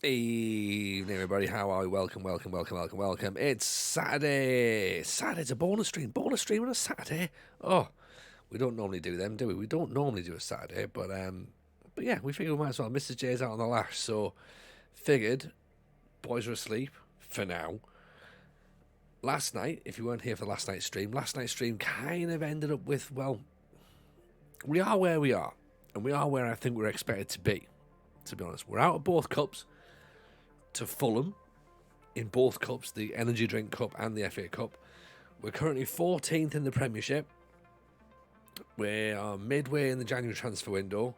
Evening, everybody. How are we? Welcome. It's Saturday. Saturday's a bonus stream. Bonus stream on a Saturday. Oh, we don't normally do them, do we? We don't normally do a Saturday, but yeah, we figured we might as well. Mrs. J's out on the lash, so figured boys are asleep for now. Last night, if you weren't here for last night's stream kind of ended up with, well, we are where we are, and we are where I think we're expected to be. To be honest, we're out of both cups. To Fulham in both cups, the Energy Drink Cup and the FA Cup. We're currently 14th in the Premiership. We are midway in the January transfer window.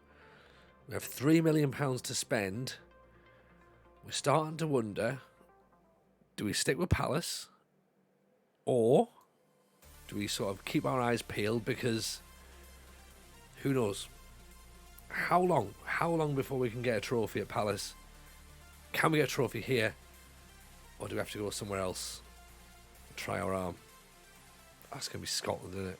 We have £3 million to spend. We're starting to wonder, do we stick with Palace? Or do we sort of keep our eyes peeled? Because who knows? How long? How long before we can get a trophy at Palace? Can we get a trophy here? Or do we have to go somewhere else and try our arm? That's going to be Scotland, isn't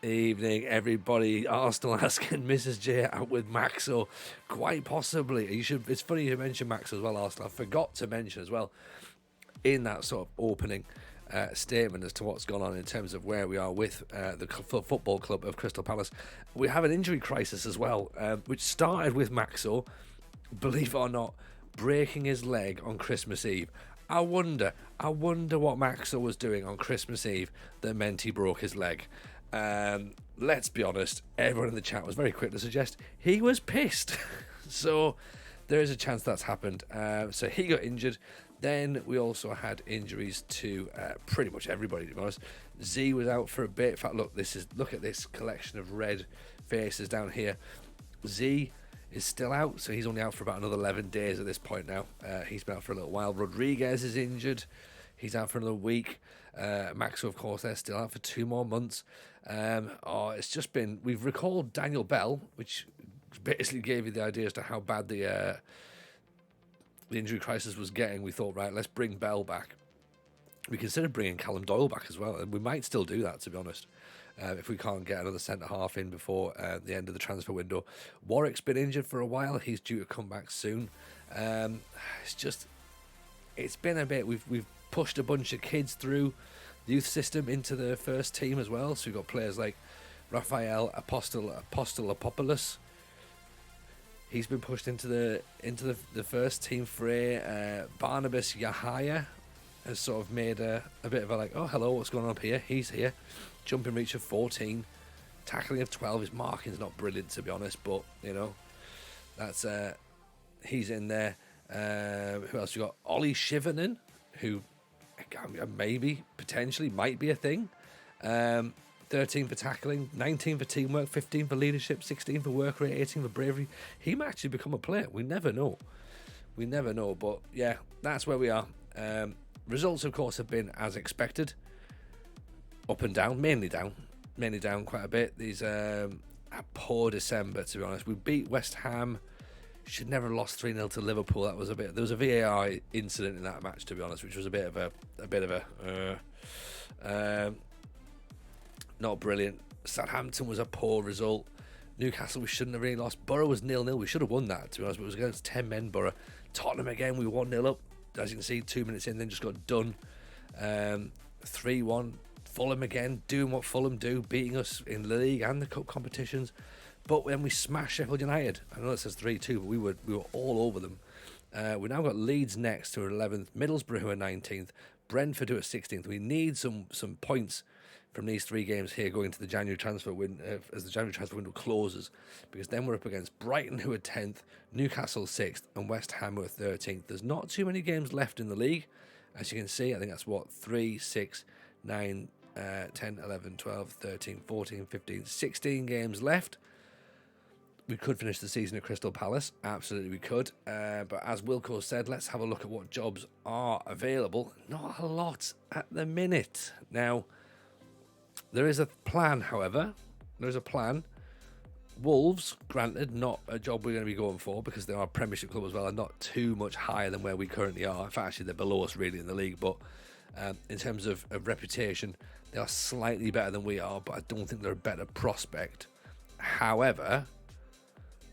it? Evening, everybody. Arsenal asking Mrs. J out with Maxo. Quite possibly. It's funny you mentioned Maxo as well, Arsenal. I forgot to mention as well in that sort of opening statement as to what's gone on in terms of where we are with the football club of Crystal Palace. We have an injury crisis as well, which started with Maxo, believe it or not, breaking his leg on Christmas Eve. I wonder what Maxo was doing on Christmas Eve that meant he broke his leg. Let's be honest, everyone in the chat was very quick to suggest he was pissed. So there is a chance that's happened. So he got injured. Then we also had injuries to pretty much everybody, to be honest. Z was out for a bit. In fact, look at this collection of red faces down here. Z is still out, so he's only out for about another 11 days at this point now. He's been out for a little while. Rodriguez is injured. He's out for another week. Maxo, of course, they're still out for 2 more months. It's just been... We've recalled Daniel Bell, which basically gave you the idea as to how bad the injury crisis was getting. We thought, right, let's bring Bell back. We considered bringing Callum Doyle back as well, and we might still do that, to be honest, if we can't get another centre-half in before the end of the transfer window. Warwick's been injured for a while. He's due to come back soon. It's been a bit... We've pushed a bunch of kids through the youth system into the first team as well. So we've got players like Raphael Apostolopoulos. He's been pushed into the first team fray. Barnabas Yahaya has sort of made a bit of a like, oh, hello, what's going on up here? He's here. Jumping reach of 14. Tackling of 12. His marking's not brilliant, to be honest, but, you know, that's he's in there. Who else? We got Ollie Shivanen, who maybe, potentially, might be a thing. 13 for tackling, 19 for teamwork, 15 for leadership, 16 for work rate, 18 for bravery. He might actually become a player. We never know. But yeah, that's where we are. Results, of course, have been as expected. Up and down, mainly down quite a bit. These a poor December, to be honest. We beat West Ham. Should never have lost 3-0 to Liverpool. There was a VAR incident in that match, to be honest, which was a bit of a not brilliant. Southampton was a poor result. Newcastle, we shouldn't have really lost. Borough was 0-0. We should have won that, to be honest, but it was against 10 men Borough. Tottenham again, we were 1-0 up. As you can see, 2 minutes in, then just got done. 3-1. Fulham again, doing what Fulham do, beating us in the league and the cup competitions. But when we smashed Sheffield United, I know it says 3-2, but we were all over them. We now got Leeds next, who are 11th. Middlesbrough, who are 19th. Brentford, who are 16th. We need some points from these 3 games here going into the January transfer window, as the January transfer window closes, because then we're up against Brighton, who are 10th, Newcastle 6th, and West Ham, who are 13th. There's not too many games left in the league, as you can see. I think that's 3, 6, 9, 10, 11, 12, 13, 14, 15, 16 games left. We could finish the season at Crystal Palace. Absolutely we could. But as Wilco said, let's have a look at what jobs are available. Not a lot at the minute. Now, there is a plan, however. There is a plan. Wolves, granted, not a job we're going to be going for because they are a Premiership club as well and not too much higher than where we currently are. In fact, actually, they're below us really in the league. But in terms of reputation, they are slightly better than we are, but I don't think they're a better prospect. However,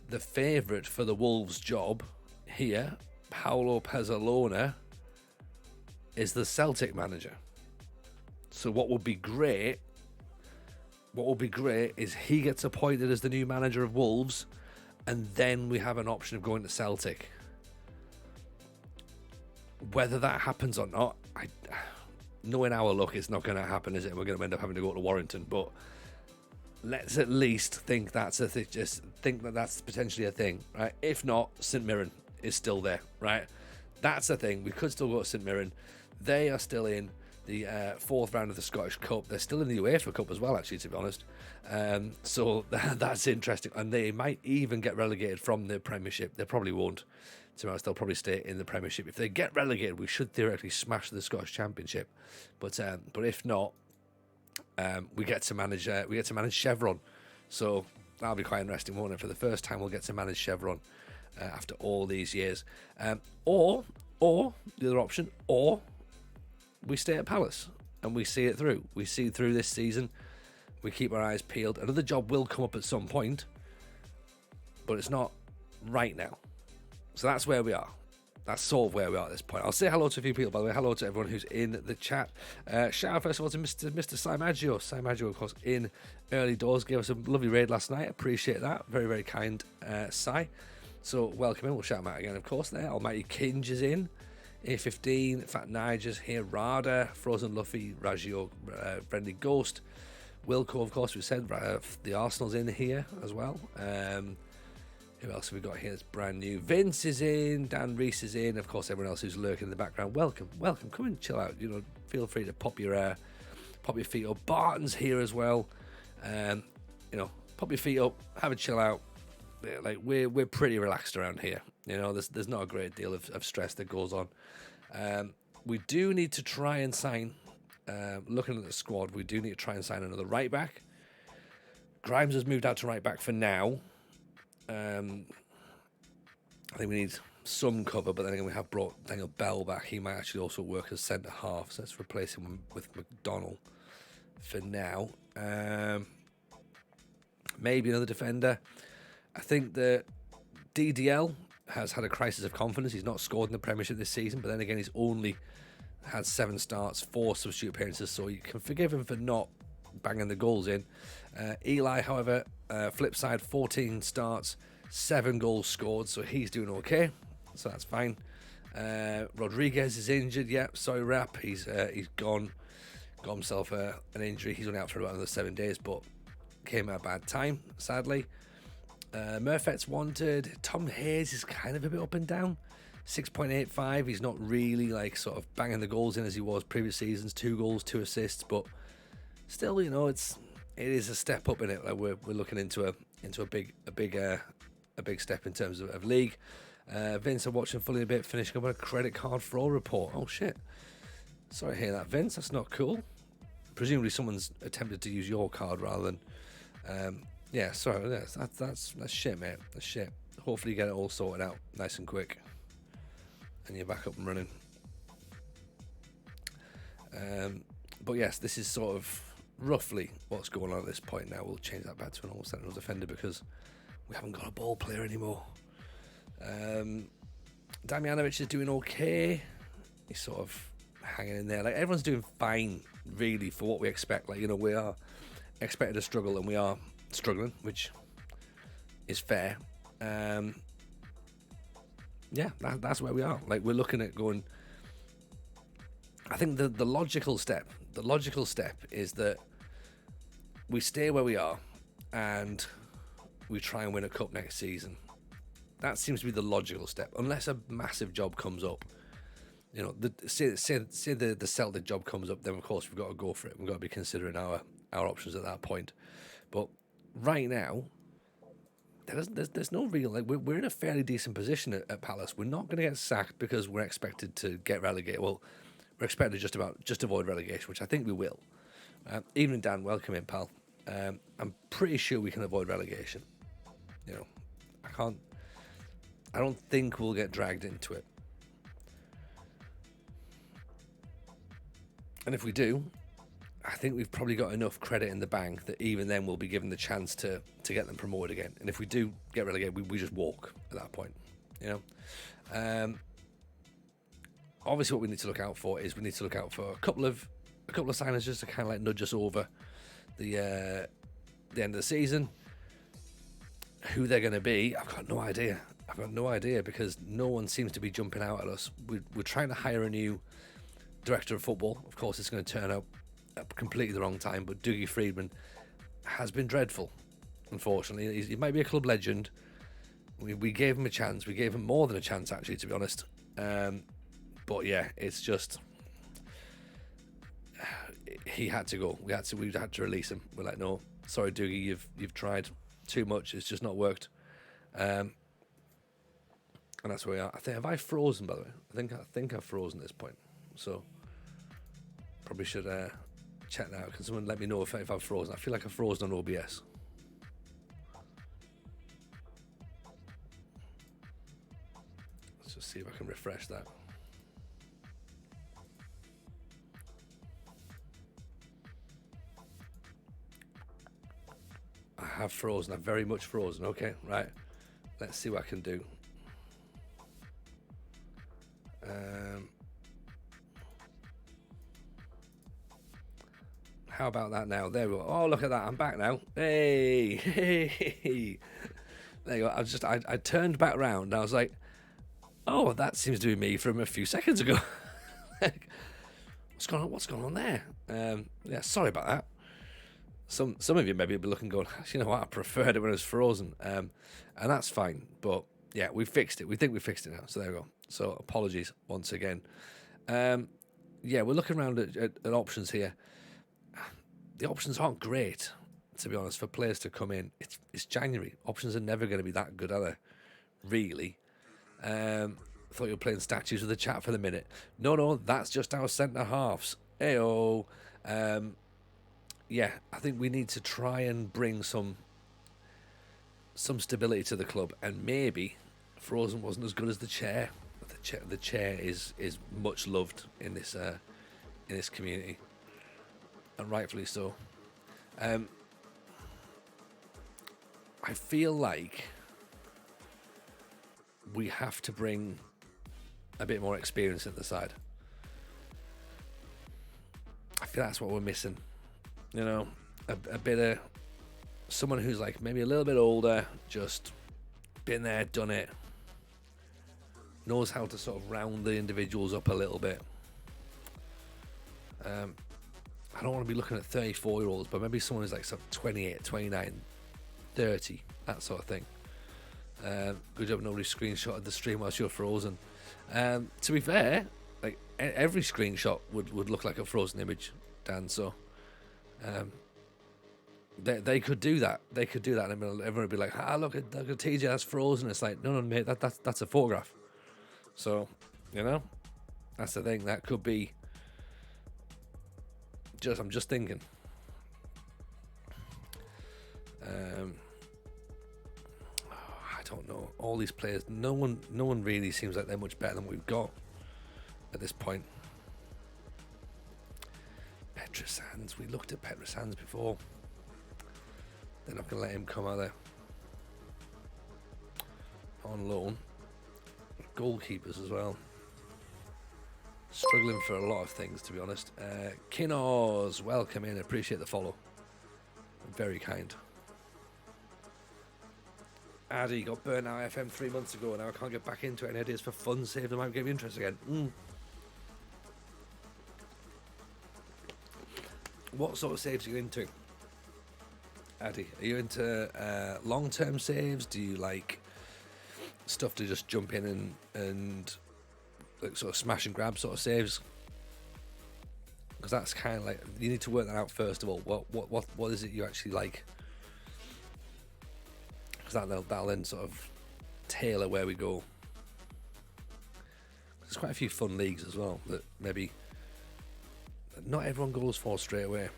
the favourite for the Wolves job here, Paulo Pezzolona, is the Celtic manager. So what would be great is he gets appointed as the new manager of Wolves, and then we have an option of going to Celtic. Whether that happens or not, knowing our luck, it's not going to happen, is it? We're going to end up having to go to Warrington, but let's at least think that's a thing. Just think that that's potentially a thing, right? If not, St Mirren is still there, right? That's a thing. We could still go to St Mirren. They are still in the fourth round of the Scottish Cup. They're still in the UEFA Cup as well, actually, to be honest. So that's interesting. And they might even get relegated from the Premiership. They probably won't. To be honest, they'll probably stay in the Premiership. If they get relegated, we should theoretically smash the Scottish Championship. But if not, we get to manage Chevron. So that'll be quite interesting, won't it? For the first time, we'll get to manage Chevron after all these years. Or the other option, or we stay at Palace and we see it through. We see through this season. We keep our eyes peeled. Another job will come up at some point, but it's not right now. So that's where we are. That's sort of where we are at this point. I'll say hello to a few people, by the way. Hello to everyone who's in the chat. Shout out, first of all, to Mr. Simaggio. Simaggio, of course, in early doors. Gave us a lovely raid last night. Appreciate that. Very, very kind, Si. So welcome in. We'll shout him out again, of course, there. Almighty Kinge is in. A15, Fat Niger's here. Rada, Frozen Luffy, Raggio, Friendly Ghost. Wilco, of course, we said. The Arsenal's in here as well. Who else have we got here that's brand new? Vince is in. Dan Reese is in. Of course, everyone else who's lurking in the background. Welcome. Come and chill out. Feel free to pop your feet up. Barton's here as well. Pop your feet up. Have a chill out. Like we're pretty relaxed around here. There's not a great deal of stress that goes on. We do need to try and sign. Looking at the squad, we do need to try and sign another right back. Grimes has moved out to right back for now. I think we need some cover, but then again, we have brought Daniel Bell back. He might actually also work as centre half, so let's replace him with McDonnell for now. Maybe another defender. I think that DDL has had a crisis of confidence. He's not scored in the Premiership this season, but then again, he's only had 7 starts, 4 substitute appearances, so you can forgive him for not banging the goals in. Eli, however, flip side, 14 starts, 7 goals scored, so he's doing okay, so that's fine. Rodriguez is injured. Sorry, Rap. He's got himself an injury. He's only out for about another 7 days, but came at a bad time, sadly. Murphet's wanted. Tom Hayes is kind of a bit up and down. 6.85. He's not really like sort of banging the goals in as he was previous seasons. 2 goals, 2 assists, but still, it is a step up in it. Like we're looking into a big step in terms of league. Vince, I'm watching fully a bit, finishing up on a credit card fraud report. Oh shit! Sorry to hear that, Vince. That's not cool. Presumably, someone's attempted to use your card rather than. Sorry. That's shit, mate. That's shit. Hopefully, you get it all sorted out nice and quick, and you're back up and running. But yes, this is sort of roughly what's going on at this point now. We'll change that back to an all central defender because we haven't got a ball player anymore. Damjanovic is doing okay. He's sort of hanging in there. Like everyone's doing fine, really, for what we expect. Like we are expected to struggle, and we are struggling, which is fair. That's where we are. Like we're looking at going. I think the logical step is that we stay where we are and we try and win a cup next season. That seems to be the logical step, unless a massive job comes up. Say the Celtic job comes up, then of course we've got to go for it. We've got to be considering our options at that point. But right now, there's no real, like we're in a fairly decent position at Palace. We're not going to get sacked because we're expected to get relegated. Well, we're expected to just avoid relegation, which I think we will. Evening, Dan. Welcome in, pal. I'm pretty sure we can avoid relegation. I don't think we'll get dragged into it. And if we do, I think we've probably got enough credit in the bank that even then we'll be given the chance to get them promoted again. And if we do get relegated, we just walk at that point, you know. Obviously, what we need to look out for is we need to look out for a couple of signings just to kind of like nudge us over the end of the season. Who they're going to be, I've got no idea. Because no one seems to be jumping out at us. We're trying to hire a new director of football. Of course, it's going to turn out at completely the wrong time, but Dougie Friedman has been dreadful, unfortunately. He might be a club legend. We gave him a chance. We gave him more than a chance, actually, to be honest. But yeah, it's just he had to go. We had to release him. We're like, no, sorry, Dougie, you've tried too much. It's just not worked. And that's where we are. Have I frozen, by the way? I think I've frozen at this point. So probably should check that out. Can someone let me know if I've frozen? I feel like I've frozen on OBS. Let's just see if I can refresh that. I have frozen. I've very much frozen. Okay, right. Let's see what I can do. How about that now? There we go. Oh, look at that. I'm back now. Hey. There you go. I turned back round and I was like, oh, that seems to be me from a few seconds ago. What's going on there? Yeah, sorry about that. Some of you maybe be looking going, you know what, I preferred it when it was frozen. And that's fine. But yeah, we fixed it. We think we fixed it now. So there we go. So apologies once again. Yeah, we're looking around at options here. The options aren't great, to be honest, for players to come in. It's January. Options are never going to be that good, are they? Really. Thought you were playing statues with the chat for the minute. No, that's just our centre halves. Heyo. Yeah, I think we need to try and bring some stability to the club, and maybe Frozen wasn't as good as the chair. The chair is much loved in this community, and rightfully so. I feel like we have to bring a bit more experience in the side. I feel that's what we're missing. You know, a bit of someone who's like maybe a little bit older, just been there, done it, knows how to sort of round the individuals up a little bit. I don't want to be looking at 34-year-olds, but maybe someone who's like sort of 28, 29, 30, that sort of thing. Good job nobody screenshotted the stream whilst you're frozen. To be fair, like every screenshot would look like a frozen image, Dan, so they could do that. They could do that, and everyone would be like, look at TJ, that's frozen. It's like, no, mate, that's a photograph. So, you know, that's the thing. That could be I'm just thinking. I don't know. All these players, no one really seems like they're much better than we've got at this point. Petrosands. We looked at Petrosands before. They're not going to let him come, are they? On loan. Goalkeepers as well. Struggling for a lot of things, to be honest. Kinnors, welcome in. Appreciate the follow. Very kind. Addy got burnt out FM 3 months ago. Now I can't get back into it. Any ideas for fun save that might give me interest again? What sort of saves are you into, Addy? Are you into long-term saves? Do you like stuff to just jump in and like sort of smash and grab sort of saves? Because that's kind of like, you need to work that out first of all. What is it you actually like? Because that'll then sort of tailor where we go. There's quite a few fun leagues as well that maybe not everyone goes for straight away.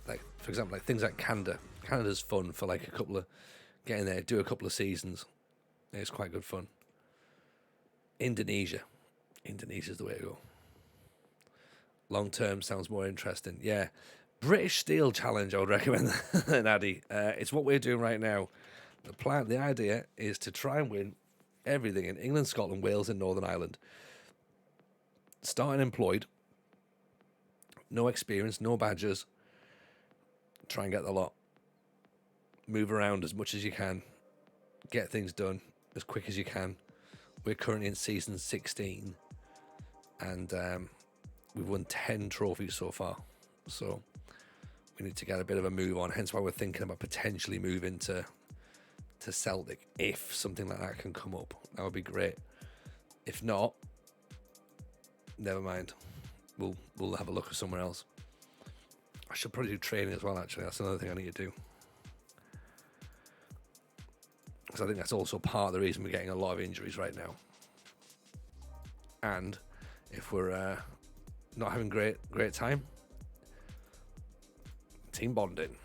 Like, for example, like things like Canada. Canada's fun for like do a couple of seasons, It's quite good fun. Indonesia's the way to go. Long term sounds more interesting. Yeah, British Steel Challenge. I would recommend that, Addy. It's what we're doing right now. The idea is to try and win everything in England, Scotland, Wales, and Northern Ireland. Starting employed, no experience, no badges. Try and get the lot. Move around as much as you can. Get things done as quick as you can. We're currently in season 16, and we've won 10 trophies so far. So we need to get a bit of a move on. Hence why we're thinking about potentially moving to Celtic if something like that can come up. That would be great. If not, never mind. We'll have a look at somewhere else. I should probably do training as well, actually. That's another thing I need to do. Because I think that's also part of the reason we're getting a lot of injuries right now. And if we're not having great time, team bonding.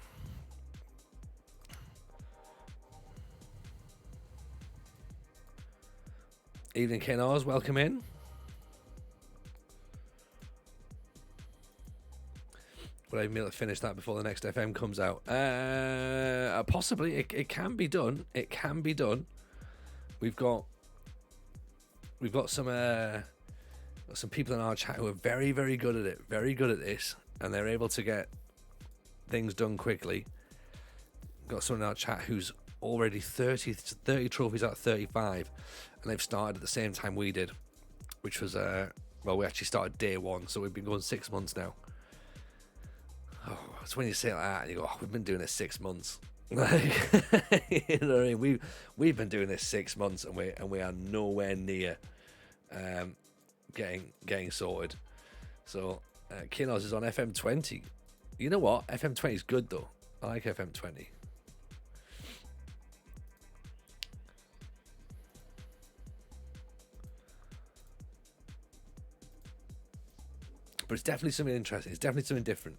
Evening, Kenars. Welcome in. Will I be able to finish that before the next FM comes out? Possibly. It can be done. It can be done. We've got some people in our chat who are very, very good at it. Very good at this, and they're able to get things done quickly. Got someone in our chat who's already 30 trophies out of 35, and they've started at the same time we did, which was we actually started day one, so we've been going 6 months now. Oh, it's when you say it like that and you go, we've been doing this 6 months. Like, you know what I mean? We've been doing this 6 months, and we are nowhere near getting sorted. So Kinos is on FM20. You know what? FM20 is good though. I like FM20. But it's definitely something interesting. It's definitely something different.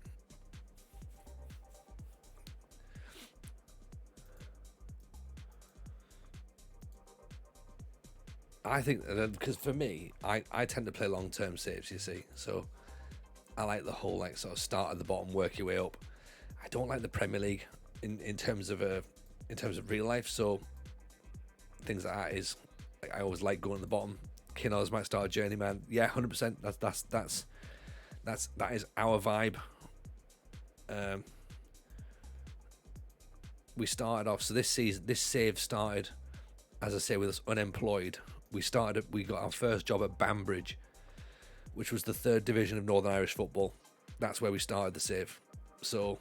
I think because for me, I tend to play long-term saves, you see. So I like the whole sort of start at the bottom, work your way up. I don't like the Premier League in terms of real life. So things like that is I always like going at the bottom. Kinos might start a journeyman. Yeah, 100%. That is our vibe. We started off, so this save started, as I say, with us unemployed. We got our first job at Banbridge, which was the 3rd division of Northern Irish football. That's where we started the save. So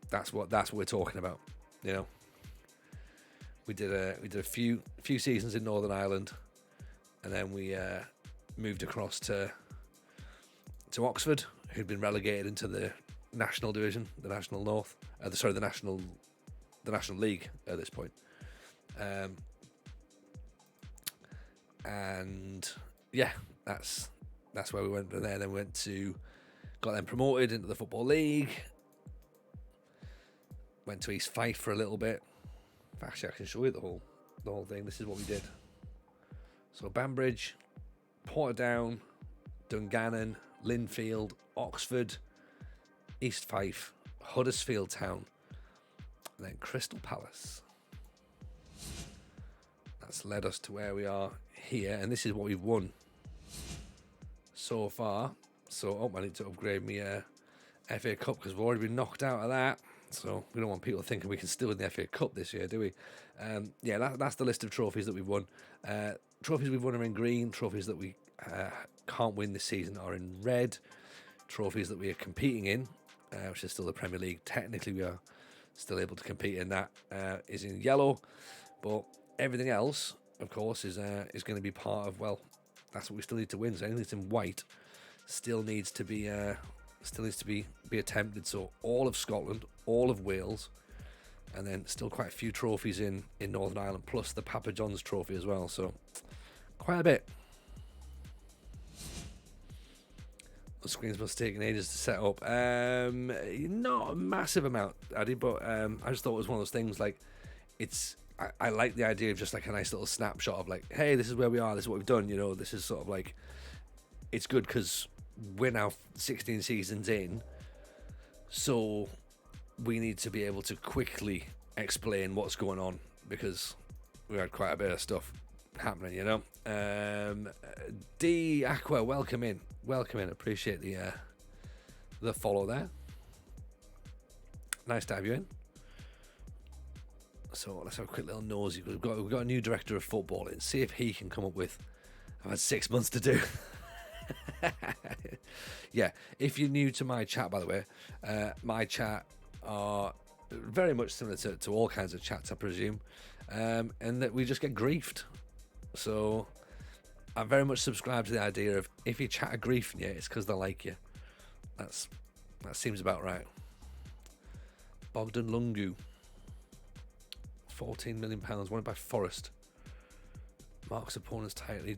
that's what we're talking about. You know, we did a few seasons in Northern Ireland, and then we moved across to Oxford, who'd been relegated into the National Division, the National North, the National League at this point. And yeah, that's where we went from there. Then we got them promoted into the Football League. Went to East Fife for a little bit. Actually, I can show you the whole thing. This is what we did. So Banbridge, Portadown, Dungannon, Linfield, Oxford, East Fife, Huddersfield Town, and then Crystal Palace. That's led us to where we are here, and this is what we've won so far. So, I need to upgrade my FA Cup because we've already been knocked out of that. So we don't want people thinking we can still win the FA Cup this year, do we? That's the list of trophies that we've won. Trophies we've won are in green. Trophies that we can't win this season are in red. Trophies that we are competing in, which is still the Premier League. Technically, we are still able to compete in that, is in yellow. But everything else, of course, is going to be part of, that's what we still need to win. So anything that's in white still needs to be attempted. So all of Scotland, all of Wales, and then still quite a few trophies in Northern Ireland, plus the Papa John's trophy as well. So quite a bit. Screens must take ages to set up. Not a massive amount, Addy, but I just thought it was one of those things. Like, I like the idea of just like a nice little snapshot of like, hey, this is where we are. This is what we've done. You know, this is sort of like, it's good because we're now 16 seasons in, so we need to be able to quickly explain what's going on because we had quite a bit of stuff happening, you know. D Aqua, welcome in. Appreciate the follow there. Nice to have you in. So let's have a quick little nosy. We've got a new director of football in. See if he can come up with. I've had 6 months to do. Yeah, if you're new to my chat, by the way, my chat are very much similar to all kinds of chats, I presume, and that we just get griefed. So I very much subscribe to the idea of if you chat a griefing you, it's because they like you. That seems about right. Bogdan Lungu, £14 million, won by Forest. Marks opponents tightly,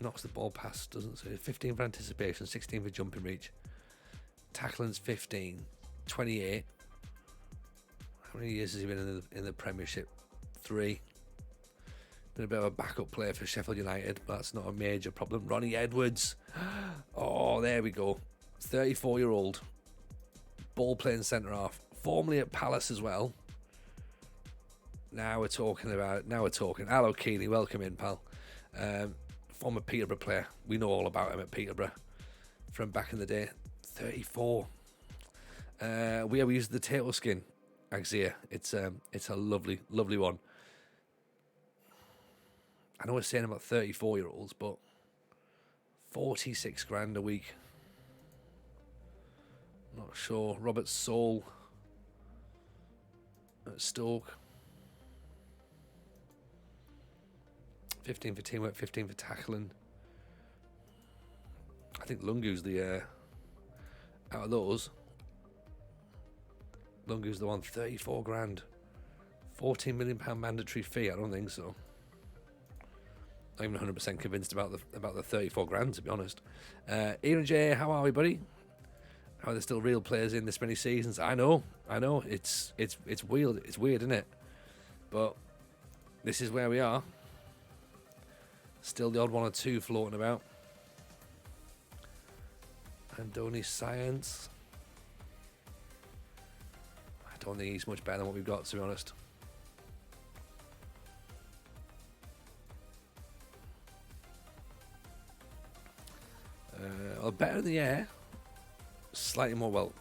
knocks the ball past, doesn't say. 15 for anticipation, 16 for jumping reach. Tackling's 15, 28. How many years has he been in the Premiership? 3. Been a bit of a backup player for Sheffield United, but that's not a major problem. Ronnie Edwards. Oh, there we go. 34-year-old. Ball playing centre half. Formerly at Palace as well. Now we're talking. Hello, Keely. Welcome in, pal. Former Peterborough player. We know all about him at Peterborough from back in the day. 34. We used the turtle skin, Axia. It's a lovely, lovely one. I know we're saying about 34-year-olds, but 46 grand a week. Not sure. Robert Saul at Stoke. 15 for teamwork, 15 for tackling. I think Lungu's the out of those. Lungu's the one. 34 grand. £14 million mandatory fee. I don't think so. Not even 100% convinced about the 34 grand, to be honest. Ian J, how are we, buddy? How are there still real players in this many seasons? I know. It's weird. It's weird, isn't it? But this is where we are. Still the odd one or two floating about. Andoni Science. I don't think he's much better than what we've got, to be honest. Well, better in the air. Slightly more,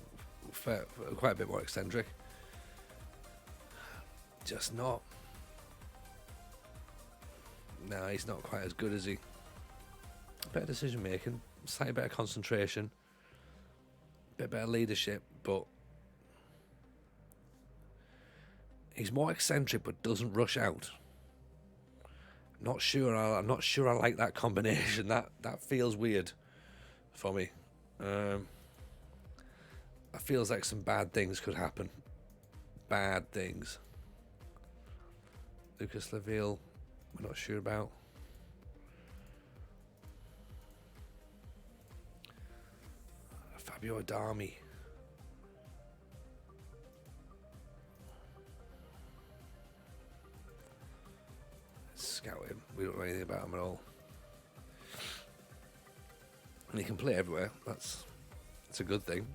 quite a bit more eccentric. Just not. No, he's not quite as good as he. Better decision making, slightly better concentration, bit better leadership, but he's more eccentric but doesn't rush out. I'm not sure I like that combination. That feels weird for me. It feels like some bad things could happen. Bad things. Lucas Laville, we're not sure about. Fabio Adami. Let's scout him. We don't know anything about him at all. And he can play everywhere. That's a good thing.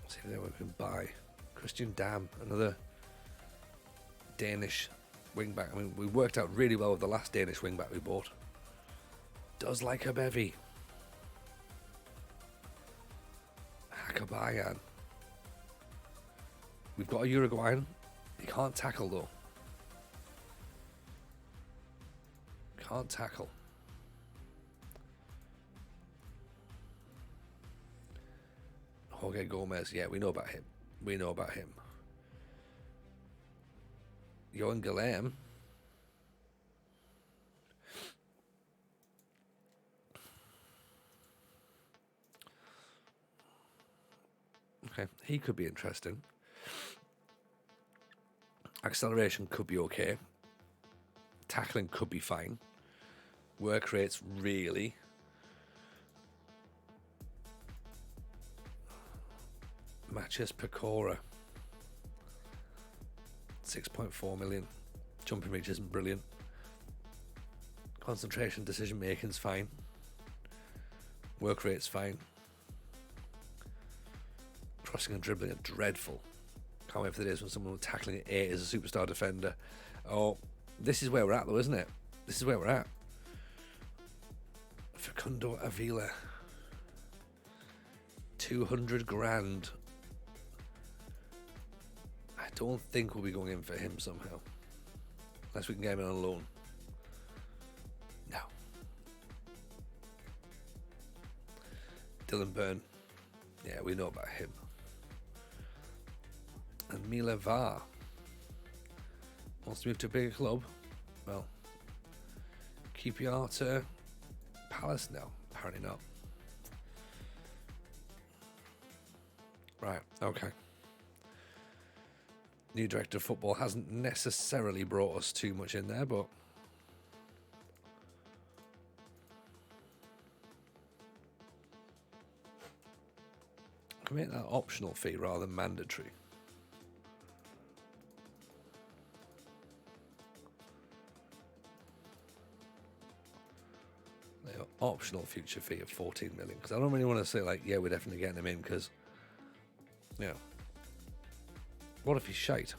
See if we can buy Christian Dam, another Danish wingback. I mean, we worked out really well with the last Danish wingback we bought. Does like a bevy. Hakabayan. We've got a Uruguayan. He can't tackle though. Can't tackle. Jorge Gomez, yeah, we know about him. Johan Guillaume. Okay, he could be interesting. Acceleration could be okay. Tackling could be fine. Work rates, really. Matches Pecora. 6.4 million. Jumping reach isn't brilliant. Concentration, decision making's fine. Work rate's fine. Crossing and dribbling are dreadful. Can't wait for the days when someone was tackling at 8 as a superstar defender. Oh, this is where we're at though, isn't it? This is where we're at. Facundo Avila. 200 grand. I don't think we'll be going in for him somehow. Unless we can get him in on loan. No. Dylan Byrne. Yeah, we know about him. And Mila Var wants to move to a bigger club. Well, QPR to Palace? No, apparently not. Right, okay. New director of football hasn't necessarily brought us too much in there, but can we make that optional fee rather than mandatory? Optional future fee of 14 million, because I don't really want to say like, yeah, we're definitely getting him in, because yeah, what if he's shite?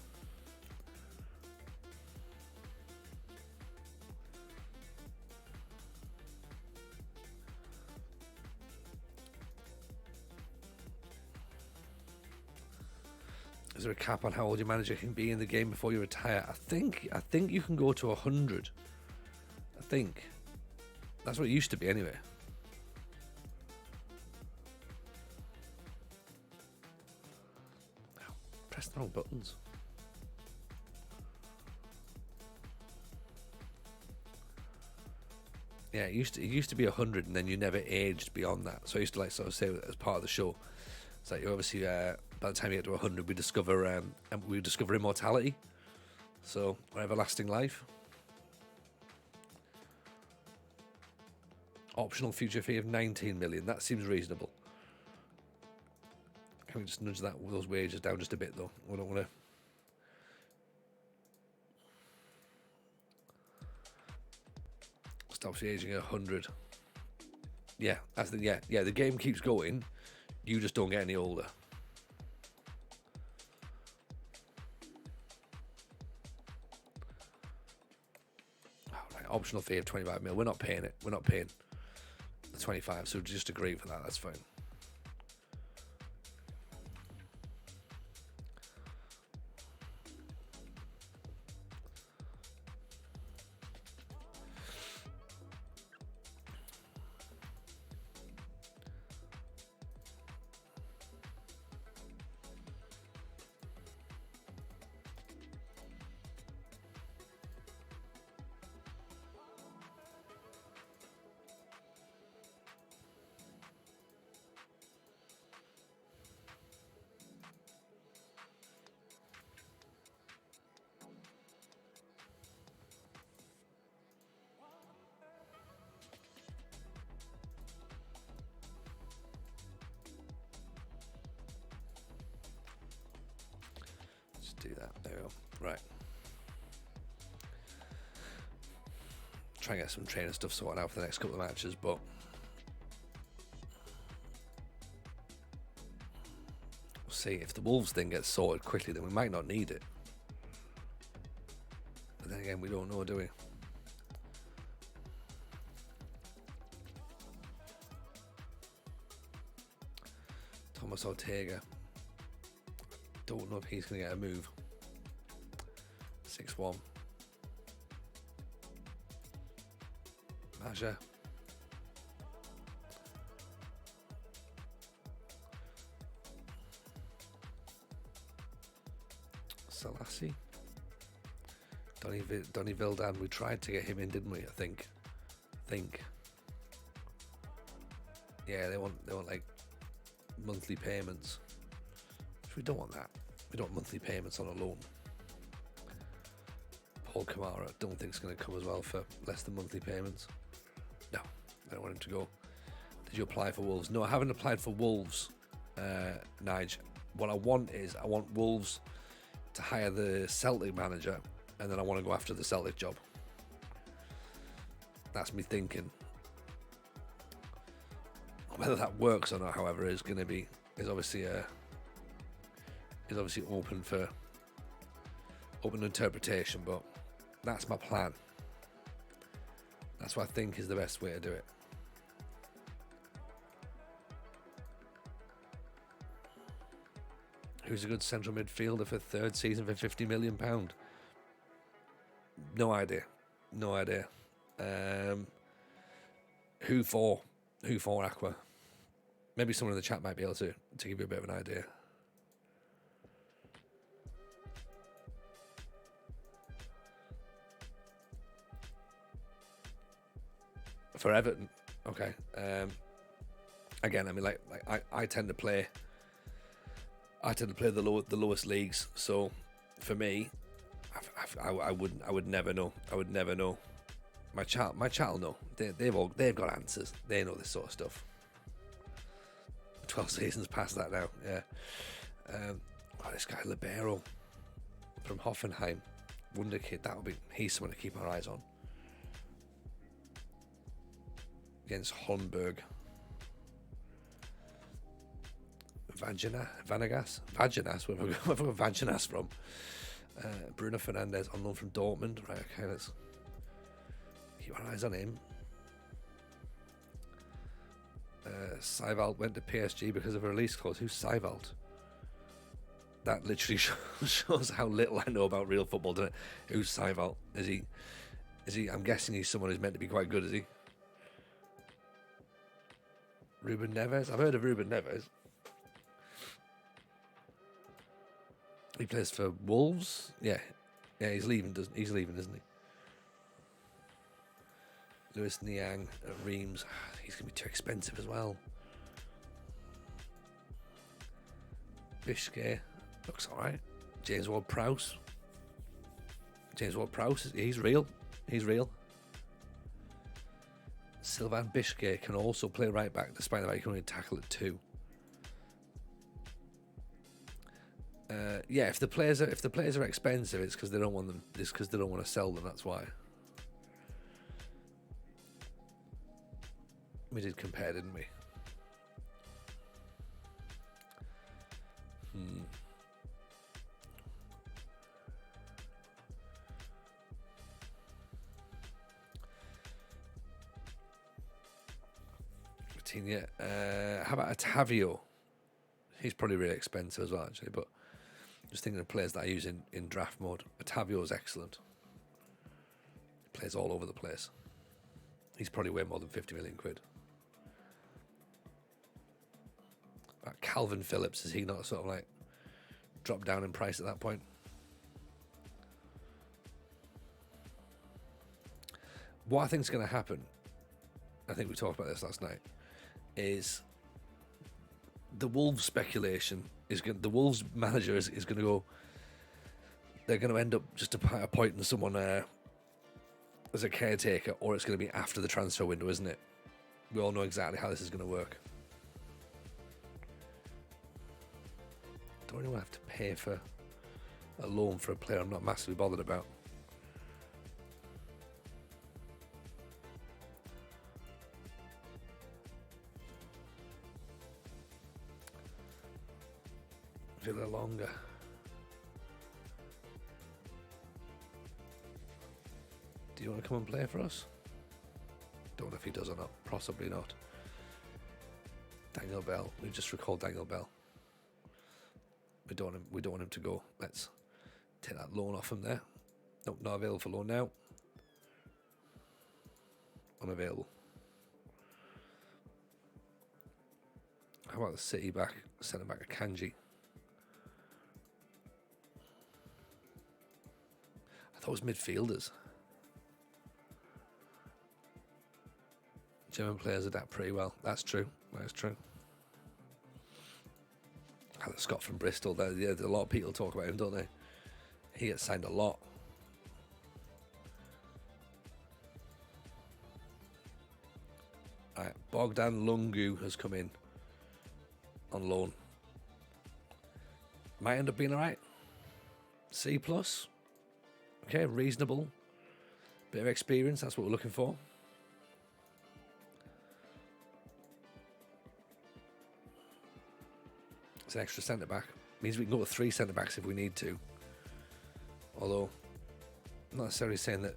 Is there a cap on how old your manager can be in the game before you retire? I think you can go to 100. I think that's what it used to be anyway. Oh, press the wrong buttons. Yeah, it used to be 100, and then you never aged beyond that. So I used to like sort of say as part of the show, it's like you obviously by the time you get to 100, we discover immortality, so or everlasting life. Optional future fee of 19 million. That seems reasonable. Can we just nudge those wages down just a bit though? We don't want to stop the aging at 100. Yeah, yeah. The game keeps going. You just don't get any older. Oh, right. Optional fee of 25 mil. We're not paying it. We're not paying the 25. So just agree for that. That's fine. Do that. There we go. Right. Try and get some trainer stuff sorted out for the next couple of matches, but we'll see. If the Wolves thing gets sorted quickly, then we might not need it. But then again, we don't know, do we? Thomas Ortega. Don't know if he's going to get a move. 6-1. Maja. Selassie. Donny Vildan. We tried to get him in, didn't we? I think. Yeah, they want like monthly payments. We don't want that. We don't want monthly payments on a loan. Paul Kamara, I don't think it's going to come as well for less than monthly payments. No, I don't want him to go. Did you apply for Wolves? No, I haven't applied for Wolves, Nige. What I want Wolves to hire the Celtic manager, and then I want to go after the Celtic job. That's me thinking. Whether that works or not, however, is obviously open to interpretation, but that's my plan. That's what I think is the best way to do it. Who's a good central midfielder for third season for £50 million? No idea. Who for Aqua? Maybe someone in the chat might be able to give you a bit of an idea. For Everton, okay. Again, I mean, like I tend to play the lowest leagues. So for me, I would never know. My chat will know. They've got answers. They know this sort of stuff. 12 seasons past that now. Yeah. This guy Libero from Hoffenheim, wonder kid. He's someone to keep our eyes on. Against Holmberg. Vanegas, where have I got Vaginas from? Bruno Fernandes on loan from Dortmund. Right, okay, let's keep our eyes on him. Seivald went to PSG because of a release clause. Who's Seivald? That literally shows how little I know about real football, doesn't it? Who's Seivald? Is he? I'm guessing he's someone who's meant to be quite good, is he? Ruben Neves? I've heard of Ruben Neves. He plays for Wolves? Yeah, he's leaving, isn't he? Lewis Niang at Reims. He's going to be too expensive as well. Bishke looks alright. James Ward-Prowse. He's real. Sylvain Bishke can also play right back, despite the fact he can only tackle at 2. If the players are expensive, it's because they don't want them. It's because they don't want to sell them. That's why. We did compare, didn't we? How about Otavio? He's probably really expensive as well, actually, but just thinking of players that I use in draft mode. Otavio is excellent. He plays all over the place. He's probably way more than 50 million quid. Calvin Phillips, is he not sort of like dropped down in price at that point? What I think is going to happen, I think we talked about this last night, is the Wolves speculation the Wolves manager is going to go. They're going to end up just appointing someone as a caretaker, or it's going to be after the transfer window, isn't it? We all know exactly how this is going to work. Don't anyone have to pay for a loan for a player I'm not massively bothered about? Villa longer. Do you want to come and play for us? Don't know if he does or not. Possibly not. Daniel Bell. We just recalled Daniel Bell. We don't want him to go. Let's take that loan off him there. Nope, not available for loan now. Unavailable. How about the City back? Send him back to Kanji. I thought it was midfielders. German players adapt pretty well. That's true. That's true. Alan Scott from Bristol. A lot of people talk about him, don't they? He gets signed a lot. Right, Bogdan Lungu has come in on loan. Might end up being alright. C+. Okay, reasonable. Bit of experience, that's what we're looking for. It's an extra centre-back. Means we can go to 3 centre-backs if we need to. Although, I'm not necessarily saying that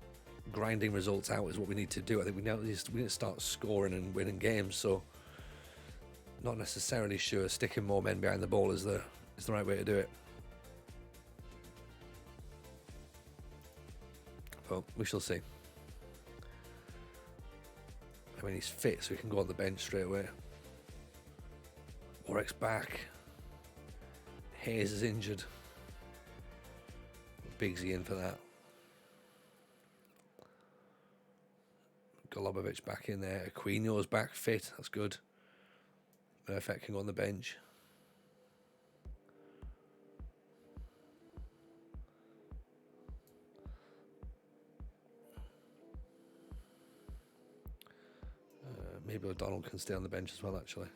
grinding results out is what we need to do. I think we need to start scoring and winning games, so not necessarily sure sticking more men behind the ball is the right way to do it. But we shall see. I mean, he's fit, so he can go on the bench straight away. Warwick's back. Hayes is injured. Bigsy in for that. Golubovic back in there. Aquino's back fit. That's good. Murphy can go on the bench. Maybe O'Donnell can stay on the bench as well, actually.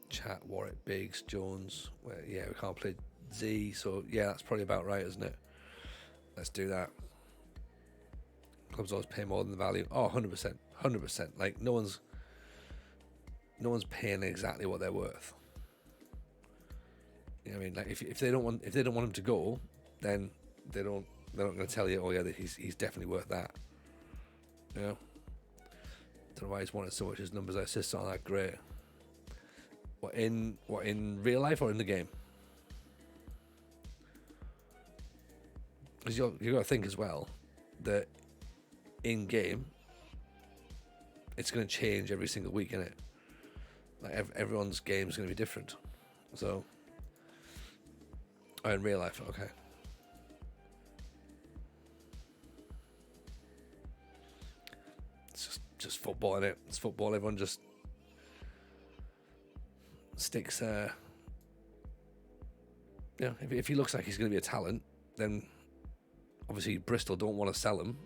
Chat, Warwick, Biggs, Jones. Well, yeah, we can't play Z, so yeah, that's probably about right, isn't it? Let's do that. Clubs always pay more than the value. Oh, 100%. 100%. Like, no one's paying exactly what they're worth. You know what I mean? Like, if they don't want him to go, then they're not going to tell you, oh yeah, that he's definitely worth that. You know? Don't know why he's wanted so much. His numbers and assists aren't that great. What in real life or in the game? Because you got to think as well that in game it's going to change every single week, isn't it? Like everyone's game is going to be different. So, in real life, okay. It's just football, innit? It's football. Everyone just sticks. If he looks like he's going to be a talent, then obviously Bristol don't want to sell him.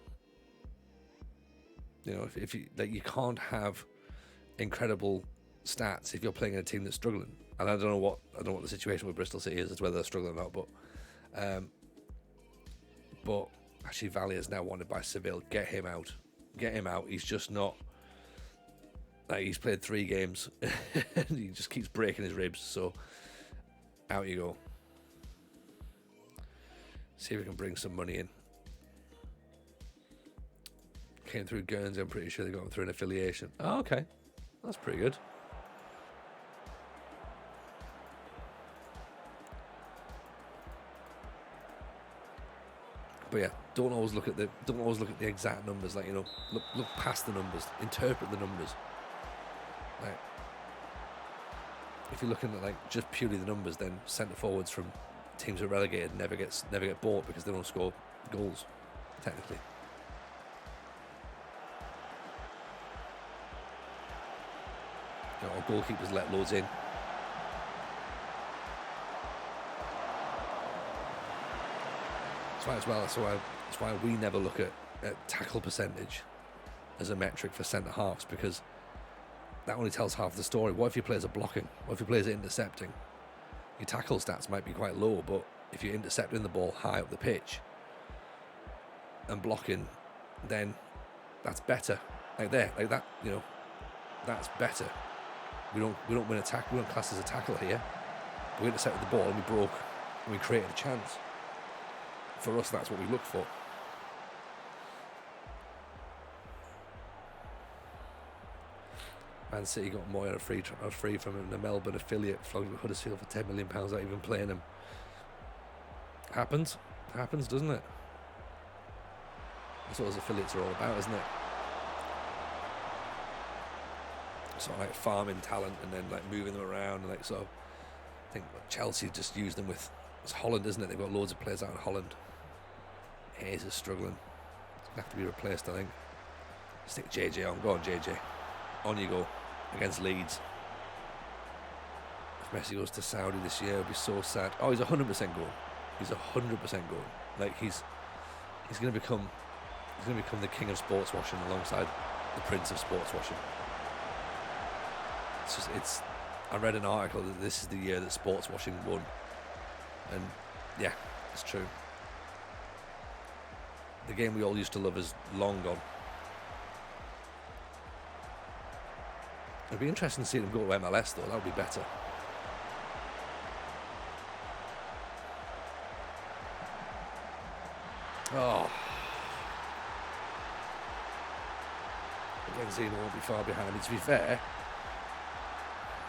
You know, if you can't have incredible stats if you're playing in a team that's struggling. And I don't know what the situation with Bristol City is, as whether they're struggling or not. But actually, Valley is now wanted by Seville. Get him out. He's just not. Like, he's played 3 games and he just keeps breaking his ribs. So out you go. See if we can bring some money in. Came through Guernsey. I'm pretty sure they got him through an affiliation. Oh, okay, that's pretty good. But yeah, don't always look at the exact numbers. Like, you know, look past the numbers, interpret the numbers. Like, if you're looking at like just purely the numbers, then centre forwards from teams who are relegated never get bought because they don't score goals, technically. You know, our goalkeepers let loads in. That's why we never look at tackle percentage as a metric for centre halves, because that only tells half the story. What if your players are blocking? What if your players are intercepting? Your tackle stats might be quite low, but if you're intercepting the ball high up the pitch and blocking, then that's better. Like that, you know, that's better. We don't win a tackle. We don't class as a tackle here. We intercepted the ball and we broke and we created a chance. For us, that's what we look for. Man City got Moy on a free from the Melbourne affiliate, flogged with Huddersfield for £10 million without even playing him. Happens, doesn't it? That's what those affiliates are all about, isn't it? Sort of like farming talent and then like moving them around, and like, so I think Chelsea just used them with, it's Holland, isn't it? They've got loads of players out in Holland. Hayes is struggling. He's going to have to be replaced, I think. Stick JJ on. Go on, JJ. On you go. Against Leeds. If Messi goes to Saudi this year, it'll be so sad. Oh, he's 100% going. He's 100% going. Like, he's going to become the king of sports washing alongside the prince of sports washing. I read an article that this is the year that sports washing won. And yeah, it's true. The game we all used to love is long gone. It'd be interesting to see them go to MLS though, that would be better. Oh. Benzema won't be far behind. And to be fair,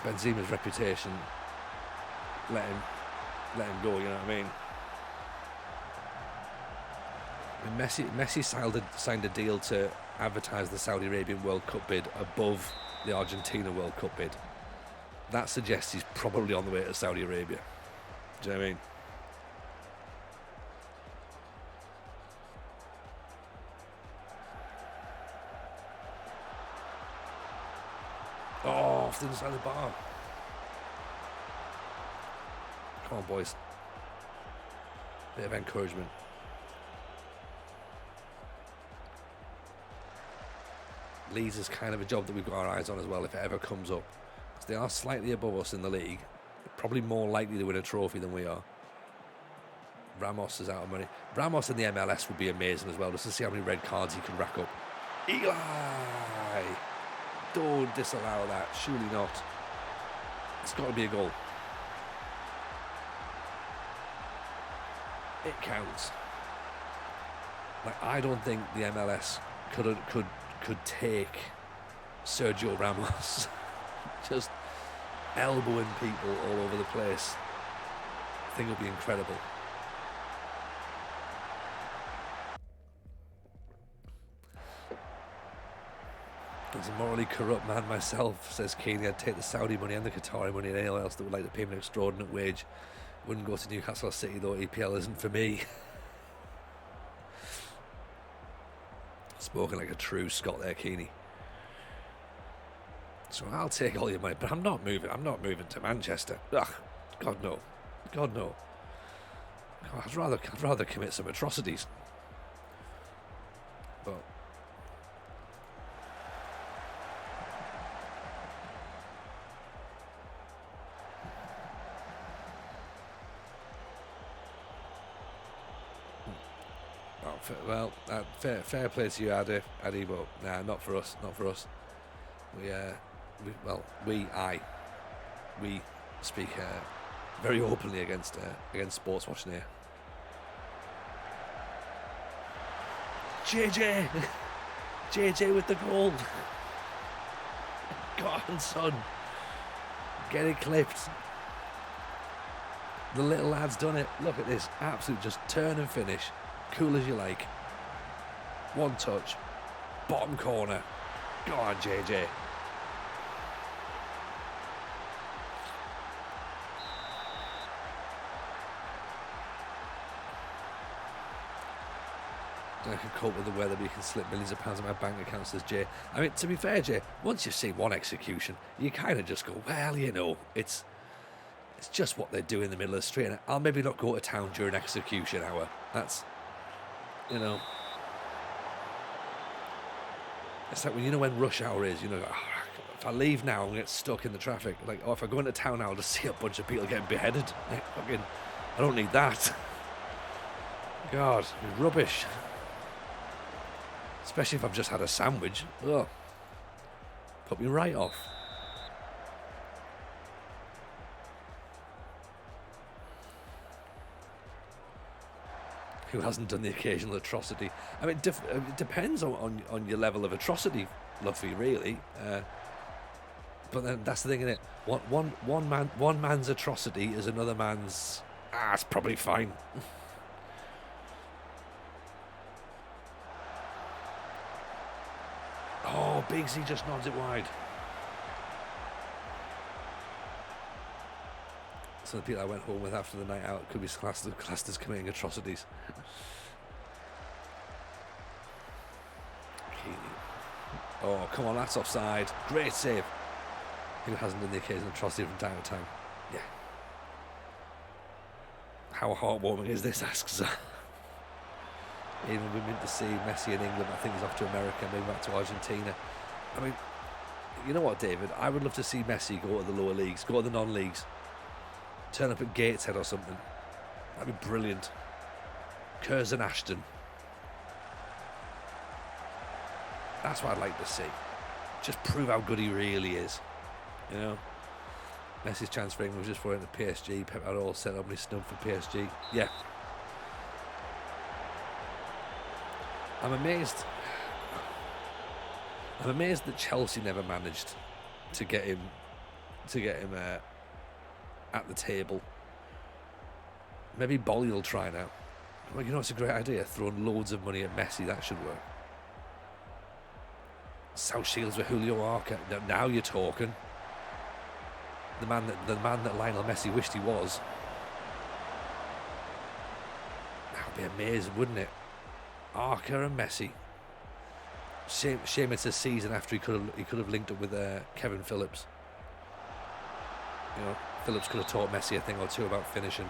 Benzema's reputation let him go, you know what I mean? And Messi signed a deal to advertise the Saudi Arabian World Cup bid above the Argentina World Cup bid. That suggests he's probably on the way to Saudi Arabia. Do you know what I mean? Oh, off the inside the bar. Come on, boys. Bit of encouragement. Leeds is kind of a job that we've got our eyes on as well if it ever comes up. Because they are slightly above us in the league. Probably more likely to win a trophy than we are. Ramos is out of money. Ramos in the MLS would be amazing as well, just to see how many red cards he can rack up. Eli! Don't disallow that. Surely not. It's got to be a goal. It counts. Like, I don't think the MLS could take Sergio Ramos just elbowing people all over the place. I think it would be incredible. As a morally corrupt man myself, says Keeney, I'd take the Saudi money and the Qatari money and anyone else that would like to pay me an extraordinary wage. Wouldn't go to Newcastle City though. EPL isn't for me. Spoken like a true Scot there, Keeney. So I'll take all your money, but I'm not moving to Manchester. Ugh, God no. God no. God, I'd rather commit some atrocities. But well, fair play to you, Addy, but nah, not for us. We speak very openly against sports washing here. JJ with the goal. Go on, son, get it clipped. The little lad's done it. Look at this, absolute just turn and finish. Cool as you like. One touch. Bottom corner. Go on, JJ. I can cope with the weather, but you can slip millions of pounds in my bank account, says Jay. I mean, to be fair, Jay, once you've seen one execution, you kind of just go, well, you know, it's just what they do in the middle of the street. And I'll maybe not go to town during execution hour. That's... You know, it's like when you know when rush hour is, you know, if I leave now, I'm going to get stuck in the traffic. Like, if I go into town now, I'll just see a bunch of people getting beheaded. Like, fucking, I don't need that. God, it's rubbish. Especially if I've just had a sandwich. Ugh. Put me right off. Who hasn't done the occasional atrocity? I mean, it depends on your level of atrocity, Luffy, really. But then that's the thing, isn't it? One man's atrocity is another man's. It's probably fine. Oh, Biggsy just nods it wide. So the people I went home with after the night out could be classed as committing atrocities. Oh, come on, that's offside. Great save. Who hasn't done the occasional atrocity from time to time? Yeah. How heartwarming is this, asks Even we've been to see Messi in England. I think he's off to America, maybe back to Argentina. I mean, you know what, David? I would love to see Messi go to the lower leagues, go to the non-leagues, turn up at Gateshead or something. That'd be brilliant. Curzon Ashton. That's what I'd like to see. Just prove how good he really is. You know? Messi's transferring was just for into PSG. Pep had all set up and he snub for PSG. Yeah. I'm amazed that Chelsea never managed to get him at the table. Maybe Bolly will try now. Well, you know, it's a great idea. Throwing loads of money at Messi, that should work. South Shields with Julio Arca. Now you're talking. The man that Lionel Messi wished he was. That would be amazing, wouldn't it? Arca and Messi. Shame it's a season after he could have linked up with Kevin Phillips. You know, Phillips could have taught Messi a thing or two about finishing.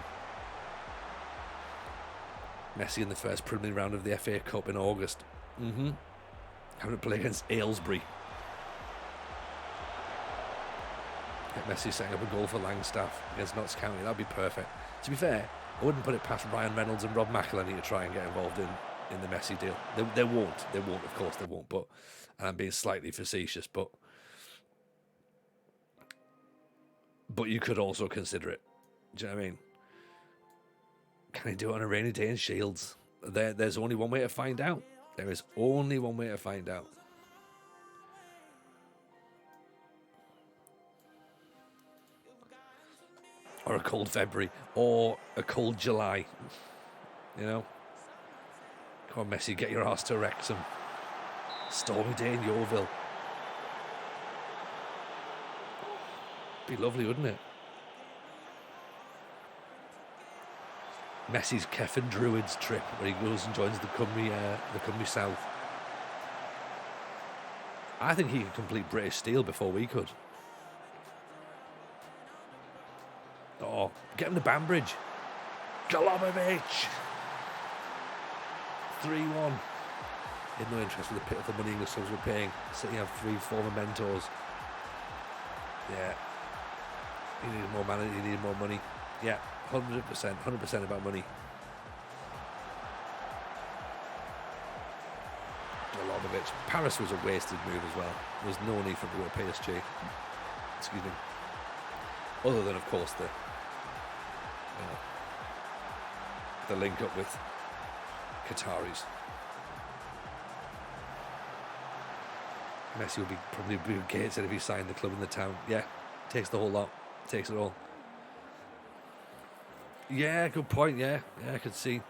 Messi in the first preliminary round of the FA Cup in August. Having to play against Aylesbury. Get Messi setting up a goal for Langstaff against Notts County. That'd be perfect. To be fair, I wouldn't put it past Ryan Reynolds and Rob McElhenney to try and get involved in the Messi deal. They won't, of course they won't, but and I'm being slightly facetious, but you could also consider it. Do you know what I mean? Can he do it on a rainy day in Shields? There's only one way to find out. There is only one way to find out. Or a cold February, or a cold July. You know? Come on, Messi, get your ass to Wrexham. Stormy day in Yeovil. Be lovely, wouldn't it? Messi's Keffin Druids trip, where he goes and joins the Cymru South. I think he could complete British Steel before we could. Oh, get him to Banbridge. Golobovic. 3-1. In no interest with the pitiful money English clubs were paying. City have 3 former mentors. Yeah. He needed more money. He needed more money. Yeah, 100% about money. Golobovic. Paris was a wasted move as well. There was no need for him to go to PSG. Excuse me. Other than, of course, the link up with Qataris. Messi would probably be Gateshead if he signed the club in the town. Yeah, takes the whole lot. Takes it all. Yeah, good point. Yeah, I could see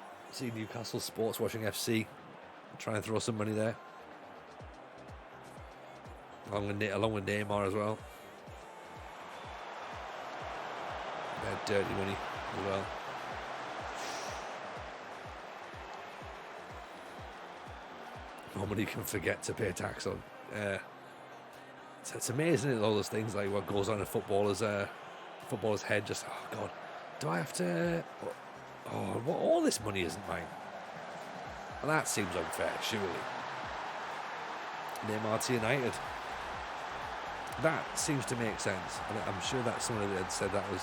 Newcastle Sports watching FC. Try and throw some money there. Along with Neymar as well. They're dirty money as well. Nobody can forget to pay tax on. It's amazing, isn't it, all those things, like what goes on in a footballer's head. Just, oh God, do I have to? Oh, all this money isn't mine. Well, that seems unfair, surely. Neymar to United. That seems to make sense, and I'm sure that someone had said that was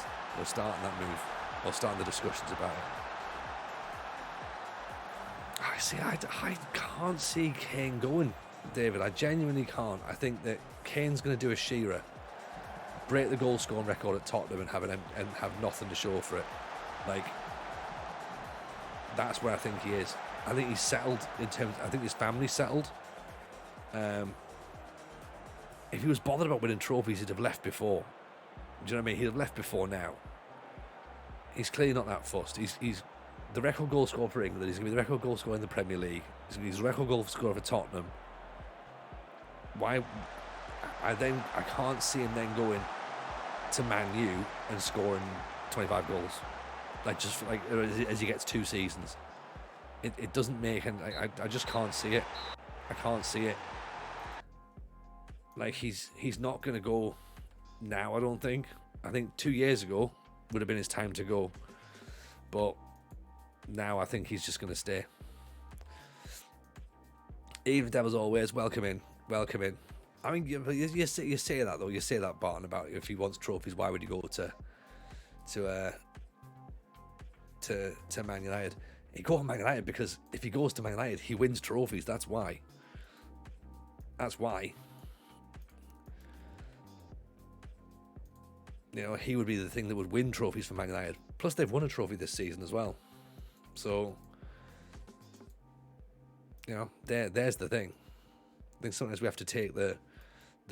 starting that move or starting the discussions about it. I can't see Kane going, David. I genuinely can't. I think that Kane's going to do a Shearer, break the goal scoring record at Tottenham, and have nothing to show for it. Like, that's where I think he is. I think he's settled in terms. I think his family's settled. If he was bothered about winning trophies, he'd have left before. Do you know what I mean? He'd have left before now. He's clearly not that fussed. He's the record goal scorer for England. He's going to be the record goal scorer in the Premier League. He's the record goal scorer for Tottenham. Why? I can't see him then going to Man U and scoring 25 goals, like just like as he gets 2 seasons. It doesn't make, and I just can't see it. I can't see it. Like he's not going to go now. I don't think. I think 2 years ago would have been his time to go, but now I think he's just going to stay. Even Devils always welcome in, welcome in. I mean, you say that though. You say that, Barton, about if he wants trophies, why would he go to Man United? He goes to Man United because if he goes to Man United, he wins trophies. That's why. That's why. You know, he would be the thing that would win trophies for Man United. Plus, they've won a trophy this season as well. So, you know, there's the thing. I think sometimes we have to take the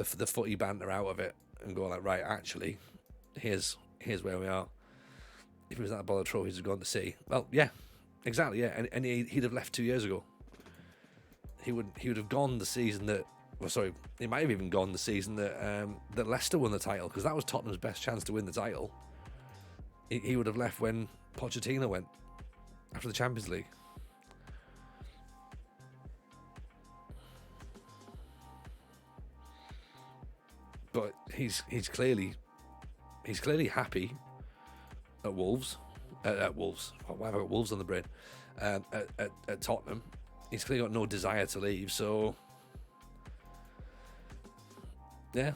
footy banter out of it and go like, right, actually, here's where we are. If it was that bother trophies had gone to sea, well, yeah, exactly, yeah, and he'd have left 2 years ago. He would have gone the season that. Well, sorry, he might have even gone the season that that Leicester won the title, because that was Tottenham's best chance to win the title. He would have left when Pochettino went after the Champions League. But he's clearly happy at Wolves. At Wolves. Why have I got Wolves on the brain? At Tottenham. He's clearly got no desire to leave, so yeah.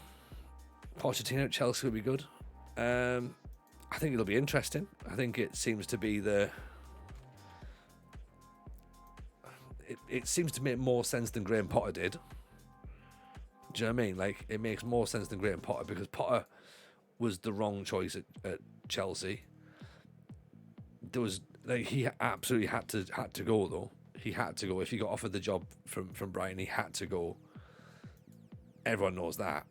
Pochettino at Chelsea would be good. I think it'll be interesting. I think it seems to be it seems to make more sense than Graham Potter did. Do you know what I mean? Like, it makes more sense than Graham Potter, because Potter was the wrong choice at Chelsea. There was, like, he absolutely had to go though. He had to go. If he got offered the job from Brighton, he had to go. Everyone knows that.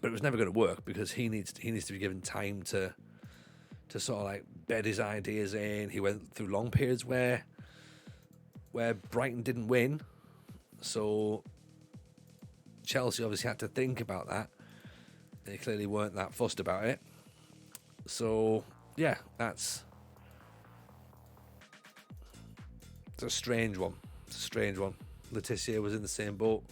But it was never going to work, because he needs to be given time to sort of like bed his ideas in. He went through long periods where Brighton didn't win, so Chelsea obviously had to think about that. They clearly weren't that fussed about it. So yeah, it's a strange one. It's a strange one. Letitia was in the same boat.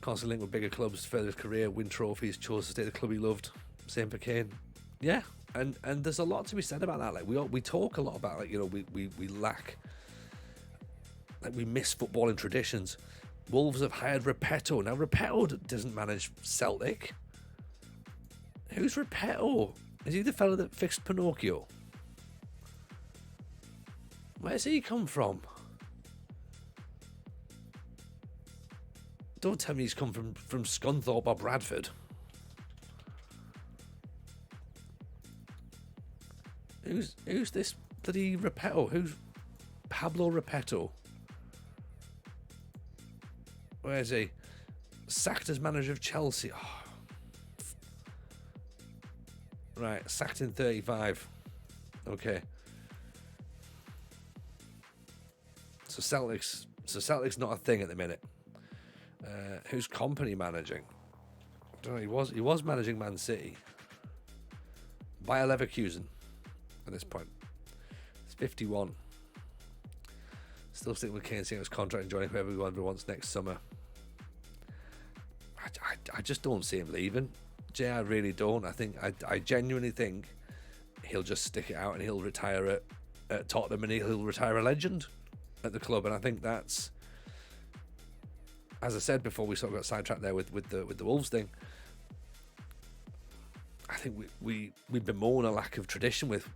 Constantly linked with bigger clubs, further his career, win trophies, chose to stay at the club he loved. Same for Kane. Yeah, and there's a lot to be said about that. Like, we talk a lot about, like, you know, we lack, like, we miss footballing traditions. Wolves have hired Repetto. Now, Repetto doesn't manage Celtic. Who's Repetto? Is he the fellow that fixed Pinocchio? Where's he come from? Don't tell me he's come from Scunthorpe or Bradford. Who's this bloody Repetto? Who's Pablo Repetto? Where is he? Sacked as manager of Chelsea. Oh. Right, sacked in 35. Okay. So Celtic's not a thing at the minute. Who's Company managing? I don't know. He was managing Man City. Bayer Leverkusen at this point. It's 51. Still sticking with Kane, seeing his contract and joining whoever wants next summer. I just don't see him leaving. Jay, I really don't. I genuinely think he'll just stick it out and he'll retire at Tottenham, and he'll retire a legend at the club. And I think that's, as I said before, we sort of got sidetracked there with the Wolves thing. I think we bemoan a lack of tradition with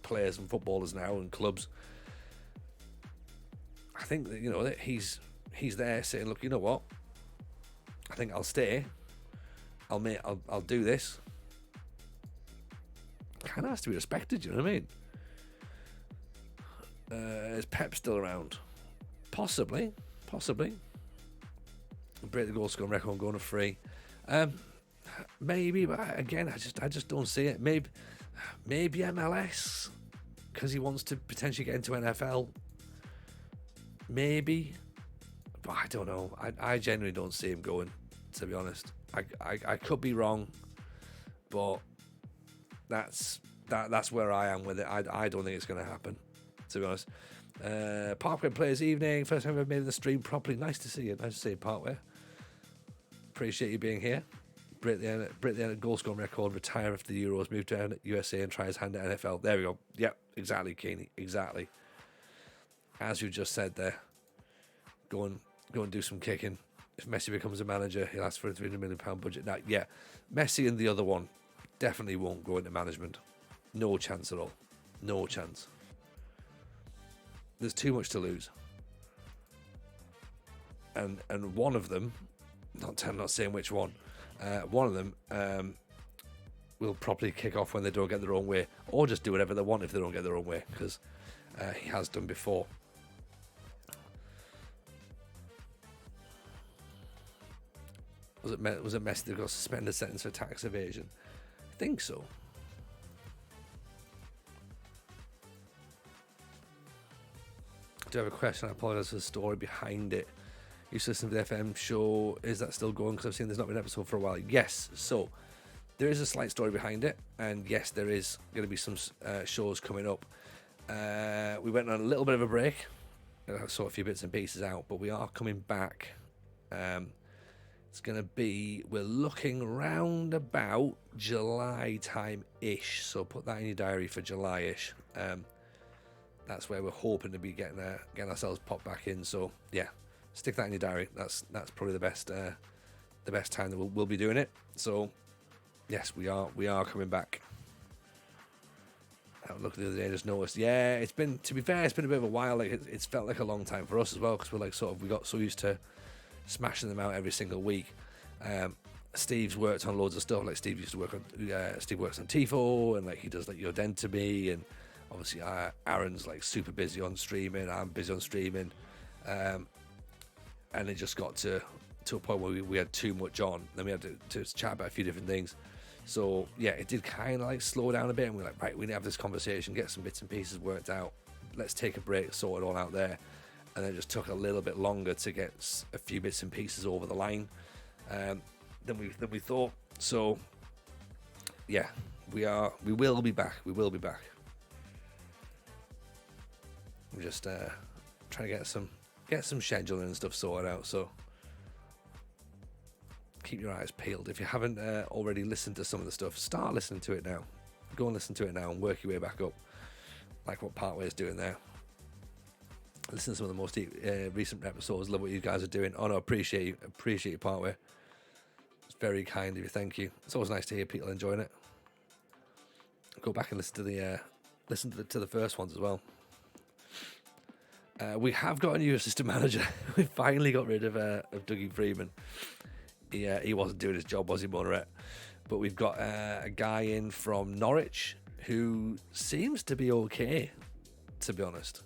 players and footballers now and clubs. I think that, you know, that he's there saying, look, you know what? I think I'll stay. I'll do this. Kind of has to be respected. You know what I mean? Is Pep still around? Possibly. Break the goal scoring record, going to free. Maybe, but again, I just don't see it. Maybe MLS, because he wants to potentially get into NFL. Maybe, but I don't know. I genuinely don't see him going, to be honest. I could be wrong, but that's where I am with it. I don't think it's going to happen, to be honest. Parkway Players Evening, first time I've made the stream properly. Nice to see you. Nice to see you, Parkway. Appreciate you being here. Break the end goal scoring record, retire after the Euros, move to USA and try his hand at NFL. There we go. Yep, exactly, Keeney. Exactly. as you just said there, go and do some kicking. If Messi becomes a manager, he'll ask for a £300 million budget. Now, yeah, Messi and the other one definitely won't go into management. No chance at all. No chance. There's too much to lose. And one of them, I'm not saying which one, one of them will probably kick off when they don't get their own way, or just do whatever they want if they don't get their own way, because he has done before. Was it Messi that got suspended sentence for tax evasion? I think so. I do have a question. I apologise for the story behind it. You used to listen to the FM show. Is that still going? Because I've seen there's not been an episode for a while. Yes. So there is a slight story behind it. And yes, there is going to be some shows coming up. We went on a little bit of a break. I saw a few bits and pieces out. But we are coming back. It's going to be, we're looking round about July time-ish. So put that in your diary for July-ish. That's where we're hoping to be getting ourselves popped back in. So yeah, stick that in your diary. That's probably the best time that we'll be doing it. So yes, we are coming back. I looked the other day, just noticed. Yeah, it's been, to be fair, it's been a bit of a while. Like it's felt like a long time for us as well, because we're like we got so used to smashing them out every single week. Steve's worked on loads of stuff. Like Steve works on Tifo, and like he does like Your Den to Me, and obviously Aaron's like super busy on streaming. I'm busy on streaming, and it just got to a point where we had too much on. Then we had to chat about a few different things. So yeah, it did kind of like slow down a bit, and we're like, right, we need to have this conversation, get some bits and pieces worked out. Let's take a break, sort it all out there. And then it just took a little bit longer to get a few bits and pieces over the line than we thought. So yeah, we will be back. We will be back. We're just trying to get some scheduling and stuff sorted out. So keep your eyes peeled. If you haven't already listened to some of the stuff, start listening to it now. Go and listen to it now and work your way back up, like what Partway is doing there. Listen to some of the most recent episodes. Love what you guys are doing. Oh no, appreciate you, Partway. It's very kind of you. Thank you. It's always nice to hear people enjoying it. Go back and listen to the first ones as well. We have got a new assistant manager. We finally got rid of Dougie Freeman. He wasn't doing his job, was he, Monoret? But we've got a guy in from Norwich who seems to be okay, to be honest.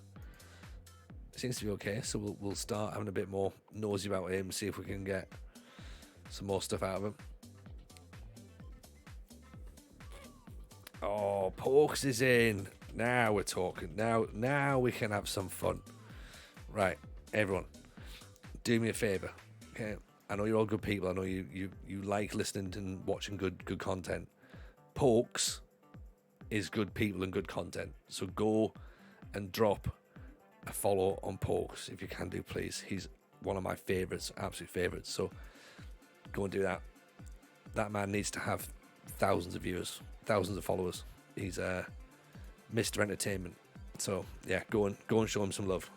Seems to be okay, so we'll start having a bit more nosy about him, see if we can get some more stuff out of him. Oh, Pokes is in. Now we're talking. Now we can have some fun. Right, everyone, do me a favour. Okay, I know you're all good people. I know you like listening and watching good content. Pokes is good people and good content. So go and drop a follow on Pokes if you can do, please. He's one of my favourites, absolute favourites. So go and do that. That man needs to have thousands of viewers, thousands of followers. He's Mr. Entertainment. So yeah, go and show him some love.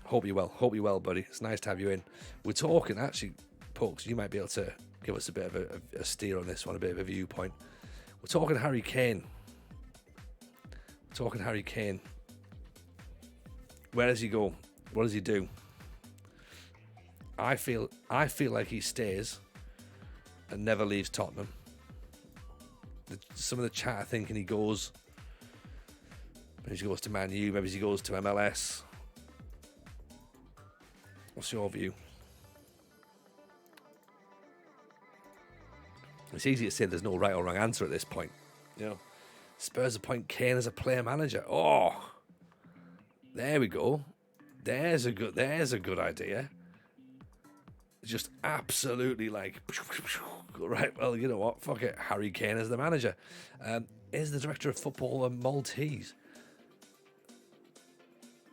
Hope you're well, buddy. It's nice to have you in. We're talking, actually, Pokes, you might be able to give us a bit of a steer on this one, a bit of a viewpoint. We're talking Harry Kane. Where does he go? What does he do? I feel like he stays and never leaves Tottenham. Some of the chat thinking he goes. Maybe he goes to Man U. Maybe he goes to MLS. What's your view? It's easy to say there's no right or wrong answer at this point. You know, Spurs appoint Kane as a player manager. Oh, there we go. There's a good idea. Just absolutely like, right, well, you know what? Fuck it. Harry Kane as the manager. Is the director of football a Maltese?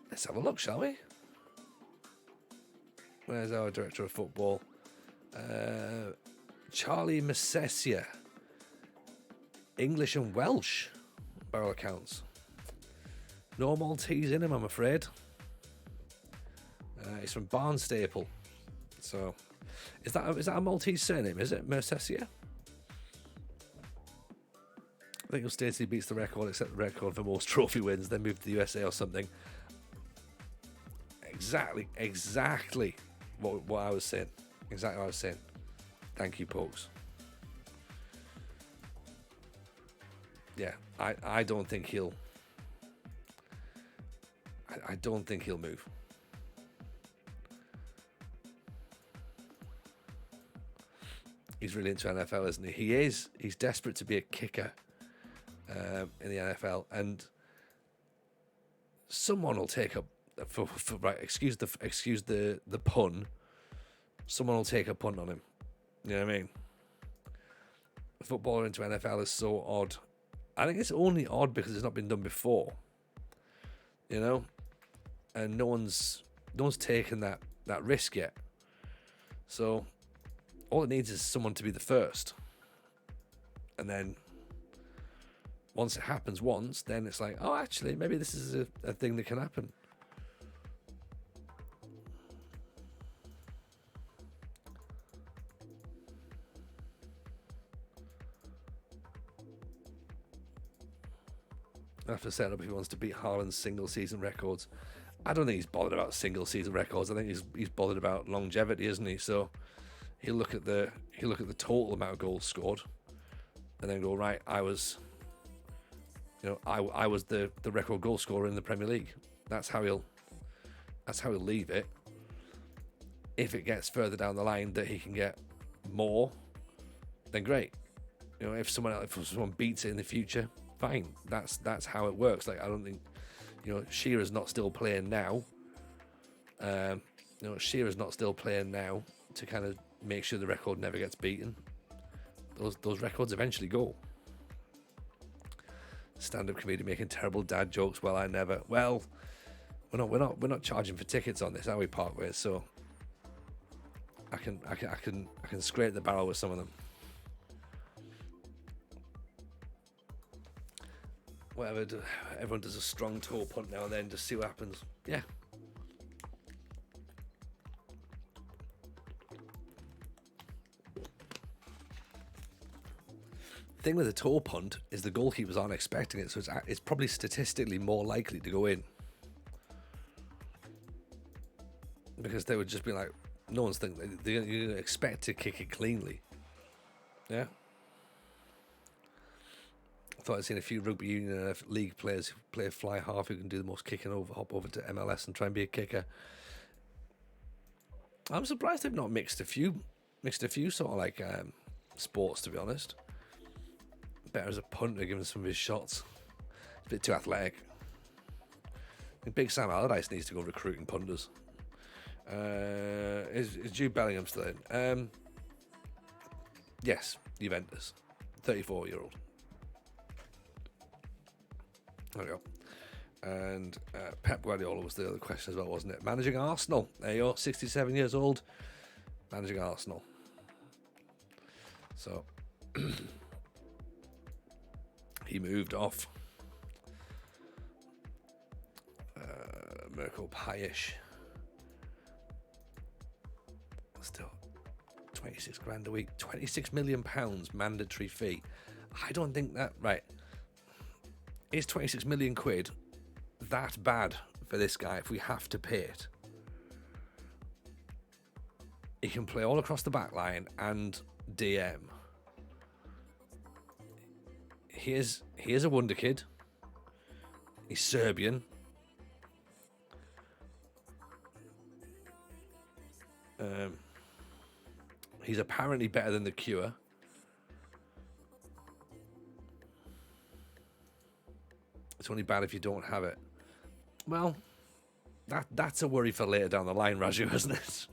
Let's have a look, shall we? Where's our director of football? Charlie Massesia. English and Welsh, by all accounts. No Maltese in him, I'm afraid. He's from Barnstaple. So, is that a Maltese surname? Is it Mercesia? I think he'll state he beats the record, except the record for most trophy wins, then move to the USA or something. Exactly what I was saying. Exactly what I was saying. Thank you, Pokes. Yeah, I don't think he'll... I don't think he'll move. He's really into NFL, isn't he? He is. He's desperate to be a kicker in the NFL, and someone will take up right. Excuse the pun. Someone will take a punt on him. You know what I mean? Footballer into NFL is so odd. I think it's only odd because it's not been done before. You know, and no one's taken that risk yet. So all it needs is someone to be the first, and then once it happens once, then it's like, oh, actually, maybe this is a thing that can happen. After setting up, if he wants to beat Haaland's single-season records, I don't think he's bothered about single-season records. I think he's bothered about longevity, isn't he? So he'll look at the total amount of goals scored, and then go, right, I was the record goal scorer in the Premier League. That's how he'll leave it. If it gets further down the line that he can get more, then great. You know, if someone beats it in the future, fine. That's how it works. Like, I don't think, you know, Shearer's not still playing now. Shearer's not still playing now to kind of make sure the record never gets beaten. Those records eventually go. Stand-up comedian making terrible dad jokes. Well, I never. Well, we're not charging for tickets on this, are we, Parkway? So I can scrape the barrel with some of them. Whatever. Everyone does a strong toe punt now and then. Just see what happens. Yeah. Thing with a toe punt is the goalkeepers aren't expecting it, so it's probably statistically more likely to go in, because they would just be like, no one's thinking you expect to kick it cleanly. Yeah. I thought I'd seen a few rugby union and league players who play fly half who can do the most kicking hop over to MLS and try and be a kicker. I'm surprised they've not mixed a few sort of like sports, to be honest. Better as a punter, given some of his shots. It's a bit too athletic. I think Big Sam Allardyce needs to go recruiting punters. Is Jude Bellingham still in? Yes, Juventus. 34-year-old. There we go. And Pep Guardiola was the other question as well, wasn't it? Managing Arsenal. There you go, 67 years old. Managing Arsenal. So... he moved off. Mirko Pajic. Still, 26 grand a week, 26 million pounds mandatory fee. I don't think that, right. Is 26 million quid that bad for this guy if we have to pay it? He can play all across the back line and DM. He is a wonder kid. He's Serbian. He's apparently better than the Cure. It's only bad if you don't have it. Well, that's a worry for later down the line, Raju, isn't it?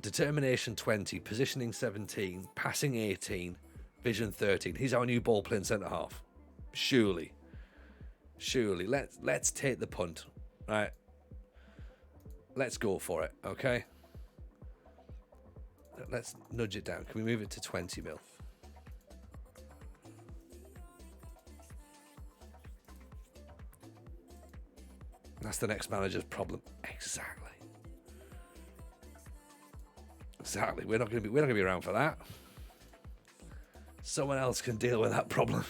Determination 20, positioning 17, passing 18, vision 13. He's our new ball playing centre half. Surely. Let's take the punt. Right. Let's go for it, okay? Let's nudge it down. Can we move it to 20 mil? That's the next manager's problem. Exactly. We're not going to be around for that. Someone else can deal with that problem.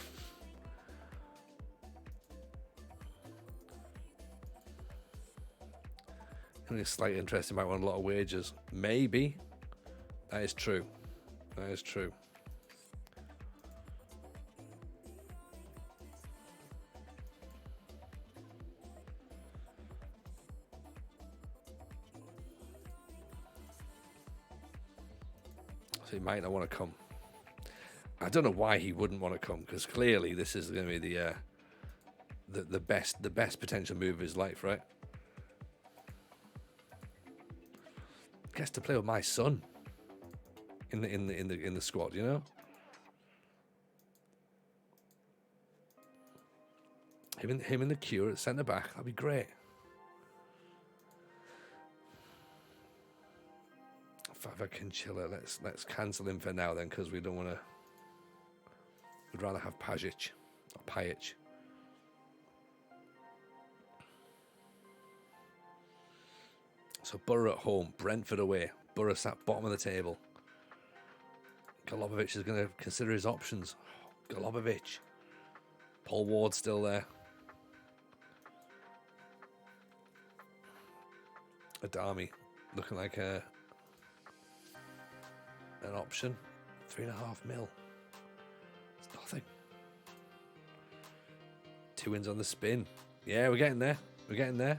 Only a slight interest, he might want a lot of wages. Maybe. That is true. That is true. So he might not want to come. I don't know why he wouldn't want to come, because clearly this is going to be the best potential move of his life, right? Gets to play with my son in the squad, you know. Him in the queue at centre back, that'd be great. Fava Kinchilla, let's cancel him for now then, because we don't want to. We'd rather have Pajic or Pajic. So Borough at home, Brentford away. Borough sat bottom of the table. Golubovic is going to consider his options. Golubovic. Paul Ward's still there. Adami looking like an option. 3.5 mil. It's nothing. 2 wins on the spin. Yeah, we're getting there. We're getting there.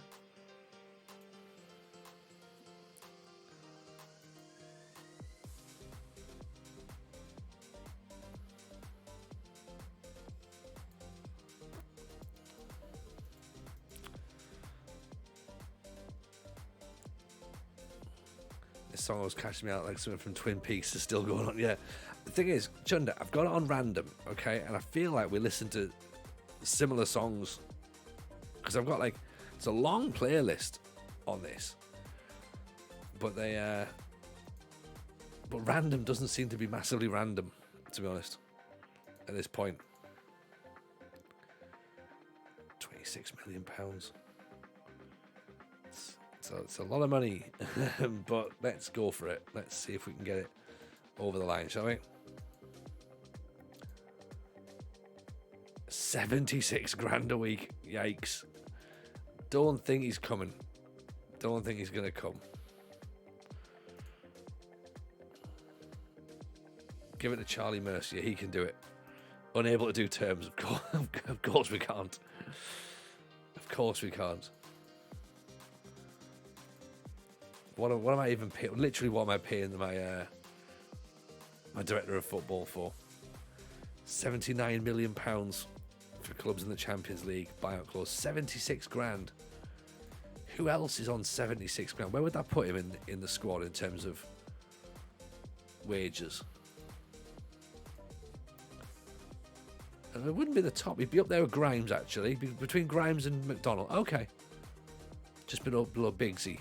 This song was catching me out like something from Twin Peaks is still going on. Yeah. The thing is, Chunda, I've got it on random, okay? And I feel like we listen to similar songs because I've got like, it's a long playlist on this. But but random doesn't seem to be massively random, to be honest, at this point. £26 million. So it's a lot of money, but let's go for it. Let's see if we can get it over the line, shall we? 76 grand a week. Yikes. Don't think he's coming. Don't think he's going to come. Give it to Charlie Mercier. He can do it. Unable to do terms, of course. Of course we can't. Of course we can't. What am I even paying? Literally, what am I paying my my director of football for? £79 million for clubs in the Champions League buyout clause. 76 grand. Who else is on 76 grand? Where would that put him in the squad in terms of wages? And it wouldn't be the top. He'd be up there with Grimes, actually. Between Grimes and McDonald. Okay. Just below Bigsy.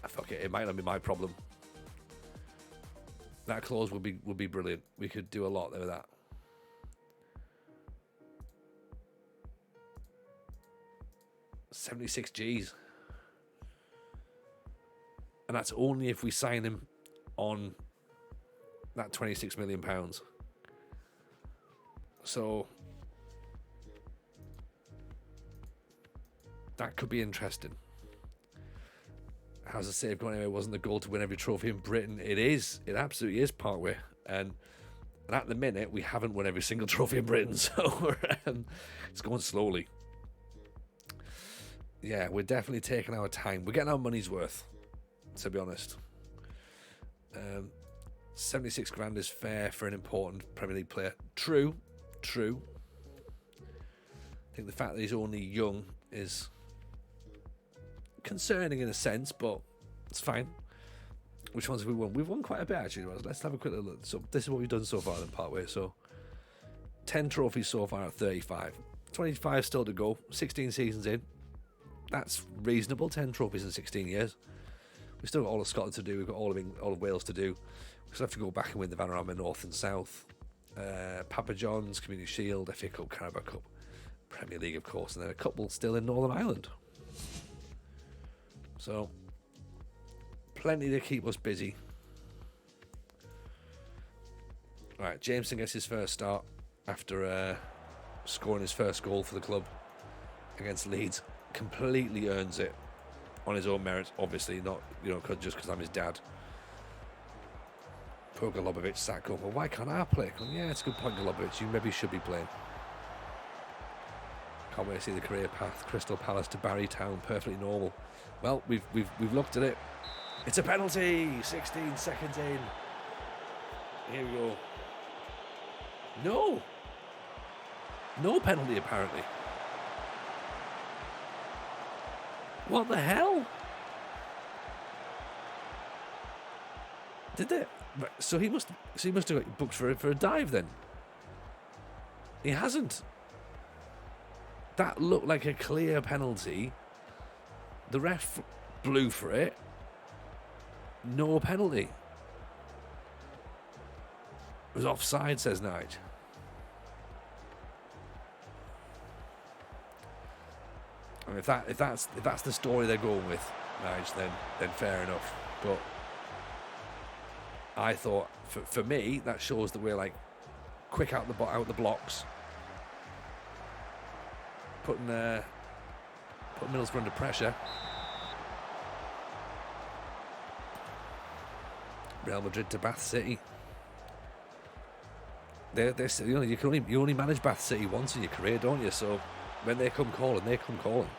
Fuck it, it might not be my problem. That clause would be brilliant. We could do a lot there with that. £76 G's. And that's only if we sign him on that £26 million. So that could be interesting. How's the save going anyway? Wasn't the goal to win every trophy in Britain? It is. It absolutely is, Parkway. And at the minute, we haven't won every single trophy in Britain, so it's going slowly. Yeah, we're definitely taking our time. We're getting our money's worth, to be honest. 76 grand is fair for an important Premier League player. True. I think the fact that he's only young is concerning in a sense, but it's fine. Which ones have we won? We've won quite a bit, actually. Let's have a quick look. So this is what we've done so far in Parkway. So 10 trophies so far at 35. 25 still to go. 16 seasons in. That's reasonable. 10 trophies in 16 years. We've still got all of Scotland to do. We've got all of Wales to do. We still have to go back and win the Vanarama North and South. Papa John's, Community Shield, FA Cup, Carabao Cup. Premier League, of course, and then a couple still in Northern Ireland. So, plenty to keep us busy. Right, Jameson gets his first start after scoring his first goal for the club against Leeds. Completely earns it on his own merit, obviously, not just because I'm his dad. Poor Golubovic sat going, well, why can't I play? Yeah, it's a good point, Golubovic. You maybe should be playing. Can't wait to see the career path. Crystal Palace to Barry Town, perfectly normal. Well, we've looked at it. It's a penalty. 16 seconds in. Here we go. No penalty apparently. What the hell? Did they? So he must have got booked for a dive then. He hasn't. That looked like a clear penalty. The ref blew for it. No penalty. It was offside, says Nige. I mean, if that's the story they're going with, Nige, then fair enough. But I thought, for me, that shows that we're like quick out the blocks, putting Middlesbrough under pressure. Real Madrid to Bath City. They're you only manage Bath City once in your career, don't you? So when they come calling, they come calling.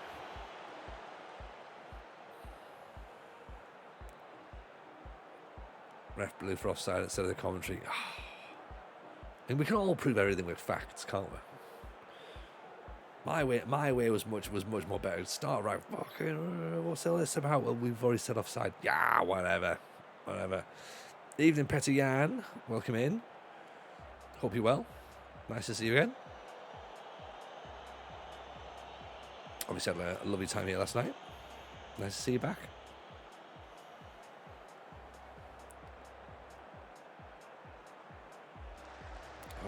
Ref blew for offside instead of the commentary. And we can all prove everything with facts, can't we? My way was much more better. Start right. Fucking, what's all this about? Well, we've already said offside. Yeah, whatever. Evening, Petty Jan. Welcome in. Hope you're well. Nice to see you again. Obviously had a lovely time here last night. Nice to see you back.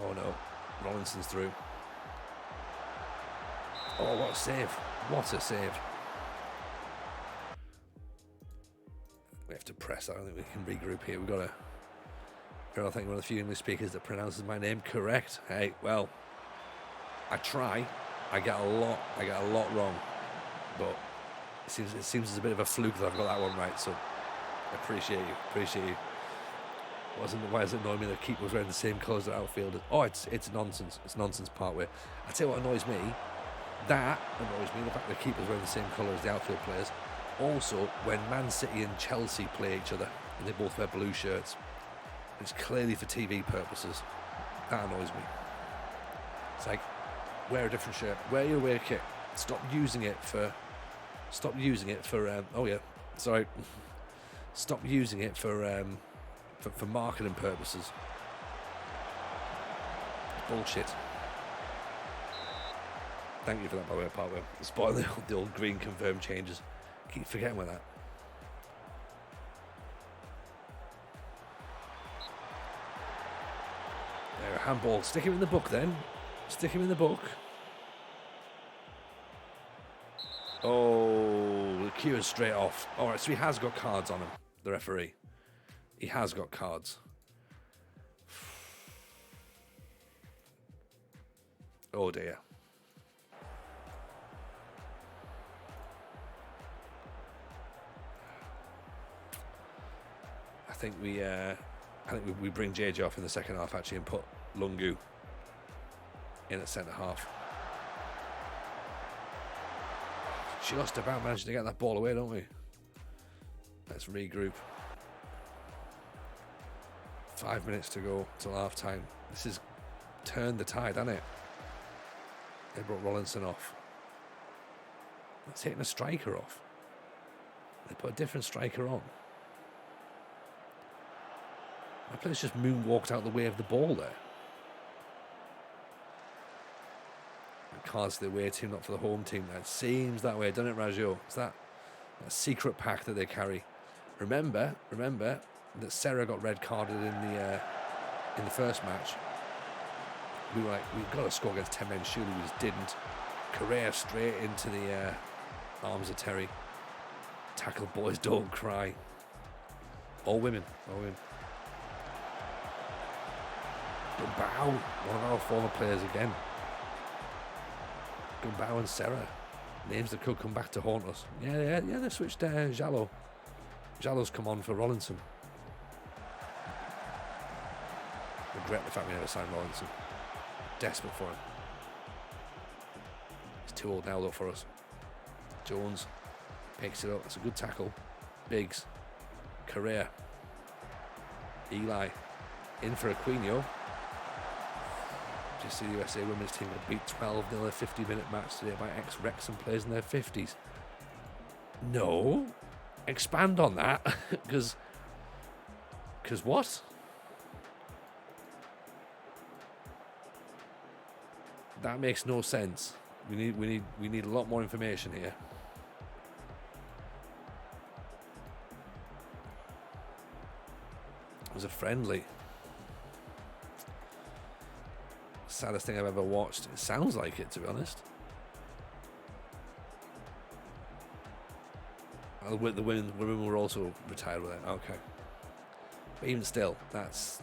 Oh no, Rollinson's through. Oh, what a save. What a save. We have to press. I don't think we can regroup here. We've got to... I think one of the few English speakers that pronounces my name correct. Hey, well, I try. I get a lot wrong. But it seems it's a bit of a fluke that I've got that one right. So I appreciate you. Why does it annoy me that the keeper was wearing the same clothes as the outfielders? Oh, it's nonsense. It's nonsense part way. I tell you what annoys me. That annoys me, the fact that the keeper's wearing the same colour as the outfield players. Also, when Man City and Chelsea play each other, and they both wear blue shirts, it's clearly for TV purposes. That annoys me. It's like, wear a different shirt. Wear your away kit. Stop using it for Stop using it for marketing purposes. Bullshit. Thank you for that, by the way, Pablo. Spoiling the old green confirmed changes. Keep forgetting with that. There, handball. Stick him in the book then. Stick him in the book. Oh, the cue is straight off. All right, so he has got cards on him, the referee. He has got cards. Oh dear. I think we bring JJ off in the second half actually and put Lungu in at centre half. Just about managed to get that ball away, don't we? Let's regroup. 5 minutes to go till half time. This has turned the tide, hasn't it? They brought Rollinson off. It's taking a striker off. They put a different striker on. My player's just moonwalked out the way of the ball there. Cards for the away team, not for the home team. That seems that way, doesn't it, Rajo? It's that secret pack that they carry. Remember that Sarah got red carded in the first match. We were like, we've got to score against 10 men. Surely we just didn't. Correa straight into the arms of Terry. Tackle, boys, don't cry. All women. Gumbau, one of our former players again. Gumbau and Serra, names that could come back to haunt us. Yeah, they switched Jallo. Jallo's come on for Rollinson. Regret the fact we never signed Rollinson. Desperate for him. He's too old now though for us. Jones picks it up. That's a good tackle. Biggs. Correa. Eli. In for Aquino. Just see the USA women's team got beat 12-0 a 50-minute match today by ex-Wrexham players in their 50s. No. Expand on that. Because what? That makes no sense. We need a lot more information here. It was a friendly. Saddest thing I've ever watched. It sounds like it, to be honest. The women were also retired with it. Okay, but even still, that's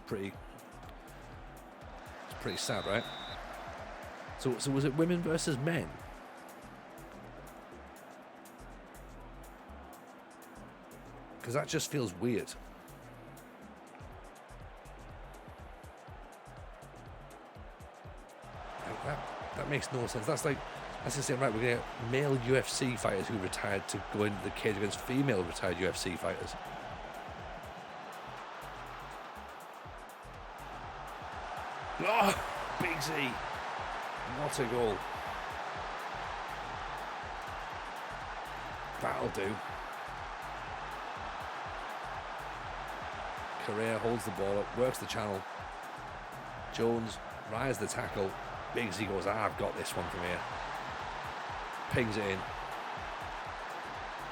pretty. It's pretty sad, right? So was it women versus men? Because that just feels weird. That makes no sense. That's just saying, right, we're going to get male UFC fighters who retired to go into the cage against female retired UFC fighters. Oh, Big Z. What a goal. That'll do. Correa holds the ball up, works the channel. Jones rises the tackle. Big Z goes, I've got this one from here. Pings it in.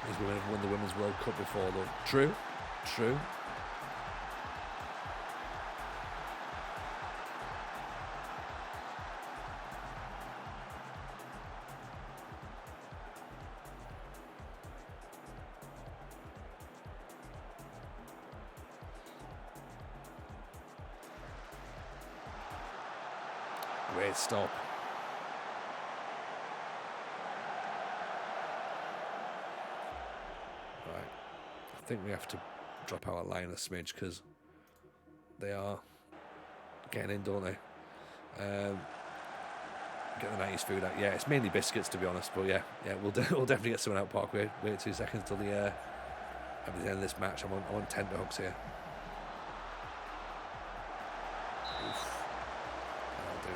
These women have won the Women's World Cup before, though. True. Great stop. Right. I think we have to drop our line a smidge because they are getting in, don't they? Get the 90s food out. Yeah, it's mainly biscuits, to be honest. But yeah, we'll definitely get someone out Parkway. Wait 2 seconds till at the end of this match. I'm on tenterhooks here.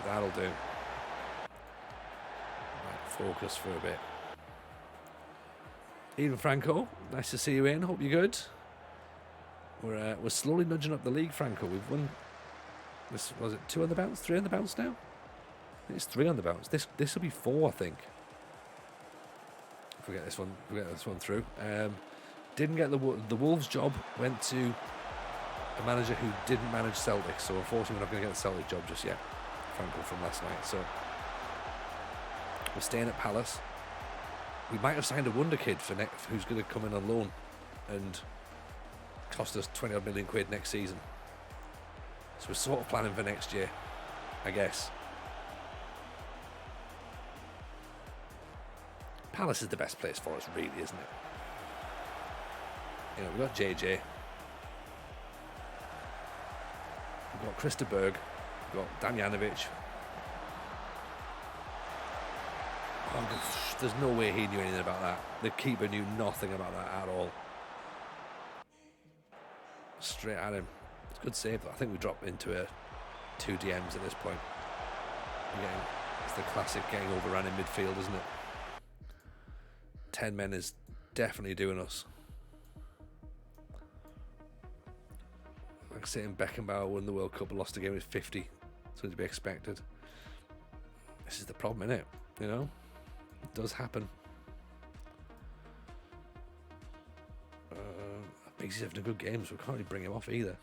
That'll do. Right, focus for a bit. Ian Franco, nice to see you in. Hope you're good. We're slowly nudging up the league, Franco. We've won. Was it 2 on the bounce, 3 on the bounce now? I think it's 3 on the bounce. This will be 4, I think. Forget this one through. Didn't get the Wolves job. Went to a manager who didn't manage Celtic. So unfortunately, we're not going to get the Celtic job just yet. Franco from last night. So we're staying at Palace. We might have signed a wonder kid who's going to come in on loan and cost us 20 odd million quid next season. So we're sort of planning for next year, I guess. Palace is the best place for us, really, isn't it? You know, we've got JJ, we've got Krista Berg, we've got Damjanovic. Oh, there's no way he knew anything about that. The keeper knew nothing about that at all. Straight at him. It's a good save, though. I think we drop into 2 DMs at this point. Again, it's the classic getting overrun in midfield, isn't it? 10 men is definitely doing us. Like saying Beckenbauer won the World Cup and lost a game with 50. So to be expected. This is the problem, isn't it? You know? It does happen. He's having a good game, so we can't really bring him off either.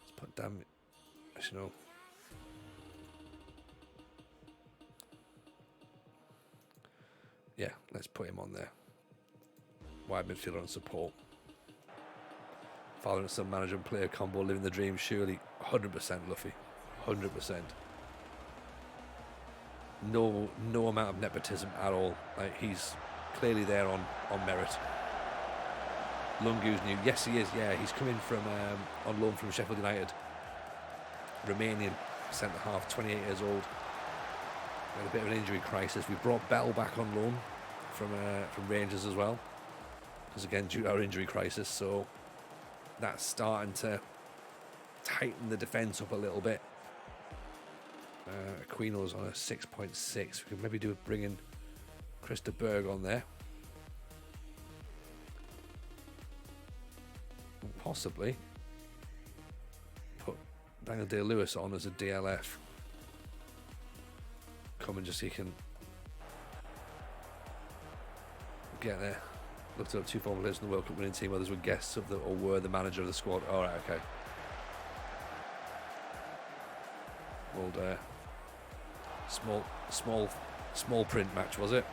Let's put damn. You know. Yeah, let's put him on there. Wide midfielder on support. Father and son manager and player combo, living the dream, surely. 100% Luffy. 100%. No amount of nepotism at all. Like, he's clearly there on merit. Lungu's new. Yes, he is. Yeah, he's coming from on loan from Sheffield United. Romanian centre half, 28 years old. Had a bit of an injury crisis. We brought Bell back on loan from Rangers as well, because again due to our injury crisis. So that's starting to tighten the defence up a little bit. Aquino's on a 6.6. We could maybe bring in Krista Berg on there. Possibly put Daniel Day-Lewis on as a DLF. Come and just so he can get there. Looked up 2 former players from the World Cup winning team. Others were guests of or were the manager of the squad. All right, okay. Old small print match, was it?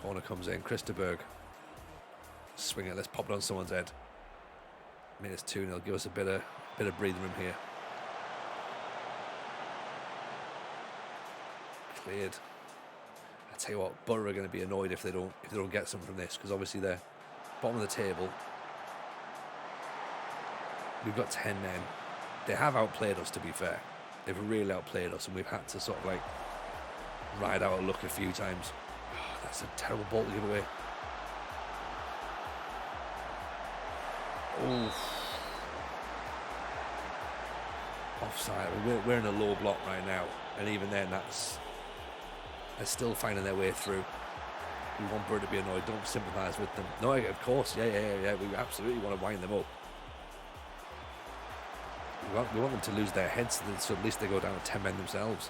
Corner comes in. Christerberg. Swing it. Let's pop it on someone's head. Minutes 2-0. Give us a bit of breathing room here. Cleared. I tell you what, Borough are going to be annoyed if they don't get something from this, because obviously they're bottom of the table. We've got 10 men. They have outplayed us, to be fair. They've really outplayed us, and we've had to sort of like ride out a luck a few times. Oh, that's a terrible ball to give away. Oh. Offside. We're in a low block right now, and even then, they're still finding their way through. We want Borough to be annoyed. Don't sympathise with them. No, of course, yeah. We absolutely want to wind them up. We want them to lose their heads, so at least they go down to 10 men themselves.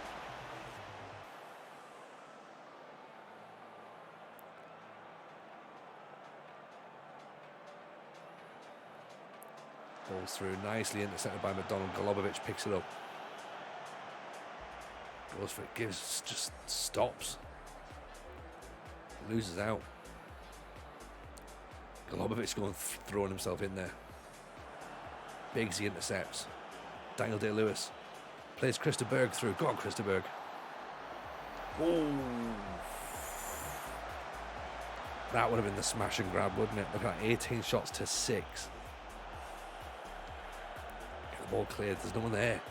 Balls through, nicely intercepted by McDonald. Golubovic picks it up. Goes for it, just stops. Loses out. Golubovic going throwing himself in there. Biggsy intercepts. Daniel Day-Lewis plays Krista Berg through. Go on, Krista Berg. Oh, that would have been the smash and grab, wouldn't it? Look at that, 18 shots to 6. Get the ball cleared. There's no one there.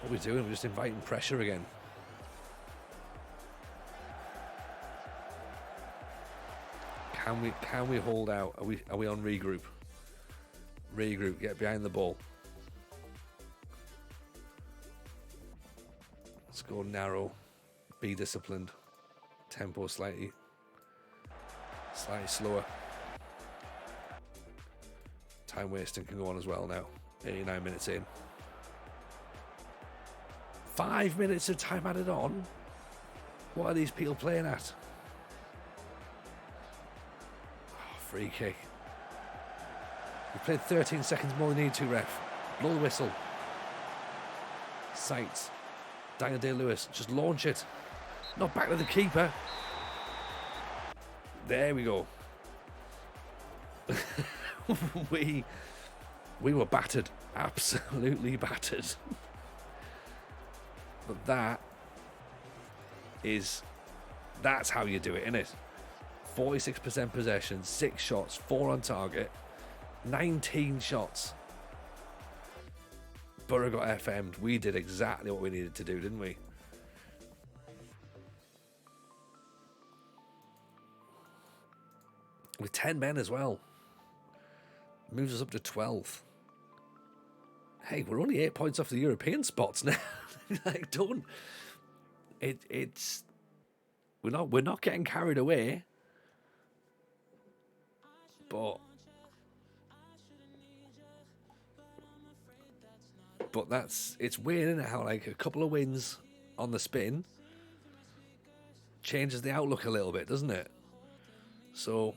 What are we doing? We're just inviting pressure again. Can we hold out? Are we on regroup? Regroup, get behind the ball. Let's go narrow, be disciplined. Tempo slightly slower. Time wasting can go on as well now. 89 minutes in. 5 minutes of time added on? What are these people playing at? Oh, free kick. We played 13 seconds more than we need to, ref. Blow the whistle. Sights. Daniel Day-Lewis. Just launch it. Not back to the keeper. There we go. we were battered. Absolutely battered. But that's how you do it, innit? 46% possession, 6 shots, 4 on target. 19 shots. Borough got FM'd. We did exactly what we needed to do, didn't we? With 10 men as well. Moves us up to 12th. Hey, we're only 8 points off the European spots now. Like, don't. It's. We're not getting carried away. But it's weird, isn't it, how like a couple of wins on the spin changes the outlook a little bit, doesn't it? So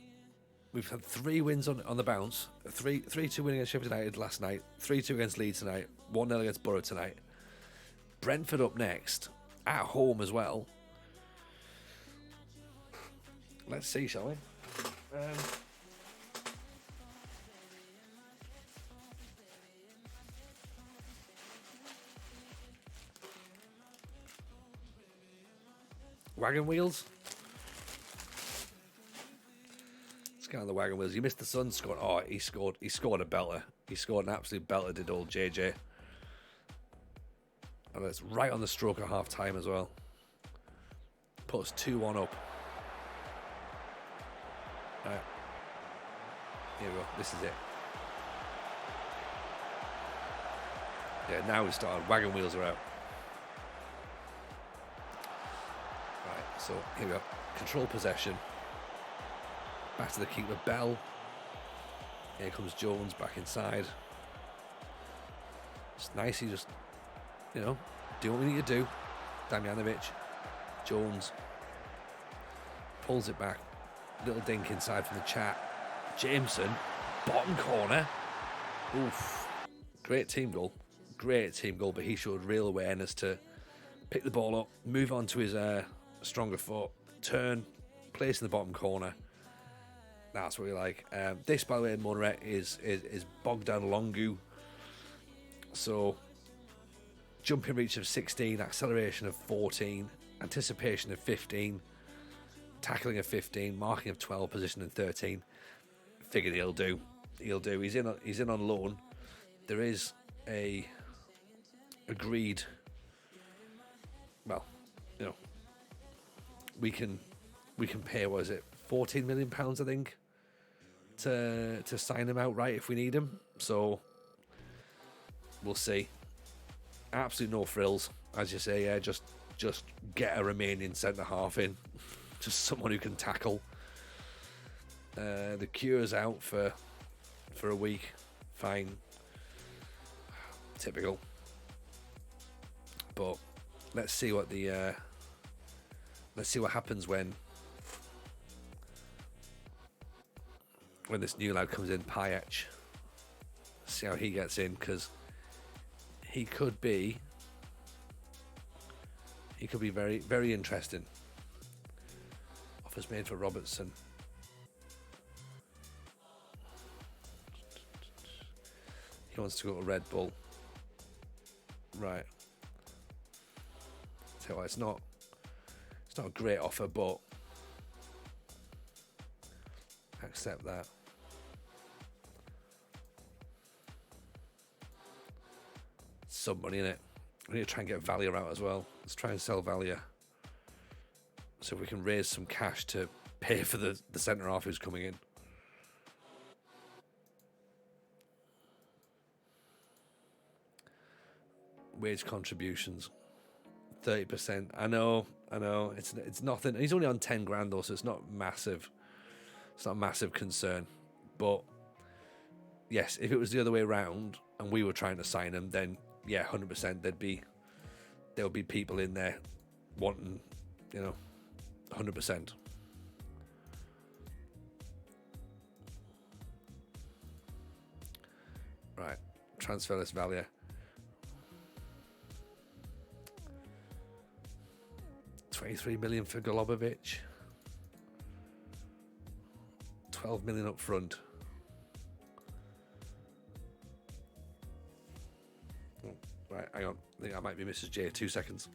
we've had 3 wins on the bounce. 3-2 win against Sheffield United last night. 3-2 against Leeds tonight. 1-0 against Borough tonight. Brentford up next, at home as well. Let's see, shall we? Wagon wheels. Let's get on the wagon wheels. You missed the sun scored. Oh, he scored a belter. He scored an absolute belter, did old JJ. And it's right on the stroke of half time as well. Put us 2-1 up. Right. Here we go. This is it. Yeah, now we started. Wagon wheels are out. Right, so here we go. Control possession. Back to the keeper, Bell. Here comes Jones back inside. It's nice, he just, do what we need to do. Damjanovic. Jones. Pulls it back. Little dink inside from the chat. Jameson. Bottom corner. Oof. Great team goal. But he showed real awareness to pick the ball up, move on to his stronger foot, turn, place in the bottom corner. That's what we like. This, by the way, in Monaret is Bogdan Longu. So, jumping reach of 16, acceleration of 14, anticipation of 15, tackling of 15, marking of 12, position of 13. Figured he'll do. He's in on loan. There is a agreed. Well, we can pay, what is it, £14 million, I think, to sign him outright if we need him. So we'll see. Absolutely no frills, as you say. Yeah, just get a Romanian centre half in, just someone who can tackle. The cure's out for a week. Fine, typical. But let's see what happens when this new lad comes in, Payech. See how he gets in, because he could be very, very interesting. Offers made for Robertson. He wants to go to Red Bull. Right. Tell you what, it's not a great offer, but accept that. Some money in it. We need to try and get Valia out as well. Let's try and sell Valia. So if we can raise some cash to pay for the centre half who's coming in. Wage contributions, 30%. I know. It's nothing. He's only on 10 grand though, so it's not massive. It's not a massive concern. But yes, if it was the other way around and we were trying to sign him, then yeah, 100%. There would be people in there wanting, 100%. Right, transfer this Valia. $23 million for Golubovic. 12 million up front. Oh, right, hang on. I think I might be Mrs. J. 2 seconds.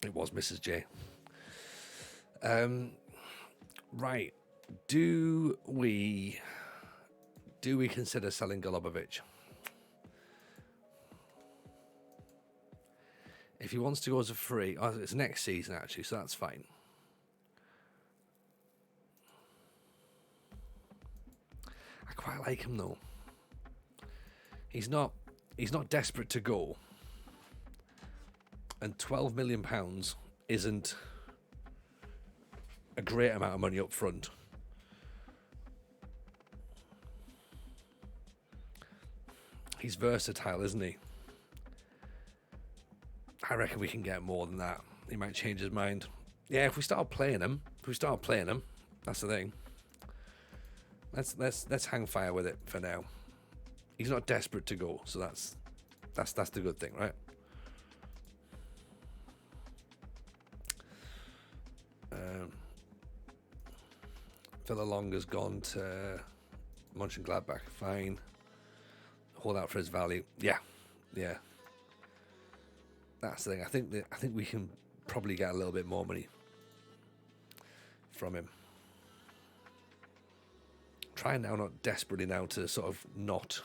It was Mrs. J. Right. Do we consider selling Golubovic? If he wants to go as a free, it's next season actually, so that's fine. I quite like him though. He's not desperate to go, and £12 million isn't a great amount of money up front. He's versatile, isn't he? I reckon we can get more than that. He might change his mind. Yeah, if we start playing him, that's the thing. Let's hang fire with it for now. He's not desperate to go, so that's the good thing, right? Villalonga's gone to Mönchengladbach. Fine. Hold out for his value. Yeah. That's the thing. I think we can probably get a little bit more money from him. Trying now, not desperately now, to sort of not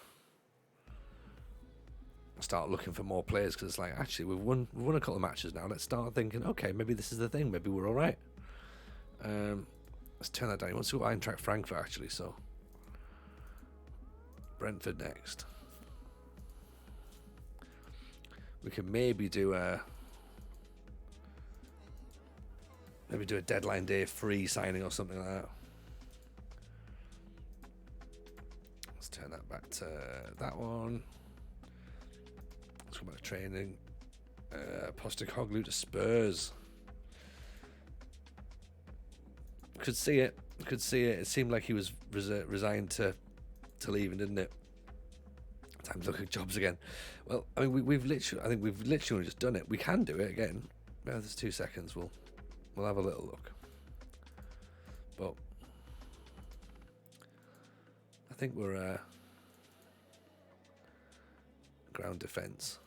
start looking for more players, because it's like, actually we've won a couple of matches now. Let's start thinking, okay, maybe this is the thing. Maybe we're all right. Let's turn that down. He wants to go Eintracht Frankfurt actually, so Brentford next. We can maybe do a deadline day free signing or something like that. Let's turn that back to that one. Let's go back to training. Postecoglou to Spurs. Could see it. It seemed like he was resigned to leaving, didn't it? Time to look at jobs again. Well, I mean, we've literally just done it. We can do it again. There's 2 seconds. We'll have a little look. But I think we're ground defence.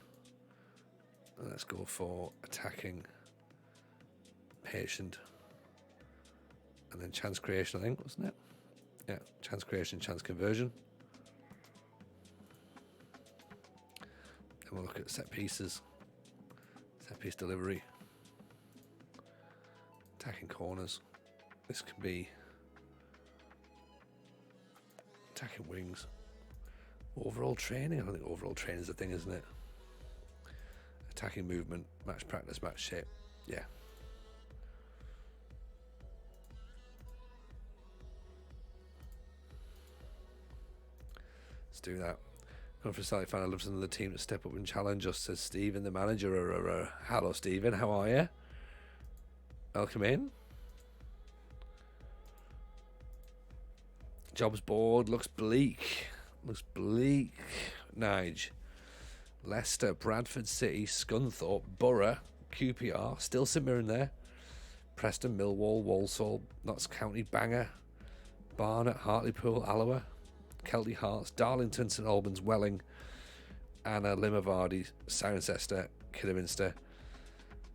Let's go for attacking, patient, and then chance creation, I think, wasn't it? Yeah, chance creation, chance conversion. Then we'll look at set pieces, set piece delivery, attacking corners. This could be attacking wings. Overall training, I think overall training is the thing, isn't it? Attacking movement, match practice, match shape. Yeah. Let's do that. Going for a slightly fan, I love another team to step up and challenge us, says Stephen, the manager. Hello, Stephen. How are you? Welcome in. Jobs board looks bleak. Nige. Leicester, Bradford City, Scunthorpe, Borough, QPR, still St Mirren there. Preston, Millwall, Walsall, Notts County, Bangor, Barnet, Hartlepool, Alloa, Kelty Hearts, Darlington, St Albans, Welling, Anna, Limavady, Cirencester, Kidderminster,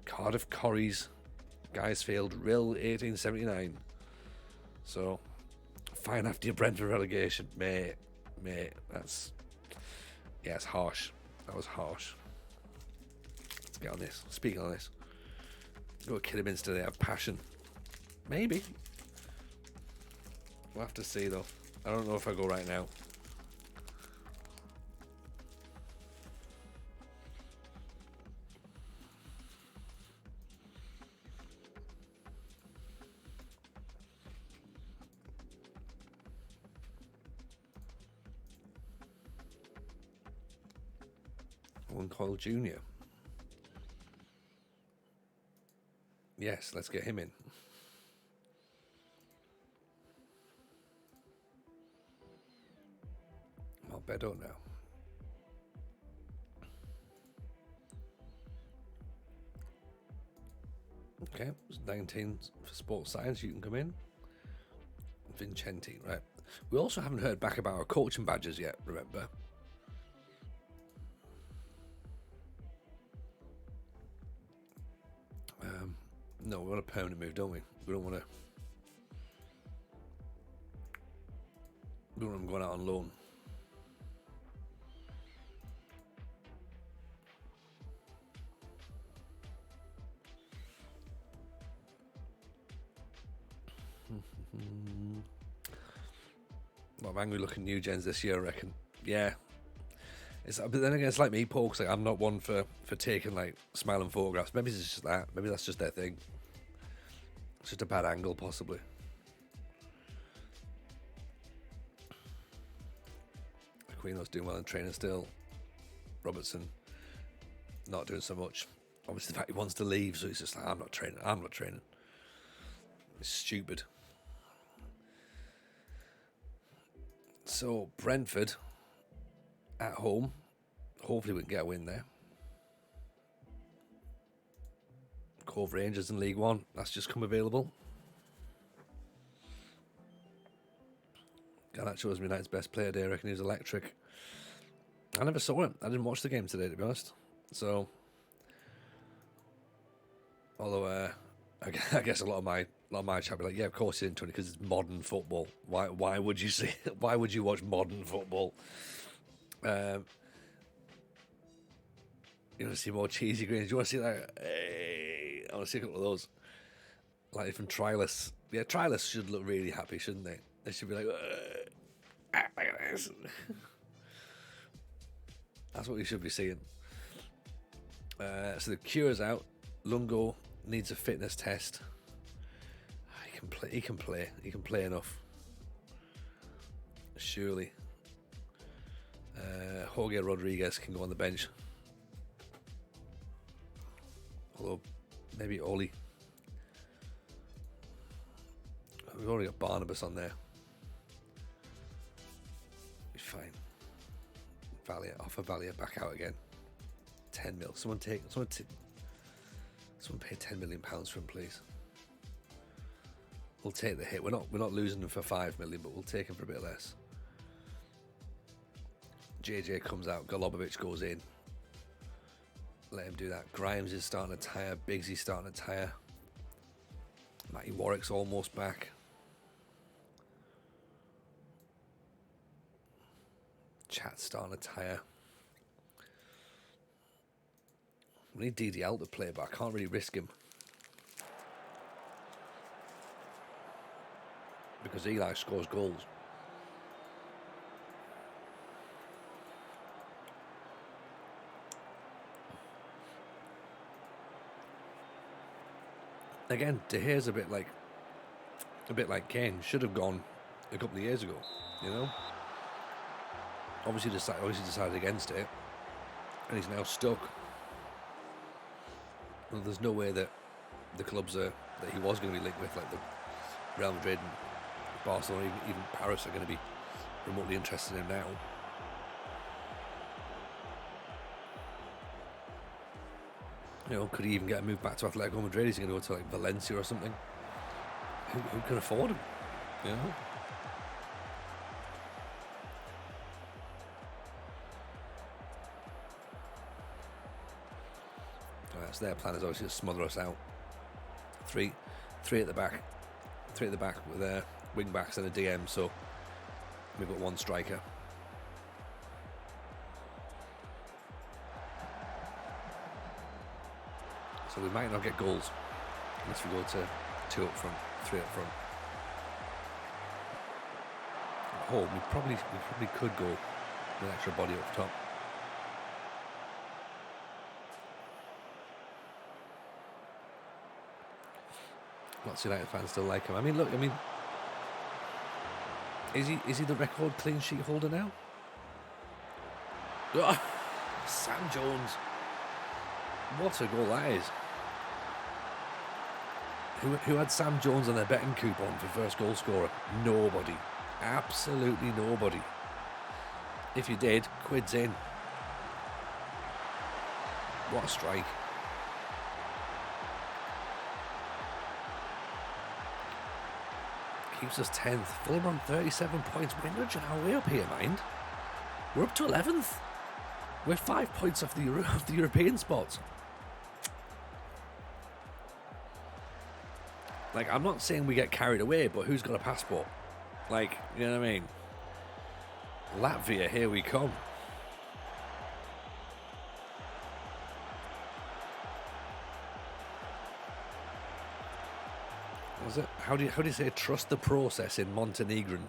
Cardiff, Corries, Guysfield, Rill, 1879. So, fine after your Brentford relegation, mate. That's, yeah, it's harsh. That was harsh. Let's get on this. Speaking on this, go to Kidderminster. They have passion. Maybe. We'll have to see though. I don't know if I go right now. One Coyle Jr. Yes, let's get him in. Beto now. Okay, 19 for sports science. You can come in. Vincenti, right. We also haven't heard back about our coaching badges yet, remember? No, we want a permanent move, don't we? We don't want him going out on loan. Well, I'm angry looking new gens this year, I reckon. Yeah. But then again, it's like me, Paul, because I'm not one for taking like smiling photographs. Maybe it's just that. Maybe that's just their thing. It's just a bad angle, possibly. Aquino's doing well in training still. Robertson not doing so much. Obviously, the fact he wants to leave, so he's just like, I'm not training. It's stupid. So, Brentford at home. Hopefully we can get a win there. Cove Rangers in League One. That's just come available. Garnacho was United's best player today. I reckon he was electric. I never saw him. I didn't watch the game today, to be honest. So, although I guess a lot of my chat be like, yeah, of course he's into it because it's modern football. Why would you see? Why would you watch modern football? You want to see more cheesy greens? You want to see that? Hey, I want to see a couple of those. Like from Trilus. Yeah, Trilus should look really happy, shouldn't they? They should be like, look at this. That's what we should be seeing. So the cure's out. Lungo needs a fitness test. He can play. He can play enough. Surely. Jorge Rodriguez can go on the bench. Although, maybe Oli. We've already got Barnabas on there. He's fine. Offer Valier back out again. 10 mil. Someone pay £10 million for him, please. We'll take the hit. We're not losing him for 5 million, but we'll take him for a bit less. JJ comes out. Golubovic goes in. Let him do that. Grimes is starting to tire. Biggsy's starting to tire. Matty Warwick's almost back. Chat's starting to tire. We need DDL to play, but I can't really risk him. Because Eli scores goals. Again, De Gea's a bit like Kane. Should have gone a couple of years ago, you know. Obviously decided against it, and he's now stuck. Well, there's no way that the clubs that he was going to be linked with, like the Real Madrid and Barcelona, even Paris, are going to be remotely interested in him now. You know, could he even get a move back to Atletico Madrid? He's going to go to like Valencia or something. Who can afford him? You know. So their plan is obviously to smother us out. Three at the back with their wing backs and a DM. So we've got one striker. So we might not get goals unless we go to 2 up front, 3 up front. At home, we probably could go with an extra body up top. Lots of United fans still like him. I mean, look, is he the record clean sheet holder now? Oh, Sam Jones. What a goal that is. Who had Sam Jones on their betting coupon for first goal scorer? Nobody. Absolutely nobody. If you did, quid's in. What a strike. Keeps us 10th. Fulham on 37 points. We're nudging our way up here, mind. We're up to 11th. We're 5 points off the European spots. Like, I'm not saying we get carried away, but who's got a passport? Like, you know what I mean? Latvia, here we come. Was it? How do you say trust the process in Montenegrin?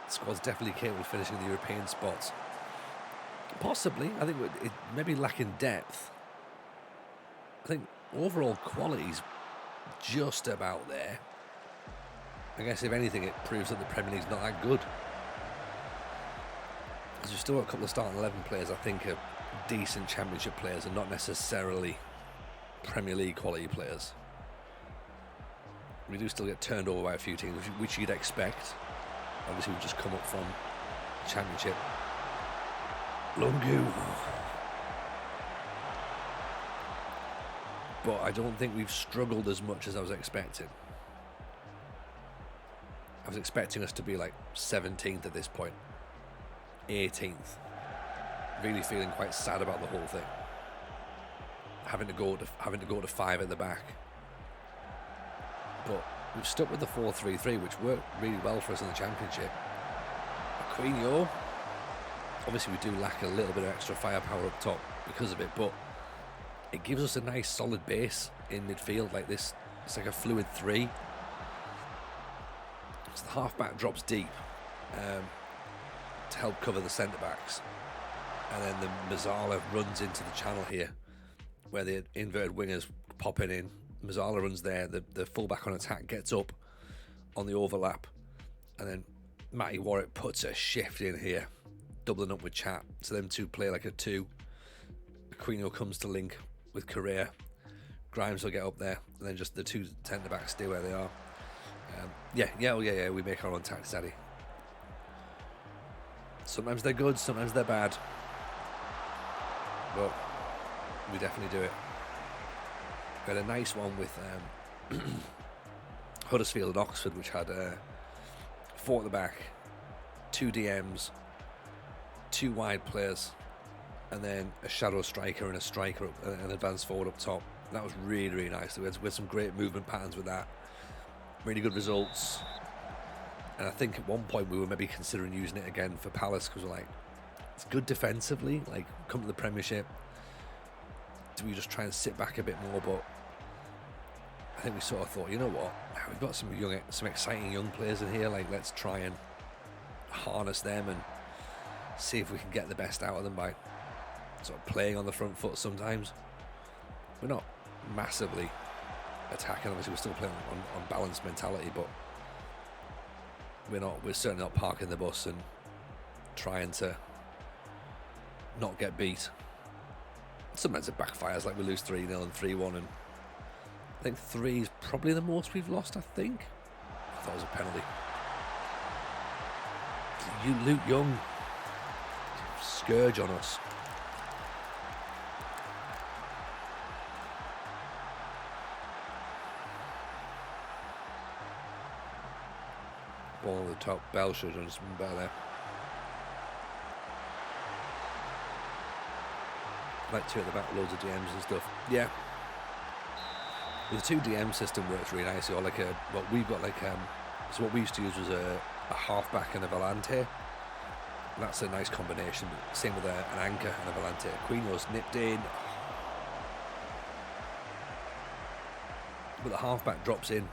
The squad's definitely capable of finishing the European spots. Possibly. I think it may be lacking depth. I think overall quality's just about there. I guess if anything, it proves that the Premier League's not that good. Because we've still got a couple of starting 11 players I think are decent Championship players and not necessarily Premier League quality players. We do still get turned over by a few teams, which you'd expect. Obviously, we've just come up from Championship. Lungu. But I don't think we've struggled as much as I was expecting. I was expecting us to be like 17th at this point, 18th. Really feeling quite sad about the whole thing. Having to go to 5 at the back. But we've stuck with the 4-3-3, which worked really well for us in the Championship. Aquino. Obviously, we do lack a little bit of extra firepower up top because of it, but it gives us a nice solid base in midfield like this. It's like a fluid 3. So the half-back drops deep to help cover the centre-backs. And then the Mazzala runs into the channel here, where the inverted wingers popping in. Mazzala runs there, the full-back on attack gets up on the overlap. And then Matty Warwick puts a shift in here, doubling up with Chat. So them two play like a 2. Aquino comes to link with Correa. Grimes will get up there, and then just the two centre-backs stay where they are. Yeah, we make our own tactics, Daddy. Sometimes they're good, sometimes they're bad. But we definitely do it. We had a nice one with Huddersfield and Oxford, which had 4 at the back, 2 DMs, 2 wide players, and then a shadow striker and a striker, an advanced forward up top. That was really, really nice. We had some great movement patterns with that. Really good results. And I think at one point we were maybe considering using it again for Palace, because we're like, it's good defensively, like come to the Premiership. Do we just try and sit back a bit more? But I think we sort of thought, you know what, we've got some exciting young players in here, like let's try and harness them and see if we can get the best out of them by sort of playing on the front foot sometimes. We're not massively attacking, obviously we're still playing on balanced mentality, but we're certainly not parking the bus and trying to not get beat. Sometimes it backfires, like we lose 3-0 and 3-1, and I think 3 is probably the most we've lost. I thought it was a penalty. You Luke Young, scourge on us. Ball on the top. Bell should have done something better there. Like 2 at the back, loads of DMs and stuff. Yeah. The 2 DM system works really nicely. Or like what we've got, like so what we used to use was a halfback and a volante. That's a nice combination. Same with an anchor and a volante. Aquino's nipped in, but the halfback drops in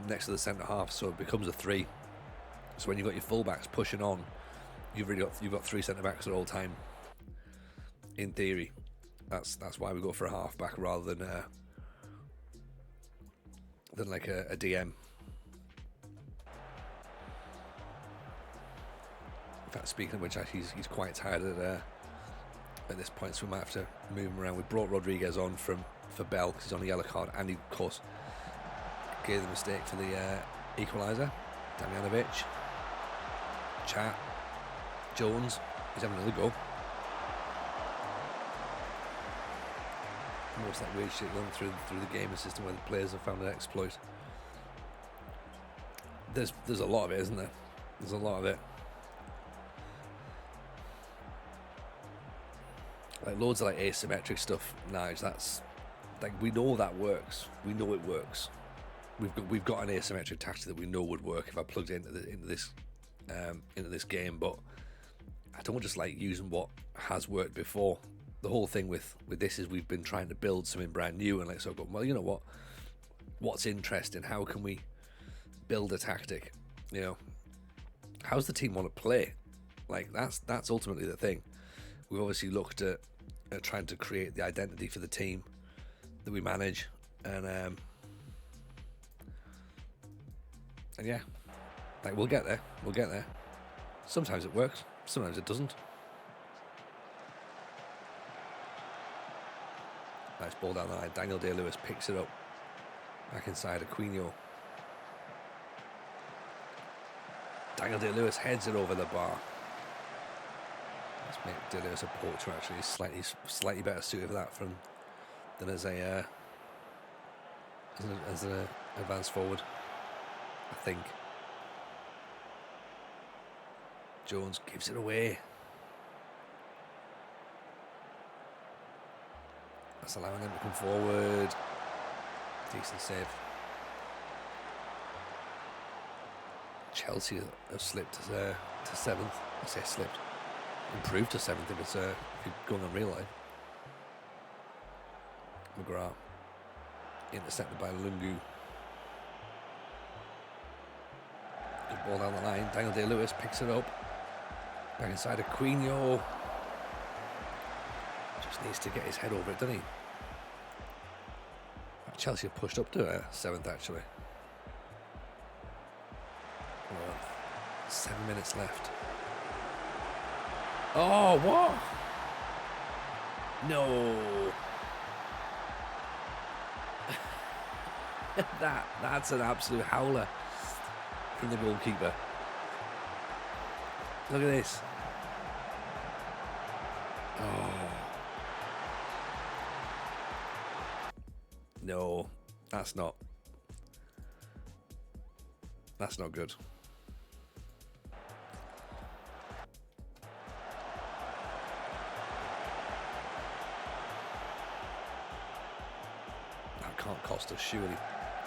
next to the centre half, so it becomes a 3. So when you've got your fullbacks pushing on, you've got 3 centre backs at all time. In theory, that's why we go for a halfback rather than like a DM. In fact, speaking of which, actually, he's quite tired at this point, so we might have to move him around. We brought Rodriguez on for Bell because he's on a yellow card, and he, of course, gave the mistake for the equaliser. Damjanovic, Chat, Jones, he's having another go. Almost that weird shit going through the gaming system where the players have found an exploit. There's a lot of it, isn't there? There's a lot of it. Like loads of like asymmetric stuff. Nige, like we know that works. We know it works. We've got an asymmetric tactic that we know would work if I plugged it into this game. But I don't just like using what has worked before. The whole thing with this is we've been trying to build something brand new, and like so, well, you know what? What's interesting? How can we build a tactic? You know, how's the team want to play? Like that's ultimately the thing. We've obviously looked at trying to create the identity for the team that we manage, and yeah, like we'll get there. We'll get there. Sometimes it works. Sometimes it doesn't. Nice ball down the line. Daniel Day-Lewis picks it up. Back inside Aquino. Daniel Day-Lewis heads it over the bar. Let's make Day-Lewis a poacher, actually. He's slightly better suited for that than as an advance forward, I think. Jones gives it away. That's allowing them to come forward. Decent save. Chelsea have slipped to 7th. I say slipped. Improved to 7th if you're going on real life. McGrath. Intercepted by Lungu. Good ball down the line. Daniel Day-Lewis picks it up. Back inside Aquino. Just needs to get his head over it, doesn't he? Chelsea have pushed up to 7th, actually. 7 minutes left. Oh, what? No. That's an absolute howler from the goalkeeper. Look at this. Oh. No, that's not good. That can't cost us, surely.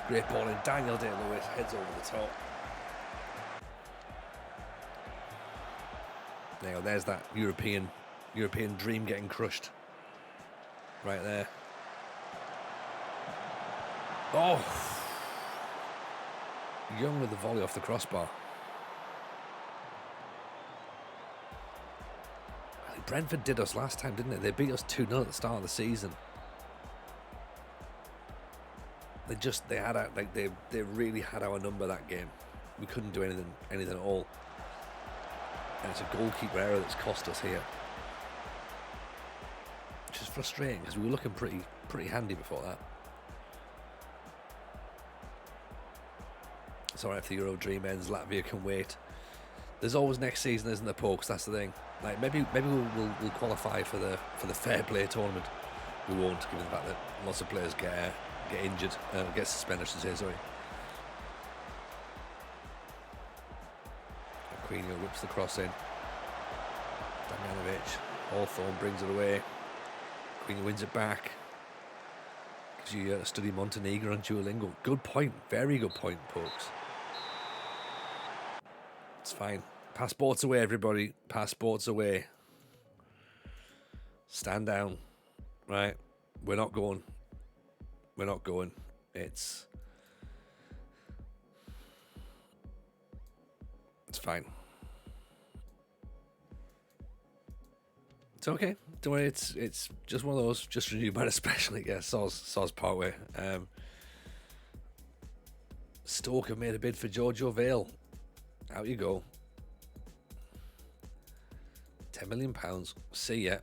Great ball in. Daniel Day-Lewis heads over the top. Now there's that European dream getting crushed. Right there. Oh! Young with the volley off the crossbar. Brentford did us last time, didn't they? They beat us 2-0 at the start of the season. They really had our number that game. We couldn't do anything at all. And it's a goalkeeper error that's cost us here. Which is frustrating because we were looking pretty handy before that. It's alright if the Euro dream ends. Latvia can wait. There's always next season, isn't there, Pokes? That's the thing. Like maybe we'll qualify for the fair play tournament. We won't, given the fact that lots of players get injured, get suspended, I should say. Sorry. Aquino whips the cross in. Damjanovic. Hawthorne brings it away. Aquino wins it back. Gives you to study Montenegro and Duolingo. Good point. Very good point, Pokes. It's fine. Passports away, everybody. Passports away. Stand down. Right. We're not going. It's fine. It's okay. Don't worry. It's just one of those. Just renewed by the special league. Yeah, Soz Parkway. Stoke have made a bid for Giorgio Vale. Out you go. £10 million. See ya.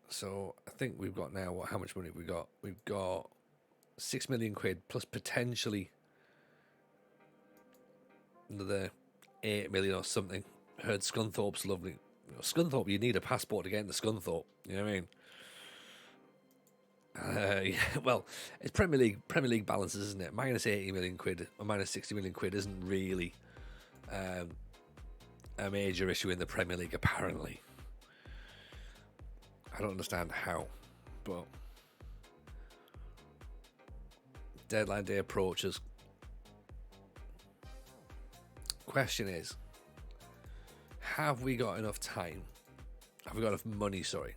So I think we've got now, how much money have we got? We've got £6 million plus potentially another 8 million or something. Heard Scunthorpe's lovely. Scunthorpe, you need a passport to get into Scunthorpe. You know what I mean? Yeah, well, it's Premier League balances, isn't it? Minus 80 million quid or minus 60 million quid isn't really a major issue in the Premier League, apparently. I don't understand how, but deadline day approaches. Question is, have we got enough time? Have we got enough money, sorry,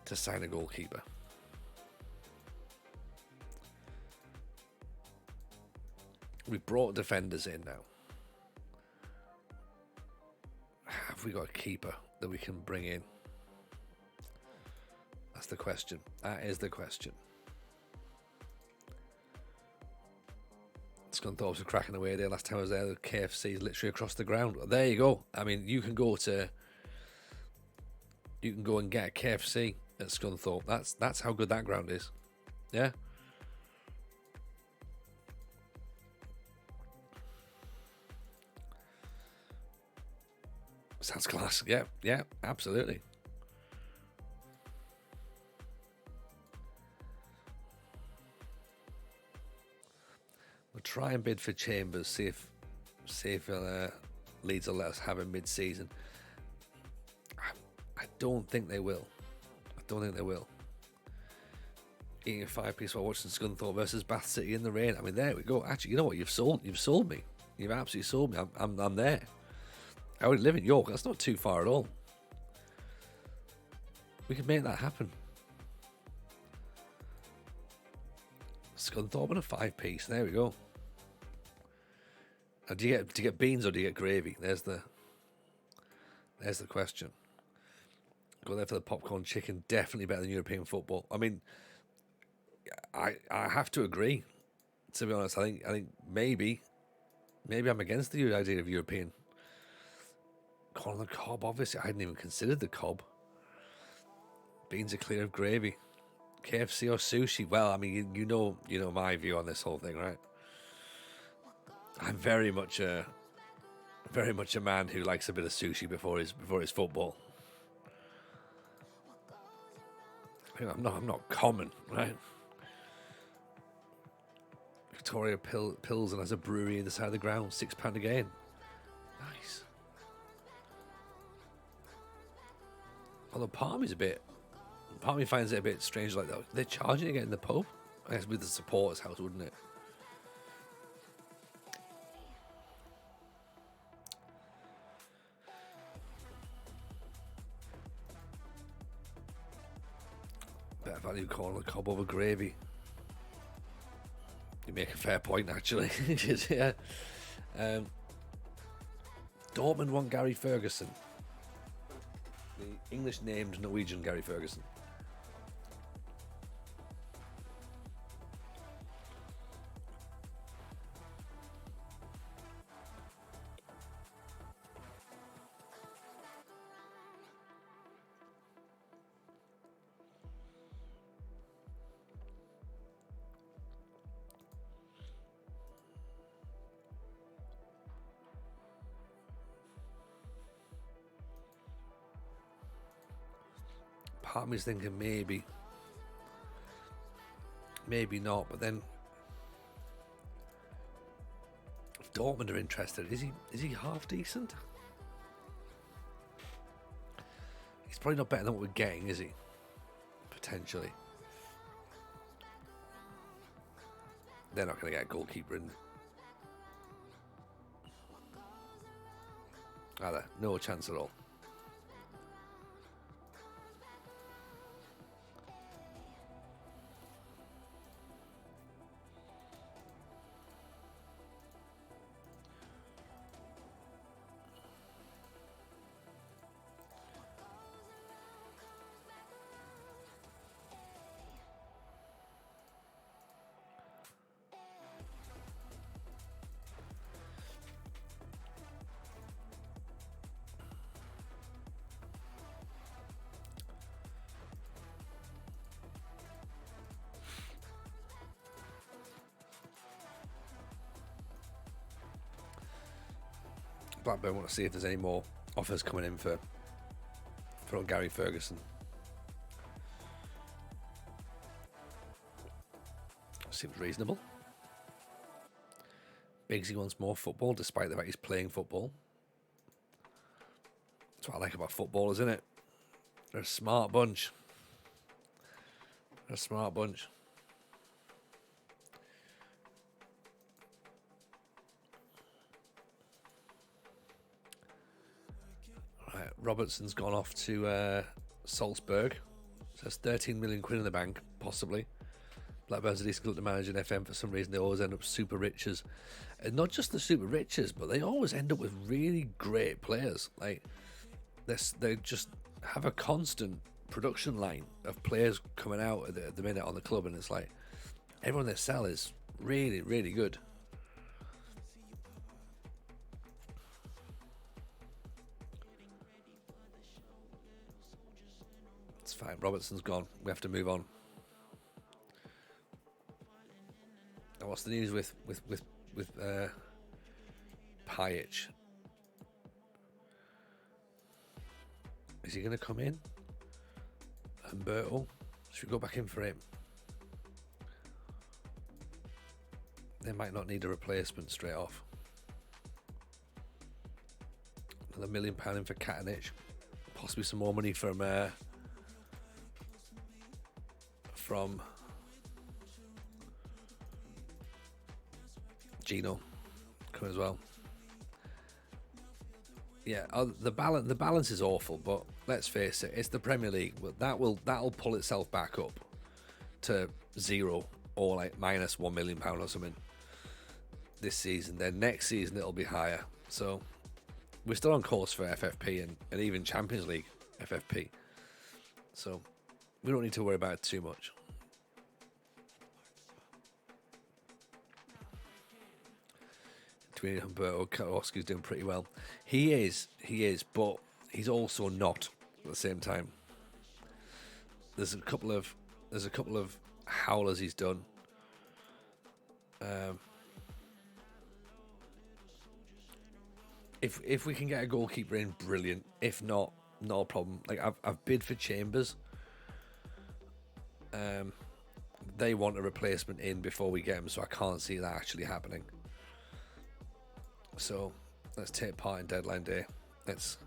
to sign a goalkeeper? We've brought defenders in now. Have we got a keeper that we can bring in? That's the question. That is the question. Scunthorpe's cracking away there. Last time I was there, the KFC is literally across the ground. There you go. I mean, you can go and get a KFC at Scunthorpe. That's how good that ground is. Yeah. Sounds class. Yeah, absolutely. We'll try and bid for Chambers, see if Leeds will let us have him mid-season. I don't think they will. Eating a 5-piece while watching Scunthorpe versus Bath City in the rain. I mean, there we go. Actually, you know what? You've sold me. You've absolutely sold me. I'm there. I already live in York. That's not too far at all. We can make that happen. Scunthorpe and a 5-piece. There we go. Now, do you get beans or do you get gravy? There's the question. Go there for the popcorn chicken. Definitely better than European football. I mean, I have to agree. To be honest, I think maybe I'm against the idea of European. Corn on the cob, obviously. I hadn't even considered the cob. Beans are clear of gravy. KFC or sushi? Well, I mean, you know my view on this whole thing, right? I'm very much a man who likes a bit of sushi before his football. I'm not common, right? Victoria Pilsen has a brewery in the side of the ground, £6 again. Nice. Although part of me finds it a bit strange, like that. They're charging to get in the pub. I guess with the supporters' house, wouldn't it? Better value corn on the cob over gravy. You make a fair point, actually. Yeah. Dortmund want Gary Ferguson. The English named Norwegian Gary Ferguson. Part of me's thinking maybe not, but then if Dortmund are interested, is he half decent? He's probably not better than what we're getting, is he? Potentially. They're not going to get a goalkeeper in. Are there? No chance at all. Blackburn want to see if there's any more offers coming in for Gary Ferguson. Seems reasonable. Biggsy wants more football, despite the fact he's playing football. That's what I like about footballers, isn't it? They're a smart bunch. They're a smart bunch. Right, Robertson's gone off to Salzburg. So that's 13 million quid in the bank, possibly. Blackburn's a decent club to manage in FM. For some reason, they always end up super riches. And not just the super riches, but they always end up with really great players. Like, they just have a constant production line of players coming out at the minute on the club, and it's like everyone they sell is really, really good. It's fine. Robertson's gone. We have to move on. Now, what's the news with Pajec? Is he going to come in? Humberto? Should we go back in for him? They might not need a replacement straight off. Another £1 million in for Katanich. Possibly some more money from Gino coming as well. Yeah, the balance is awful, but let's face it, it's the Premier League. That'll pull itself back up to zero or like minus £1 million or something this season. Then next season it'll be higher. So we're still on course for FFP and even Champions League FFP. So we don't need to worry about it too much. Humberto Kowalski's doing pretty well. He is, but he's also not at the same time. There's a couple of howlers he's done. If we can get a goalkeeper in, brilliant. If not, no problem. Like I've bid for Chambers. They want a replacement in before we get him, so I can't see that actually happening. So let's take part in deadline day. Let's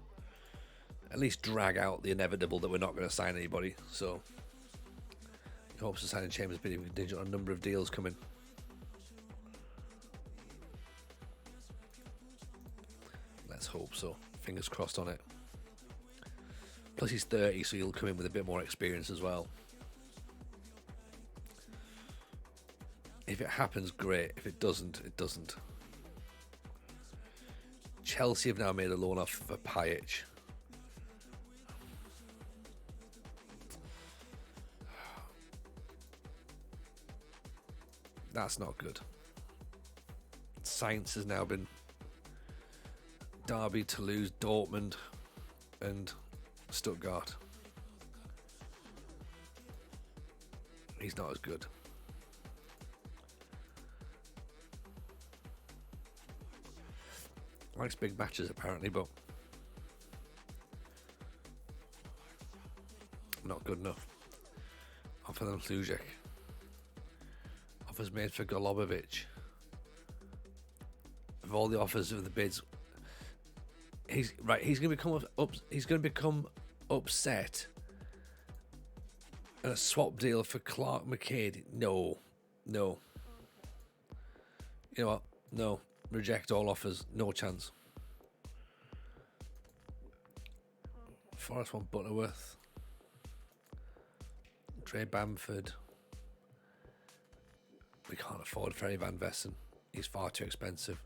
at least drag out the inevitable that we're not going to sign anybody. So in hopes of signing Chambers, but we contingent on a number of deals coming. Let's hope so. Fingers crossed on it. Plus he's 30, so he'll come in with a bit more experience as well. If it happens, great. If it doesn't, it doesn't. Chelsea have now made a loan offer for Pajec. That's not good. Sainz has now been Derby, Toulouse, Dortmund and Stuttgart. He's not as good. Likes big matches apparently, but not good enough. Offer them Slujic. Offers made for Golubovic. Of all the offers of the bids, he's going to become upset at a swap deal for Clark McCade. No. You know what? No. Reject all offers. No chance. Forest want Butterworth. Trey Bamford. We can't afford Ferry Van Vessen. He's far too expensive.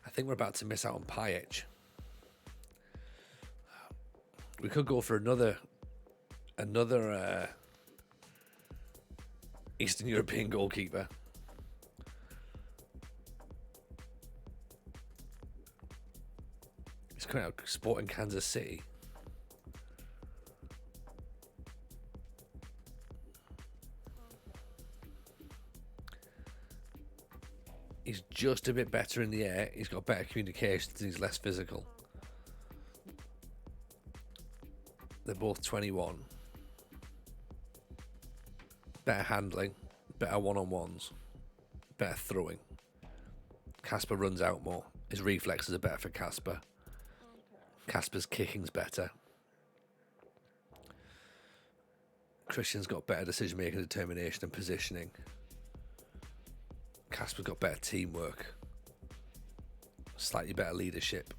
I think we're about to miss out on Pajec. We could go for another Eastern European goalkeeper. He's coming out Sporting Kansas City. He's just a bit better in the air. He's got better communications. He's less physical. They're both 21. Better handling, better one-on-ones, better throwing. Casper runs out more. His reflexes are better for Casper. Casper's kicking's better. Christian's got better decision-making, determination and positioning. Casper's got better teamwork. Slightly better leadership.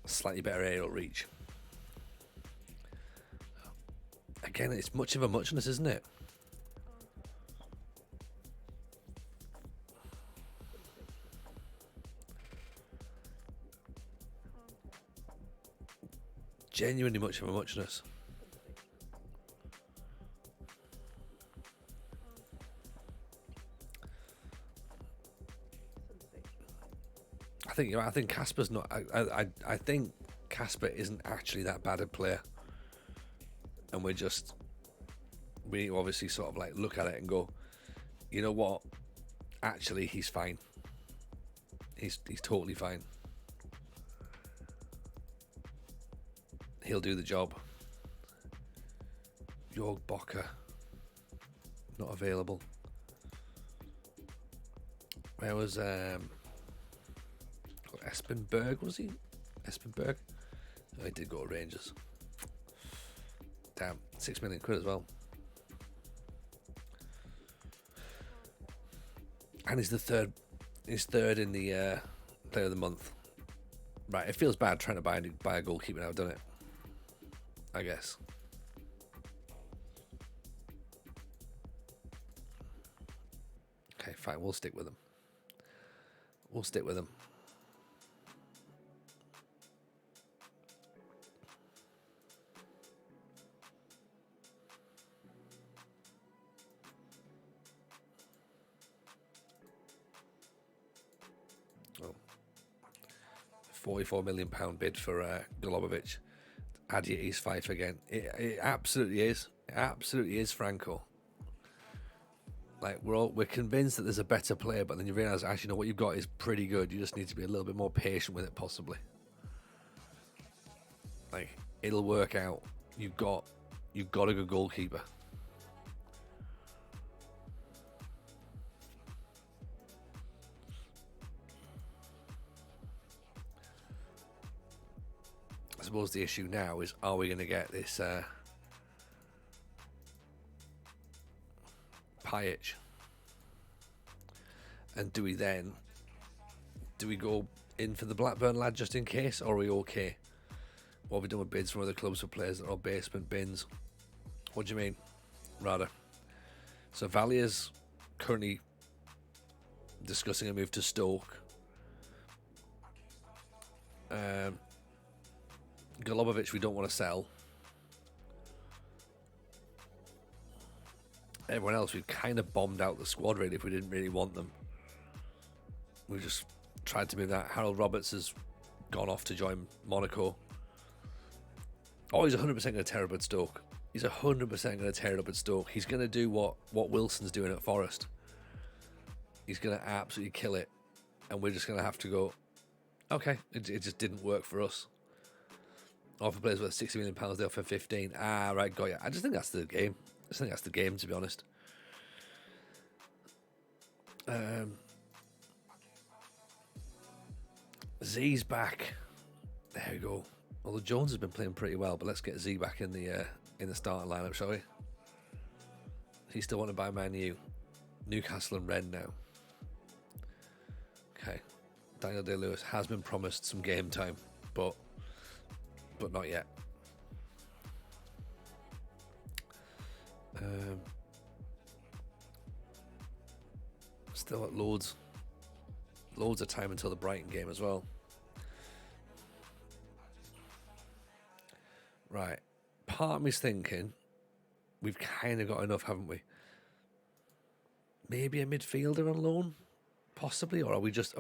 Slightly better aerial reach. Again, it's much of a muchness, isn't it? Genuinely much of a muchness. I think Casper's not. I think Casper isn't actually that bad a player, and we obviously sort of like look at it and go, you know what? Actually, he's fine. He's totally fine. He'll do the job. Jorg Bocker, not available. Where was Espenberg, was he? Espenberg? Oh, he did go to Rangers. Damn, 6 million quid as well. And he's third in the player of the month. Right, it feels bad trying to buy a goalkeeper now, doesn't it? I guess. Okay, fine, we'll stick with him. We'll stick with him. £44 million bid for Golubovic. Add your East Fife again. It absolutely is. It absolutely is, Franco. Like we're convinced that there's a better player, but then you realise actually, what you've got is pretty good. You just need to be a little bit more patient with it, possibly. Like it'll work out. You've got a good goalkeeper. I suppose the issue now is, are we going to get this Pajic? And do we go in for the Blackburn lad just in case, or are we okay? What have we done with bids from other clubs for players that are basement bins? What do you mean? Rather. So Valier's currently discussing a move to Stoke. Golubovic we don't want to sell. Everyone else, we've kind of bombed out the squad really if we didn't really want them. We just tried to move that. Harold Roberts has gone off to join Monaco. Oh, he's 100% going to tear up at Stoke. He's 100% going to tear it up at Stoke. He's going to do what Wilson's doing at Forest. He's going to absolutely kill it. And we're just going to have to go, okay, it just didn't work for us. Offer players worth £60 million, they offer 15. Ah, right, got you. I just think that's the game. To be honest. Z's back. There we go. Although Jones has been playing pretty well, but let's get Z back in the starting lineup, shall we? He still want to buy Man U. Newcastle and Rennes now. Okay. Daniel Day-Lewis has been promised some game time, but not yet. Still got loads of time until the Brighton game as well. Right. Part of me's thinking we've kind of got enough, haven't we? Maybe a midfielder on loan, possibly, or are we just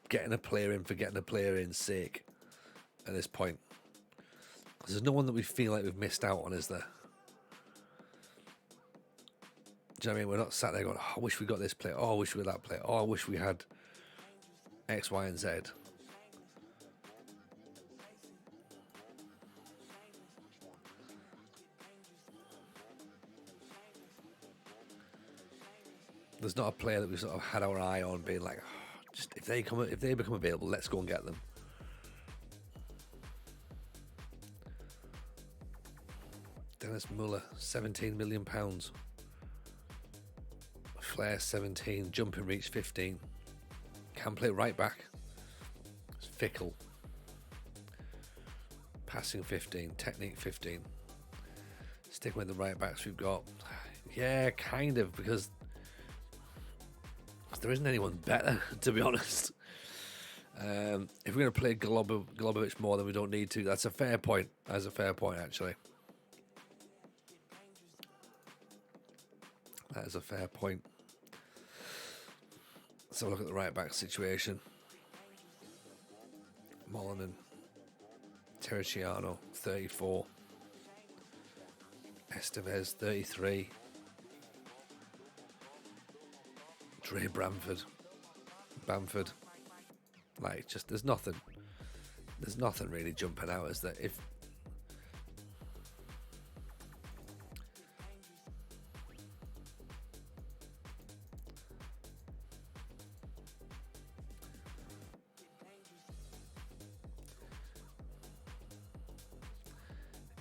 getting a player in for getting a player in's sake at this point? Because there's no one that we feel like we've missed out on, is there? Do you know what I mean? We're not sat there going, oh, I wish we got this player. Oh, I wish we got that player. Oh, I wish we had X, Y, and Z. There's not a player that we sort of had our eye on being like, oh, just if they become available, let's go and get them. Dennis Muller, £17 million. Flair 17, jumping reach 15. Can play right back. It's fickle. Passing 15, technique 15. Sticking with the right backs we've got. Yeah, kind of, because there isn't anyone better, to be honest. If we're going to play Globovic more than we don't need to, that's a fair point. That's a fair point, actually. That is a fair point. Let's have a look at the right back situation. Molinen, Terracciano, 34. Estevez, 33. Dre Bamford. Like, just there's nothing really jumping out, is that if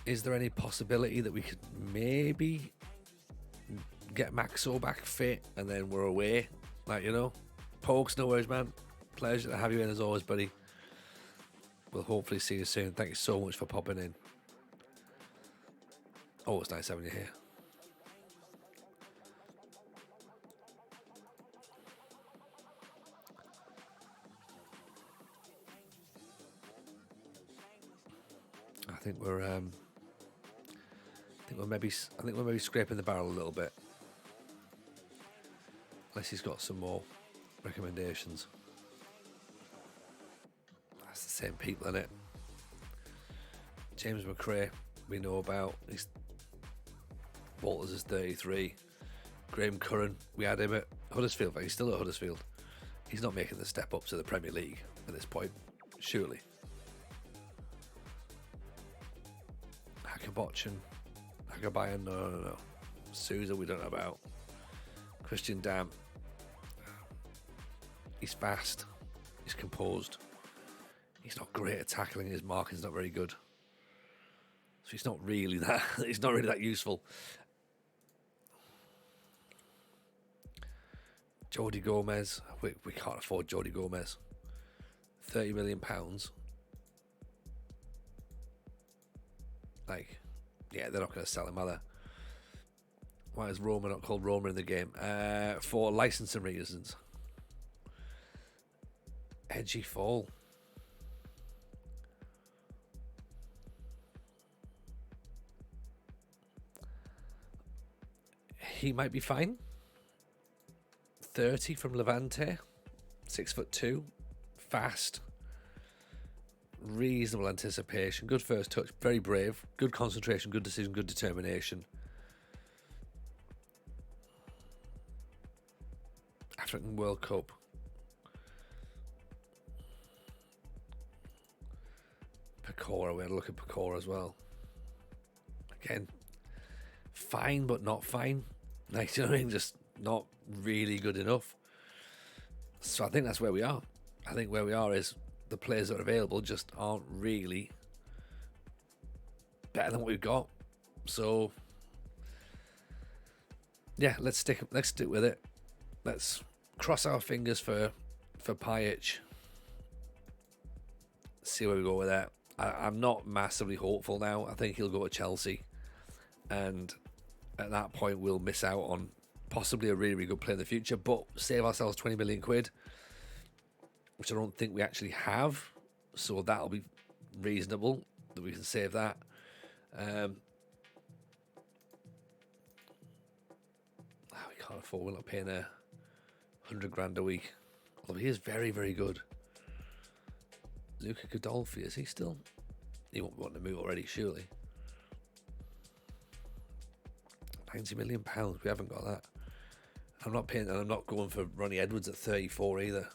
is there any possibility that we could maybe get Maxo back fit and then we're away? Like, you know, Pokes, no worries, man. Pleasure to have you in as always, buddy. We'll hopefully see you soon. Thank you so much for popping in. Oh, it's nice having you here. I think we're maybe scraping the barrel a little bit. Unless he's got some more recommendations. That's the same people, isn't it? James McRae, we know about. Walters is 33. Graham Curran, we had him at Huddersfield, but he's still at Huddersfield. He's not making the step up to the Premier League at this point, surely. Hakabayan, no. Sousa, we don't know about. Christian Dam. He's fast. He's composed. He's not great at tackling. His marking's not very good. So he's not really that. He's not really that useful. Jody Gomez. We can't afford Jody Gomez. £30 million. Like, yeah, they're not going to sell him, are they? Why is Roma not called Roma in the game? For licensing reasons. Edgy Fall. He might be fine. 30 from Levante. 6'2", fast. Reasonable anticipation. Good first touch. Very brave. Good concentration. Good decision. Good determination. African World Cup. Pecora. We had a look at Pecora as well. Again, fine but not fine. Like, you know what I mean? Just not really good enough. So I think that's where we are. I think where we are is the players that are available just aren't really better than what we've got. So yeah, let's stick with it. Let's cross our fingers for Pajic. See where we go with that. I'm not massively hopeful now. I think he'll go to Chelsea, and at that point we'll miss out on possibly a really, really good player in the future, but save ourselves 20 million quid, which I don't think we actually have. So that'll be reasonable that we can save that. We can't afford. We're not paying 100 grand a week. Although he is very, very good. Luca Godolphi, is he still? He won't want to move already, surely. £90 million. We haven't got that. I'm not paying, and I'm not going for Ronnie Edwards at 34 either.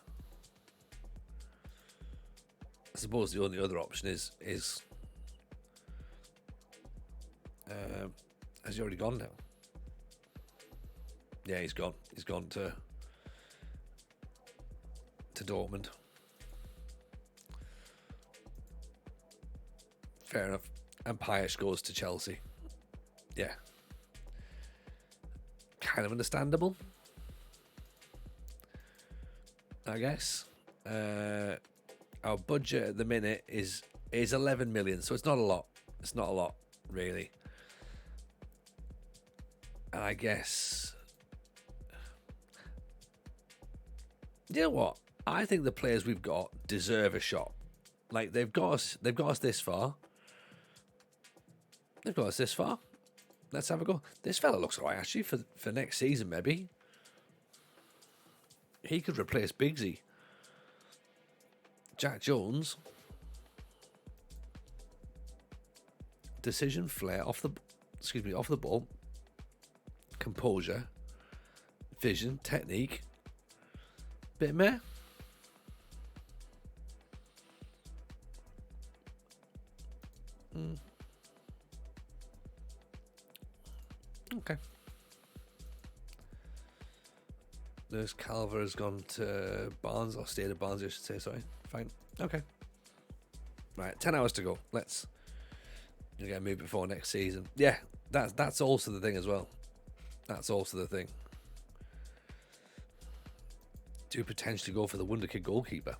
I suppose the only other option is has he already gone now? Yeah, he's gone. He's gone to Dortmund. Fair enough. And Pyash goes to Chelsea. Yeah. Kind of understandable, I guess. Our budget at the minute is 11 million, so it's not a lot. It's not a lot, really. And I guess, you know what? I think the players we've got deserve a shot. Like, they've got us this far. They've got us this far. Let's have a go. This fella looks alright, actually, for next season, maybe. He could replace Bigsy. Jack Jones. Decision, flair, off the ball. Composure. Vision, technique. Bit meh. Okay. Lewis Calver has gone to Barnes, or stayed at Barnes, I should say, sorry. Fine. Okay. Right, 10 hours to go. Let's get a move before next season. Yeah, that's also the thing as well. That's also the thing. Do potentially go for the Wonder Kid goalkeeper.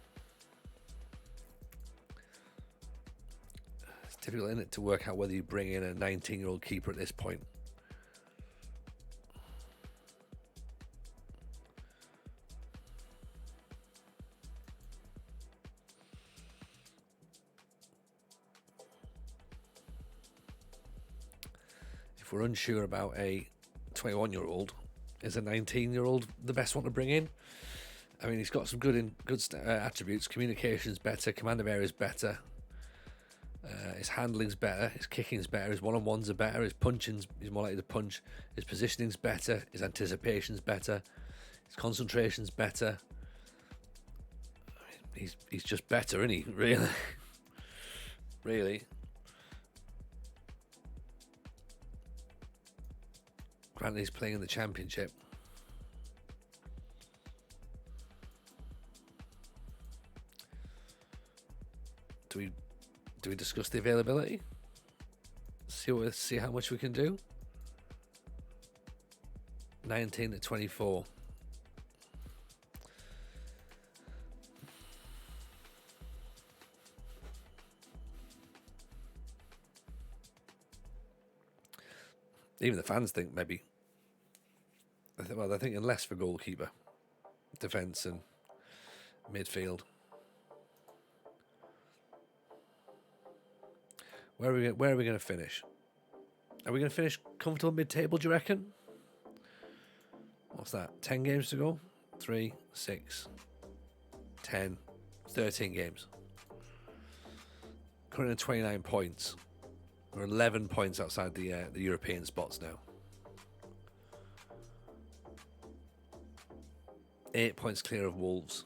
It's difficult, isn't it, to work out whether you bring in a 19-year-old keeper at this point. If we're unsure about a 21-year-old, is a 19-year-old the best one to bring in? I mean, he's got some good attributes. Communication's better, command of area is better, his handling's better, his kicking's better, his one-on-ones are better, his punching's, he's more likely to punch, his positioning's better, his anticipation's better, his concentration's better. I mean, he's just better, isn't he? Really, really. Granted, he's playing in the Championship. Do we discuss the availability? See how much we can do. 19 to 24. Even the fans think maybe. Well, they're thinking less for goalkeeper, defence, and midfield. Where are we going to finish? Are we going to finish comfortable mid-table, do you reckon? What's that? 10 games to go? 3, 6, 10, 13 games. Currently at 29 points. We're 11 points outside the European spots now. 8 points clear of Wolves.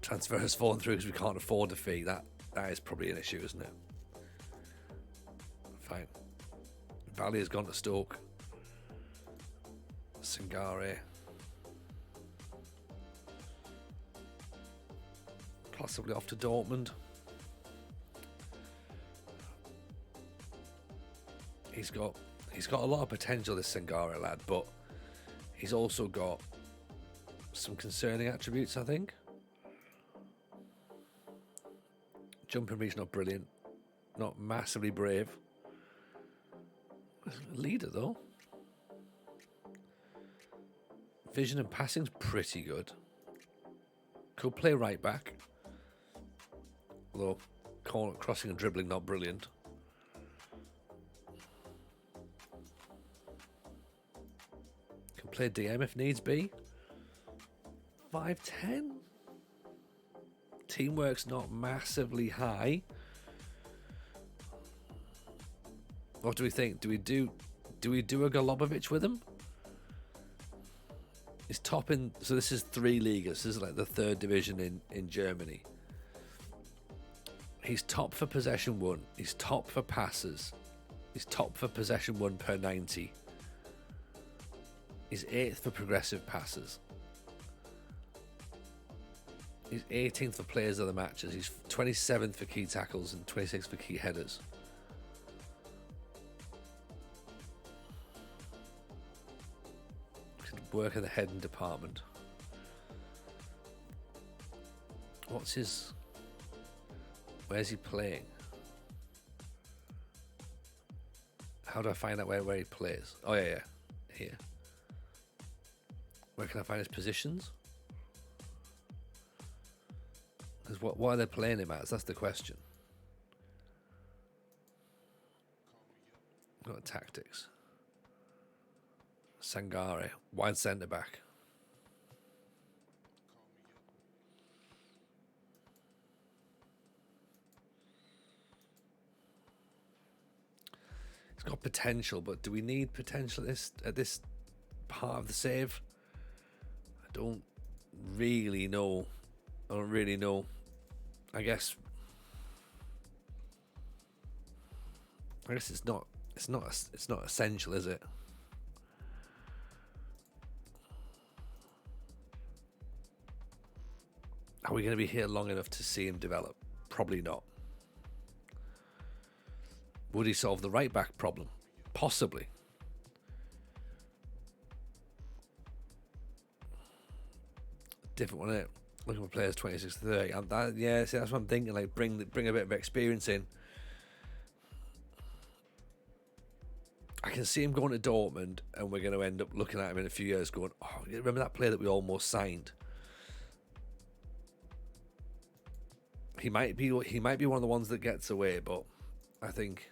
Transfer has fallen through because we can't afford a fee. That is probably an issue, isn't it? Fine. Valley has gone to Stoke. Singare. Possibly off to Dortmund. He's got a lot of potential, this Singare lad, but he's also got some concerning attributes, I think. Jumping reach, not brilliant. Not massively brave. Leader, though. Vision and passing's pretty good. Could play right back. Although, crossing and dribbling, not brilliant. Can play DM if needs be. 5'10". Teamwork's not massively high. What do we think? Do Do we do a Golubovic with him? He's top in. So this is 3 Ligas. This is like the 3rd division in Germany. He's top for possession won. He's top for passes. He's top for possession won per 90. He's 8th for progressive passes. He's 18th for players of the matches. He's 27th for key tackles and 26th for key headers. Could work in the heading department. What's his... Where's he playing? How do I find out where he plays? Oh, yeah. Here. Where can I find his positions? Because what are they playing him as? That's the question. Got tactics. Sangare, wide centre back. He's got potential, but do we need potential at this part of the save? I don't really know. I guess it's not essential, is it? Are we going to be here long enough to see him develop? Probably not. Would he solve the right back problem? Possibly. Different one, isn't it? Looking for players 26 to 30. See, that's what I'm thinking. Like, bring a bit of experience in. I can see him going to Dortmund, and we're going to end up looking at him in a few years, going, "Oh, you remember that player that we almost signed?" He might be one of the ones that gets away, but I think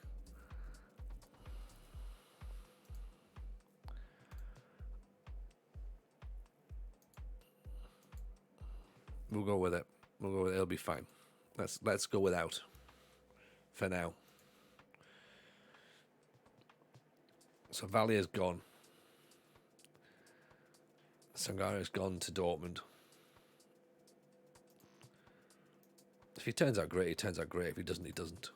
we'll go with it. It'll be fine. Let's go without for now. So Valier's gone. Sangare's gone to Dortmund. If he turns out great, he turns out great. If he doesn't, he doesn't.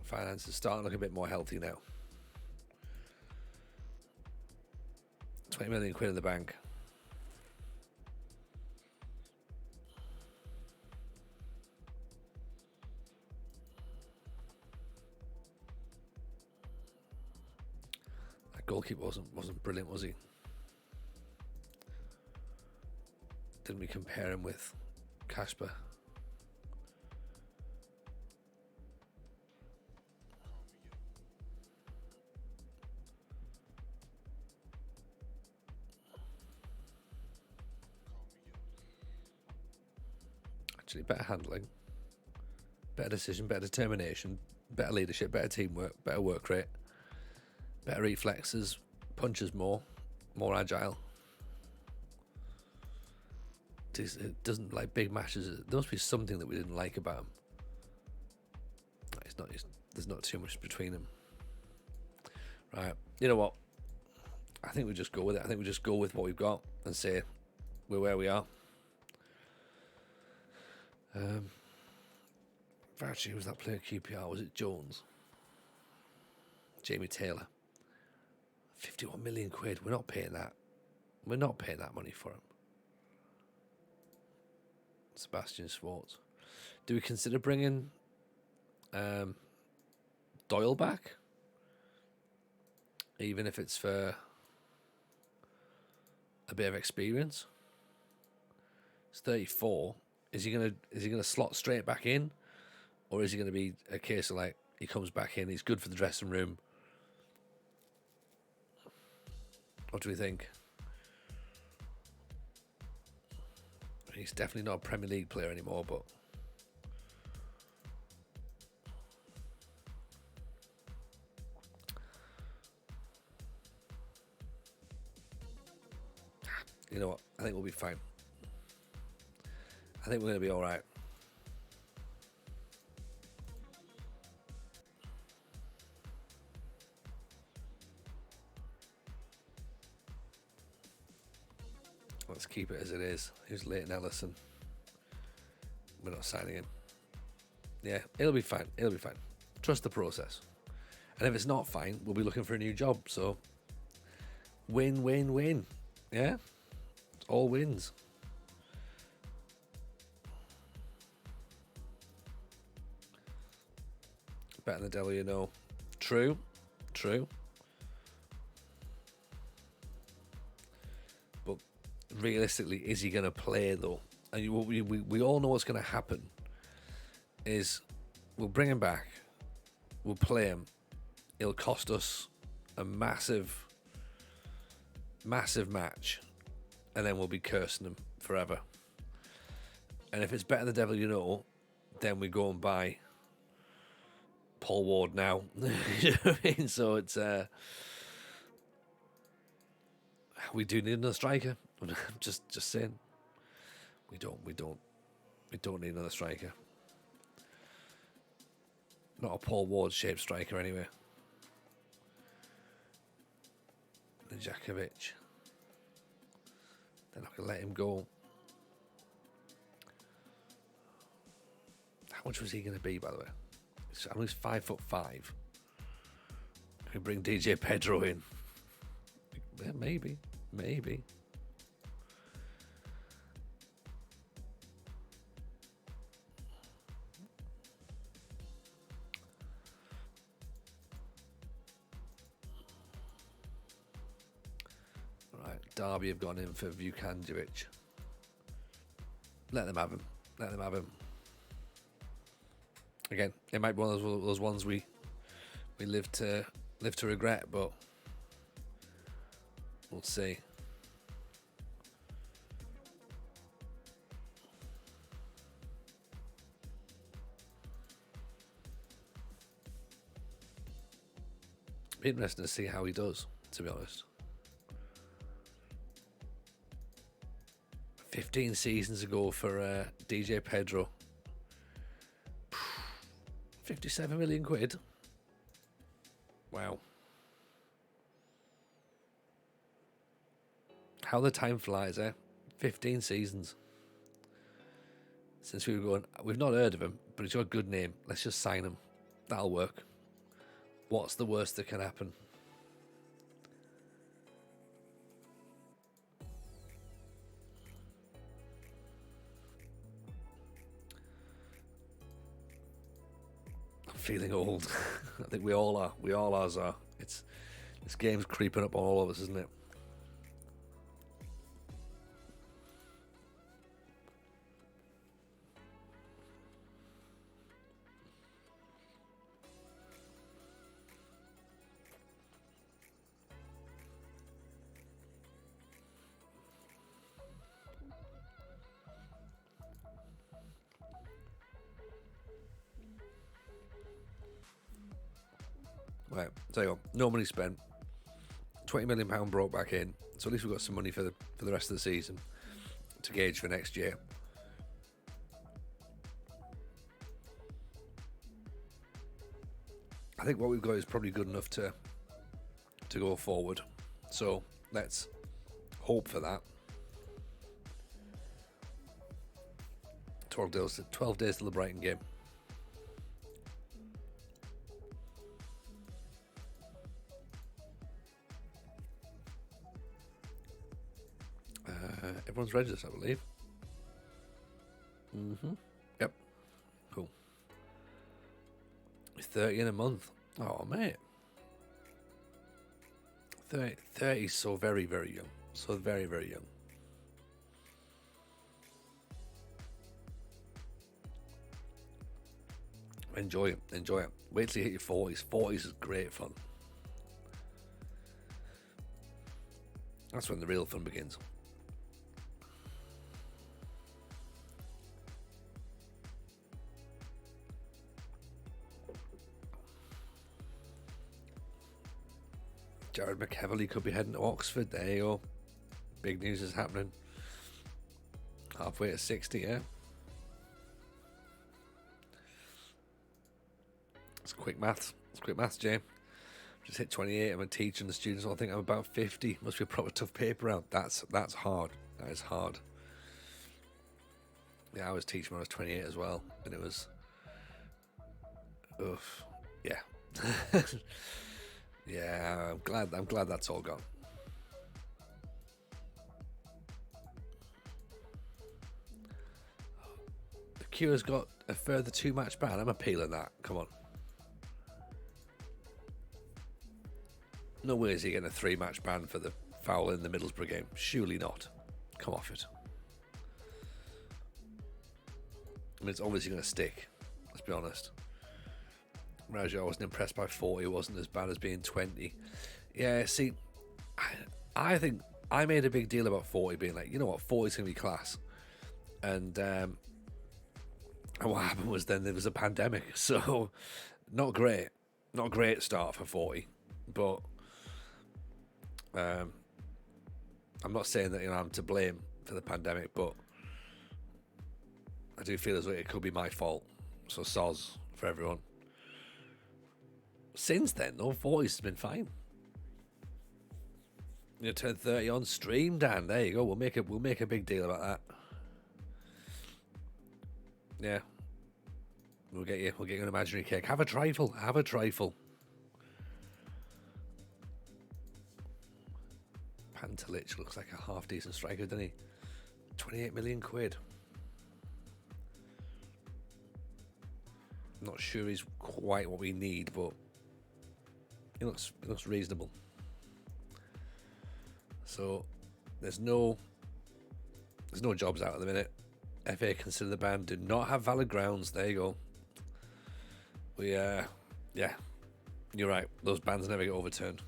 Finance is starting to look a bit more healthy now. 20 million quid in the bank. That goalkeeper wasn't brilliant, was he? Didn't we compare him with Kasper? Actually, better handling, better decision, better determination, better leadership, better teamwork, better work rate, better reflexes, punches more agile. It doesn't like big matches. There must be something that we didn't like about him. There's not too much between them. Right. You know what? I think we just go with it. I think we just go with what we've got and say we're where we are. Actually, who was that player QPR? Was it Jones? Jamie Taylor. 51 million quid. We're not paying that. We're not paying that money for him. Sebastian Schwartz. Do we consider bringing Doyle back? Even if it's for a bit of experience? He's 34. Is he gonna slot straight back in? Or is he gonna be a case of like he comes back in, he's good for the dressing room? What do we think? He's definitely not a Premier League player anymore, but you know what? I think we'll be fine. I think we're going to be all right. Let's keep it as it is. Who's Leighton Ellison? We're not signing him. Yeah, it'll be fine. It'll be fine. Trust the process. And if it's not fine, we'll be looking for a new job. So, win, win, win. Yeah? It's all wins. Better than the devil you know. True. True. But realistically, is he going to play, though? And we all know what's going to happen is we'll bring him back. We'll play him. It'll cost us a massive, massive match. And then we'll be cursing him forever. And if it's better the devil you know, then we go and buy Paul Ward now. You know what I mean? So it's we do need another striker. just saying. We don't need another striker. Not a Paul Ward shaped striker anyway. Nijakovic. They're not gonna let him go. How much was he gonna be, by the way? I know he's 5'5". Can we bring DJ Pedro in? Yeah, maybe. Right, Derby have gone in for Vukanjovic. Let them have him. Again, it might be one of those ones we live to regret, but we'll see. Be interesting to see how he does, to be honest. 15 seasons ago for DJ Pedro. 57 million quid. Wow. How the time flies, eh? 15 seasons. Since we were going, we've not heard of him, but he's got a good name. Let's just sign him. That'll work. What's the worst that can happen? Feeling old. I think we all are. We all are. This game's creeping up on all of us, isn't it? Right, tell you what, no money spent. £20 million brought back in, so at least we've got some money for the rest of the season to gauge for next year. I think what we've got is probably good enough to go forward. So let's hope for that. 12 days to the Brighton game. Everyone's registered, I believe. Yep. Cool. It's 30 in a month. Oh, mate. 30 is so very, very young. So very, very young. Enjoy it. Wait till you hit your 40s. 40s is great fun. That's when the real fun begins. Jared McEverly could be heading to Oxford. There you go. Big news is happening. Halfway to 60, yeah? It's quick maths. Jay. Just hit 28. I'm a teacher and the students all think I'm about 50. Must be a proper tough paper round. That's hard. That is hard. Yeah, I was teaching when I was 28 as well, and it was, oof, yeah, yeah. I'm glad that's all gone. The Cure's got a further 2-match ban. I'm appealing that. Come on. No way is he getting a 3-match ban for the foul in the Middlesbrough game. Surely not. Come off it. I mean, it's obviously going to stick. Let's be honest. Raja, I wasn't impressed by 40. It wasn't as bad as being 20. Yeah, see, I think I made a big deal about 40 being like, you know what, 40 is going to be class. And what happened was then there was a pandemic. So, not great. Not a great start for 40. But I'm not saying that I'm to blame for the pandemic, but I do feel as though it could be my fault. So soz for everyone. Since then, though, 40's been fine. You turn 30 on stream, Dan. There you go. We'll make a big deal about that. Yeah. We'll get you an imaginary cake. Have a trifle. Have a trifle. Pantelich looks like a half decent striker, doesn't he? 28 million quid. Not sure he's quite what we need, but he looks reasonable. So there's no jobs out at the minute. FA consider the ban do not have valid grounds. There you go. Yeah, you're right. Those bans never get overturned.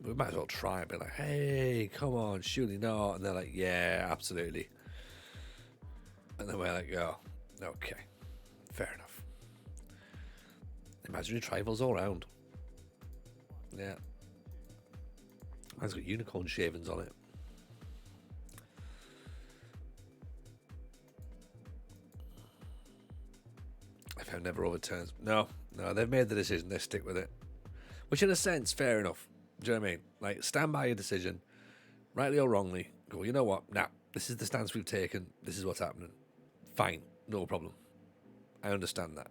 We might as well try and be like, hey, come on, surely not. And they're like, yeah, absolutely. And then we're like, oh, okay, fair enough. Imaginary trifles all around. Yeah. Mine's got unicorn shavings on it. FM never overturns. No, they've made the decision. They stick with it. Which, in a sense, fair enough. Do you know what I mean? Like, stand by your decision, rightly or wrongly. Go, you know what? Nah, this is the stance we've taken. This is what's happening. Fine, no problem. I understand that.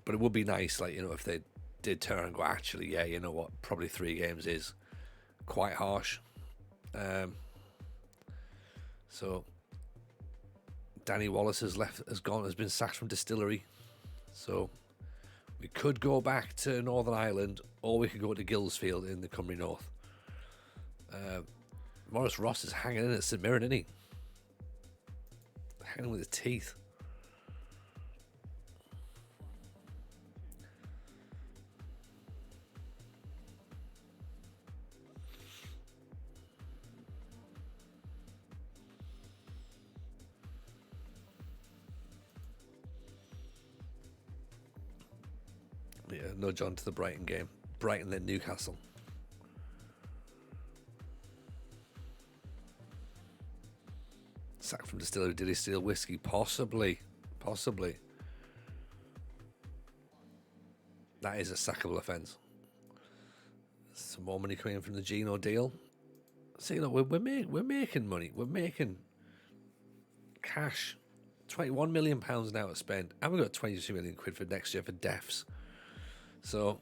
But it would be nice, like, if they did turn and go, actually, yeah, you know what? Probably 3 games is quite harsh. So Danny Wallace has been sacked from Distillery. So we could go back to Northern Ireland, or we could go to Gillsfield in the Cymru North. Maurice Ross is hanging in at St Mirren, isn't he? Hanging with his teeth. Yeah, nudge on to the Brighton game. Brighton then Newcastle. Sacked from Distillery. Did he steal whiskey? Possibly. That is a sackable offence. Some more money coming in from the Gino deal. See, look, we're making money. We're making cash. £21 million now to spend. And we've got 22 million quid for next year for deaths. So,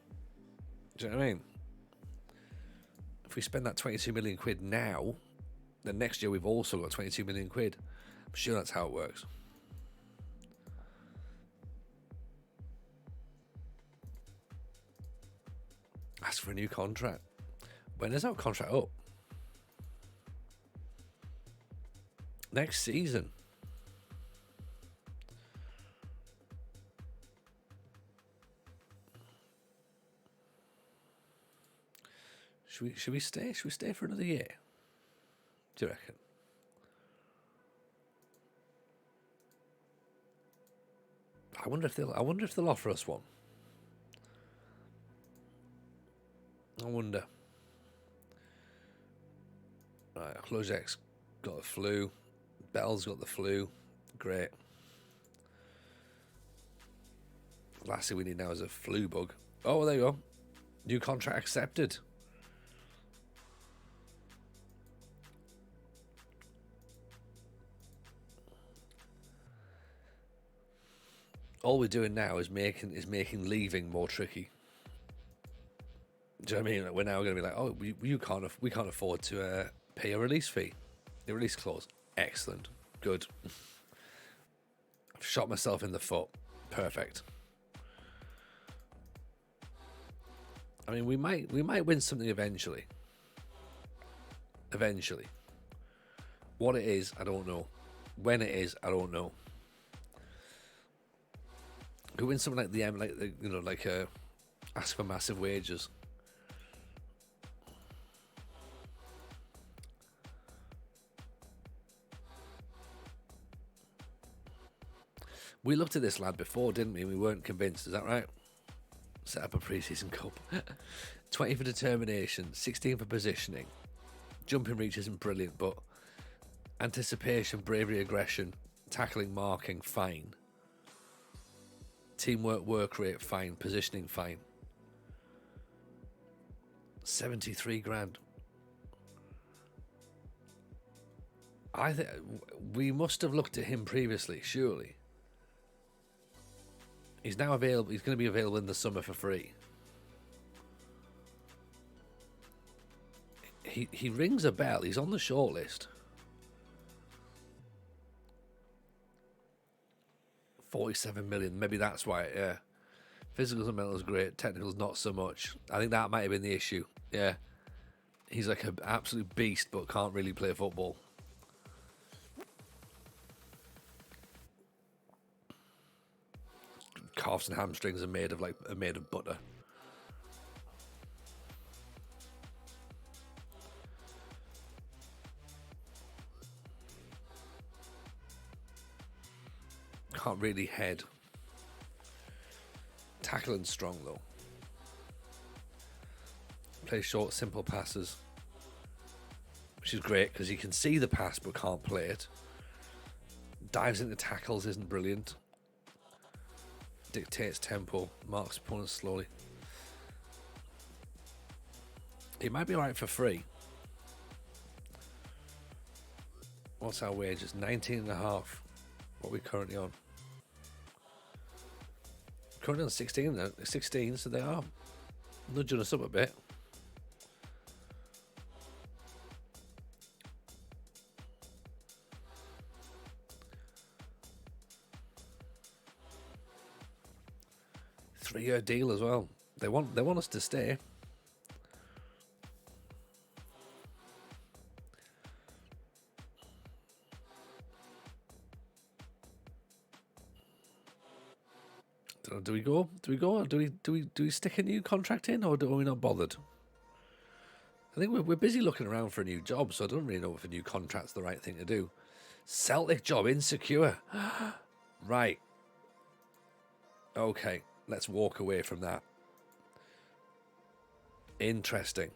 do you know what I mean? If we spend that 22 million quid now, then next year we've also got 22 million quid. I'm sure that's how it works. Ask for a new contract. When is our contract up? Next season. Should we stay? Should we stay for another year? Do you reckon? I wonder if they'll offer us one. I wonder. Right, Hlojek's got the flu. Bell's got the flu. Great. Last thing we need now is a flu bug. Oh, well, there you go. New contract accepted. All we're doing now is making leaving more tricky. Do you know what I mean? Like, we're now going to be like, oh, we can't afford to pay a release fee, the release clause. Excellent, good. I've shot myself in the foot. Perfect. I mean, we might win something eventually. Eventually. What it is, I don't know. When it is, I don't know. Could win something like ask for massive wages. We looked at this lad before, didn't we? We weren't convinced. Is that right? Set up a pre-season cup. 20 for determination, 16 for positioning. Jumping reach isn't brilliant, but anticipation, bravery, aggression, tackling, marking, fine. Teamwork, work rate, fine. Positioning, fine. 73 grand. I think we must have looked at him previously, surely. He's now available. He's going to be available in the summer for free. He rings a bell. He's on the shortlist. 47 million. Maybe that's why. Yeah. Physicals and mental is great. Technicals not so much. I think that might have been the issue. Yeah. He's like an absolute beast, but can't really play football. Calves and hamstrings are made of butter. Can't really head. Tackling strong though. Plays short, simple passes, which is great because he can see the pass but can't play it. Dives into tackles, isn't brilliant. Dictates tempo, marks opponents slowly. He might be alright for free. What's our wages? 19.5. What are we currently on? Currently on 16 though. 16, so they are nudging us up a bit. Three-year deal as well. They want us to stay. Do we go? Or do we stick a new contract in, or are we not bothered? I think we're busy looking around for a new job, so I don't really know if a new contract's the right thing to do. Celtic job insecure. Right. Okay, let's walk away from that. Interesting.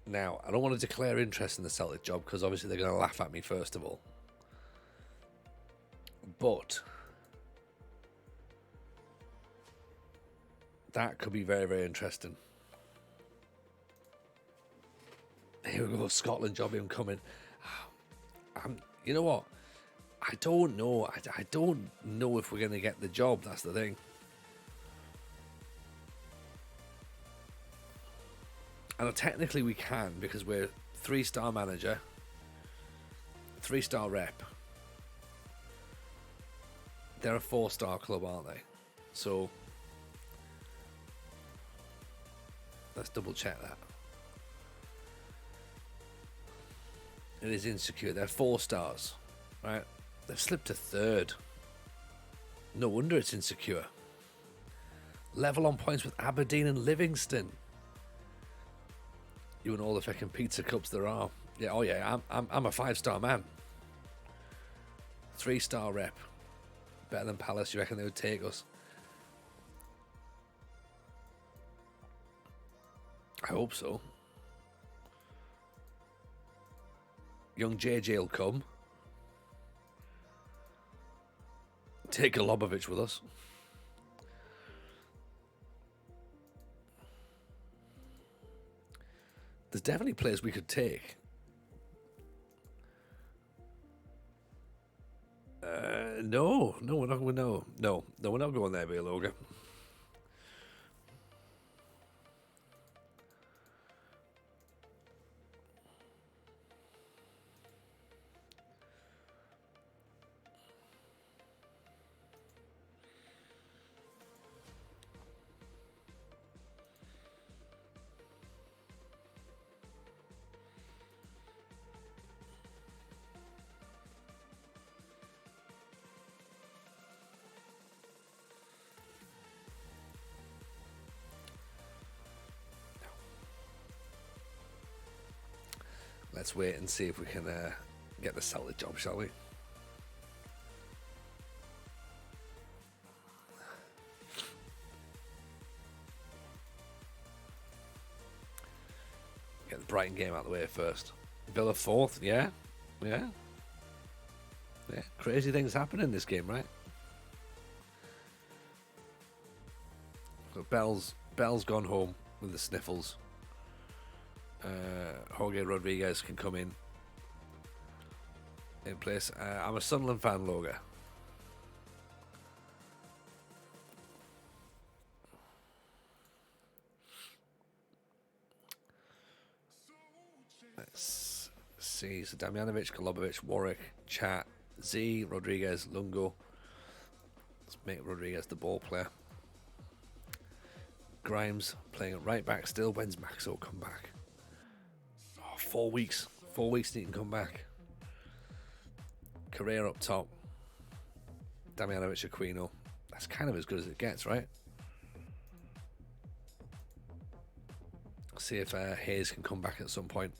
Now, I don't want to declare interest in the Celtic job because obviously they're going to laugh at me first of all. But that could be very, very interesting. Here we go, Scotland job incoming. You know what? I don't know. I don't know if we're going to get the job. That's the thing. And technically we can because we're 3-star manager, 3-star rep. They're a 4-star club, aren't they? So let's double check that. It is insecure. They're 4 stars, right? They've slipped to 3rd. No wonder it's insecure. Level on points with Aberdeen and Livingston. You and all the fucking pizza cups there are. Yeah, oh yeah, I'm a 5-star man. 3-star rep. Better than Palace, you reckon they would take us? I hope so. Young JJ will come. Take Golobovich with us. There's definitely players we could take. No, we're not going. No, we're not going there, Bealoga. Let's wait and see if we can get the Celtic job, shall we? Get the Brighton game out of the way first. Villa 4th, yeah. Crazy things happen in this game, right? So Bell's gone home with the sniffles. Jorge Rodriguez can come in place. I'm a Sunderland fan, Loga. Let's see. So Damjanovic, Golubovic, Warwick, Chat, Z, Rodriguez, Lungo. Let's make Rodriguez the ball player. Grimes playing at right back still. When's Maxwell come back? 4 weeks. 4 weeks he can come back. Correa up top. Damjanovic, Aquino. That's kind of as good as it gets, right? See if Hayes can come back at some point.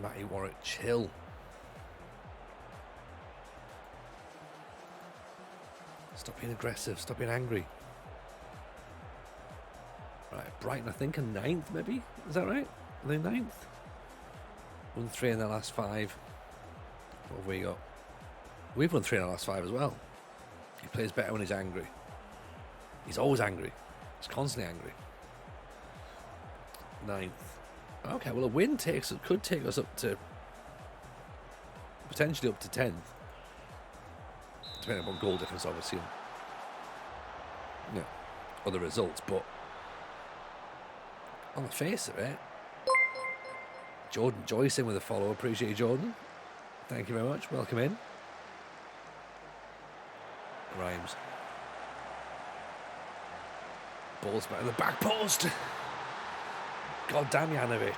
Matty Warwick, chill. Stop being aggressive. Stop being angry. Right, Brighton, I think, are 9th, maybe? Is that right? Are they 9th? Won 3 in their last 5. What have we got? We've won 3 in our last 5 as well. He plays better when he's angry. He's always angry. He's constantly angry. 9th. Okay, well, a win could take us up to... potentially up to 10th. Depending on goal difference, obviously, and other results, but on the face of it, Jordan Joyce in with a follow. Appreciate you, Jordan. Thank you very much. Welcome in. Grimes. Ball's back in the back post. God damn Janovic.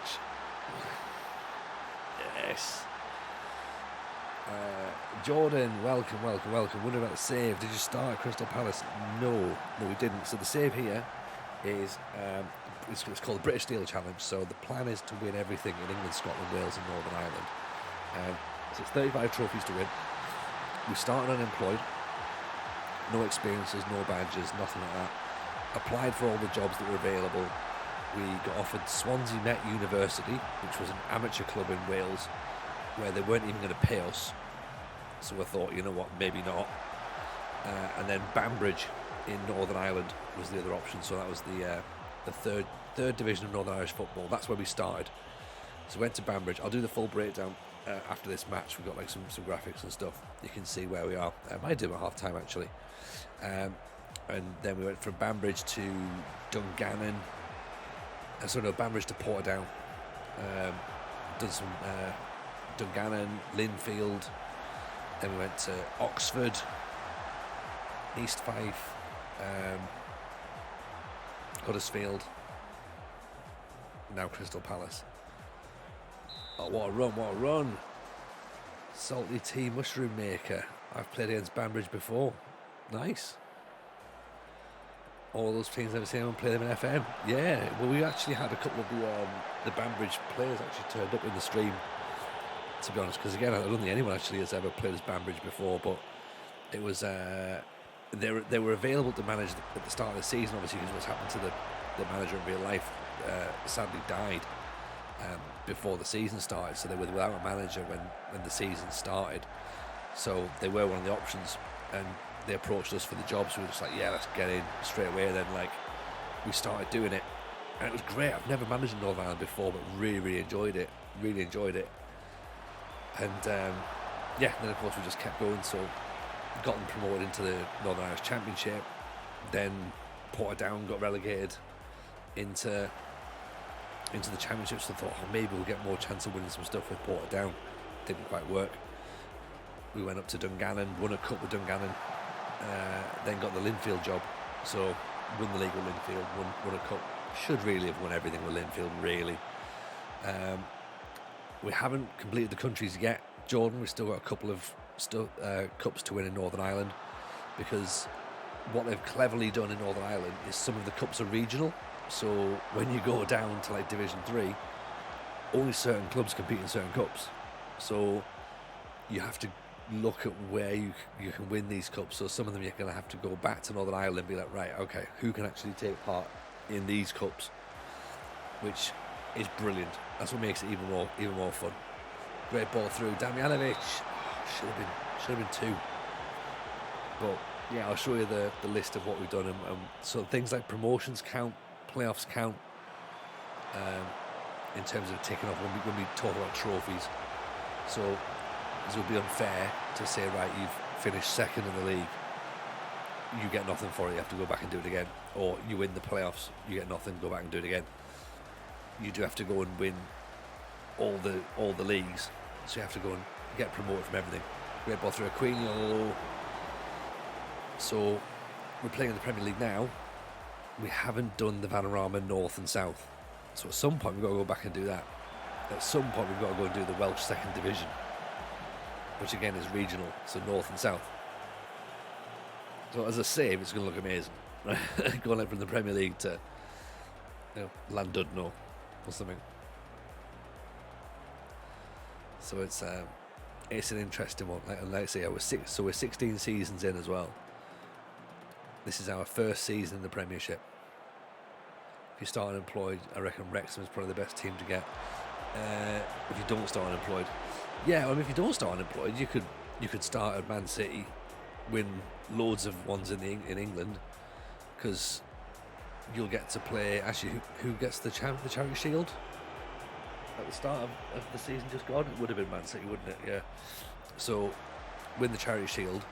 Yes. Jordan, welcome. Wondering about the save. Did you start at Crystal Palace? No, we didn't. So the save here is it's called the British Steel Challenge. So the plan is to win everything in England, Scotland, Wales, and Northern Ireland. So it's 35 trophies to win. We started unemployed, no experiences, no badges, nothing like that. Applied for all the jobs that were available. We got offered Swansea Met University, which was an amateur club in Wales, where they weren't even going to pay us. So I thought, you know what, maybe not. And then Banbridge in Northern Ireland was the other option. So that was the third division of Northern Irish football. That's where we started. So we went to Banbridge. I'll do the full breakdown after this match. We've got like some graphics and stuff. You can see where we are. I might do it at half time actually. And then we went from Banbridge to Dungannon. Banbridge to Portadown. Done some Dungannon, Linfield. Then we went to Oxford, East Fife, Huddersfield, now Crystal Palace. Oh, what a run. Salty Tea Mushroom Maker. I've played against Banbridge before. Nice. All those teams I've ever seen them play them in FM. Yeah, well, we actually had a couple of the Banbridge players actually turned up in the stream, to be honest, because again, I don't think anyone actually has ever played as Banbridge before, but it was they were available to manage at the start of the season, obviously, because what's happened to the manager in real life sadly died before the season started, so they were without a manager when the season started. So they were one of the options, and they approached us for the job. So we were just like, yeah, let's get in straight away. And then like we started doing it, and it was great. I've never managed in Northern Ireland before, but really enjoyed it. Really enjoyed it. And then of course we just kept going. So got them promoted into the Northern Irish Championship. Then Portadown got relegated into the Championship. So I thought, oh, maybe we'll get more chance of winning some stuff with Portadown. Didn't quite work. We went up to Dungannon, won a cup with Dungannon, then got the Linfield job. So won the league with Linfield, won a cup. Should really have won everything with Linfield, really. We haven't completed the countries yet, Jordan. We've still got a couple of cups to win in Northern Ireland, because what they've cleverly done in Northern Ireland is some of the cups are regional. So when you go down to like Division 3, only certain clubs compete in certain cups. So you have to look at where you can win these cups. So some of them you're going to have to go back to Northern Ireland and be like, right, okay, who can actually take part in these cups, which is brilliant. That's what makes it even more fun. Great ball through Damjanovic. Should have been two. But yeah, I'll show you the list of what we've done. And so things like promotions count, playoffs count, in terms of ticking off when we talk about trophies. So it would be unfair to say, right, you've finished second in the league, you get nothing for it, you have to go back and do it again. Or you win the playoffs, you get nothing, go back and do it again. You do have to go and win all the leagues, so you have to go and get promoted from everything. Great ball through Aquino. So we're playing in the Premier League now. We haven't done the Vanarama North and South, so at some point we've got to go back and do that. At some point we've got to go and do the Welsh Second Division, which again is regional, so North and South. So as a save, it's going to look amazing, right? Going like from the Premier League to, Llandudno or something. So it's an interesting one. Like I say, we're 16 seasons in as well. This is our first season in the Premiership. If you start unemployed, I reckon Wrexham is probably the best team to get. If you don't start unemployed, if you don't start unemployed, you could start at Man City, win loads of ones in England, because you'll get to play. Actually, who gets the Charity Shield at the start of the season just gone? It would have been Man City, wouldn't it? Yeah. So win the Charity Shield,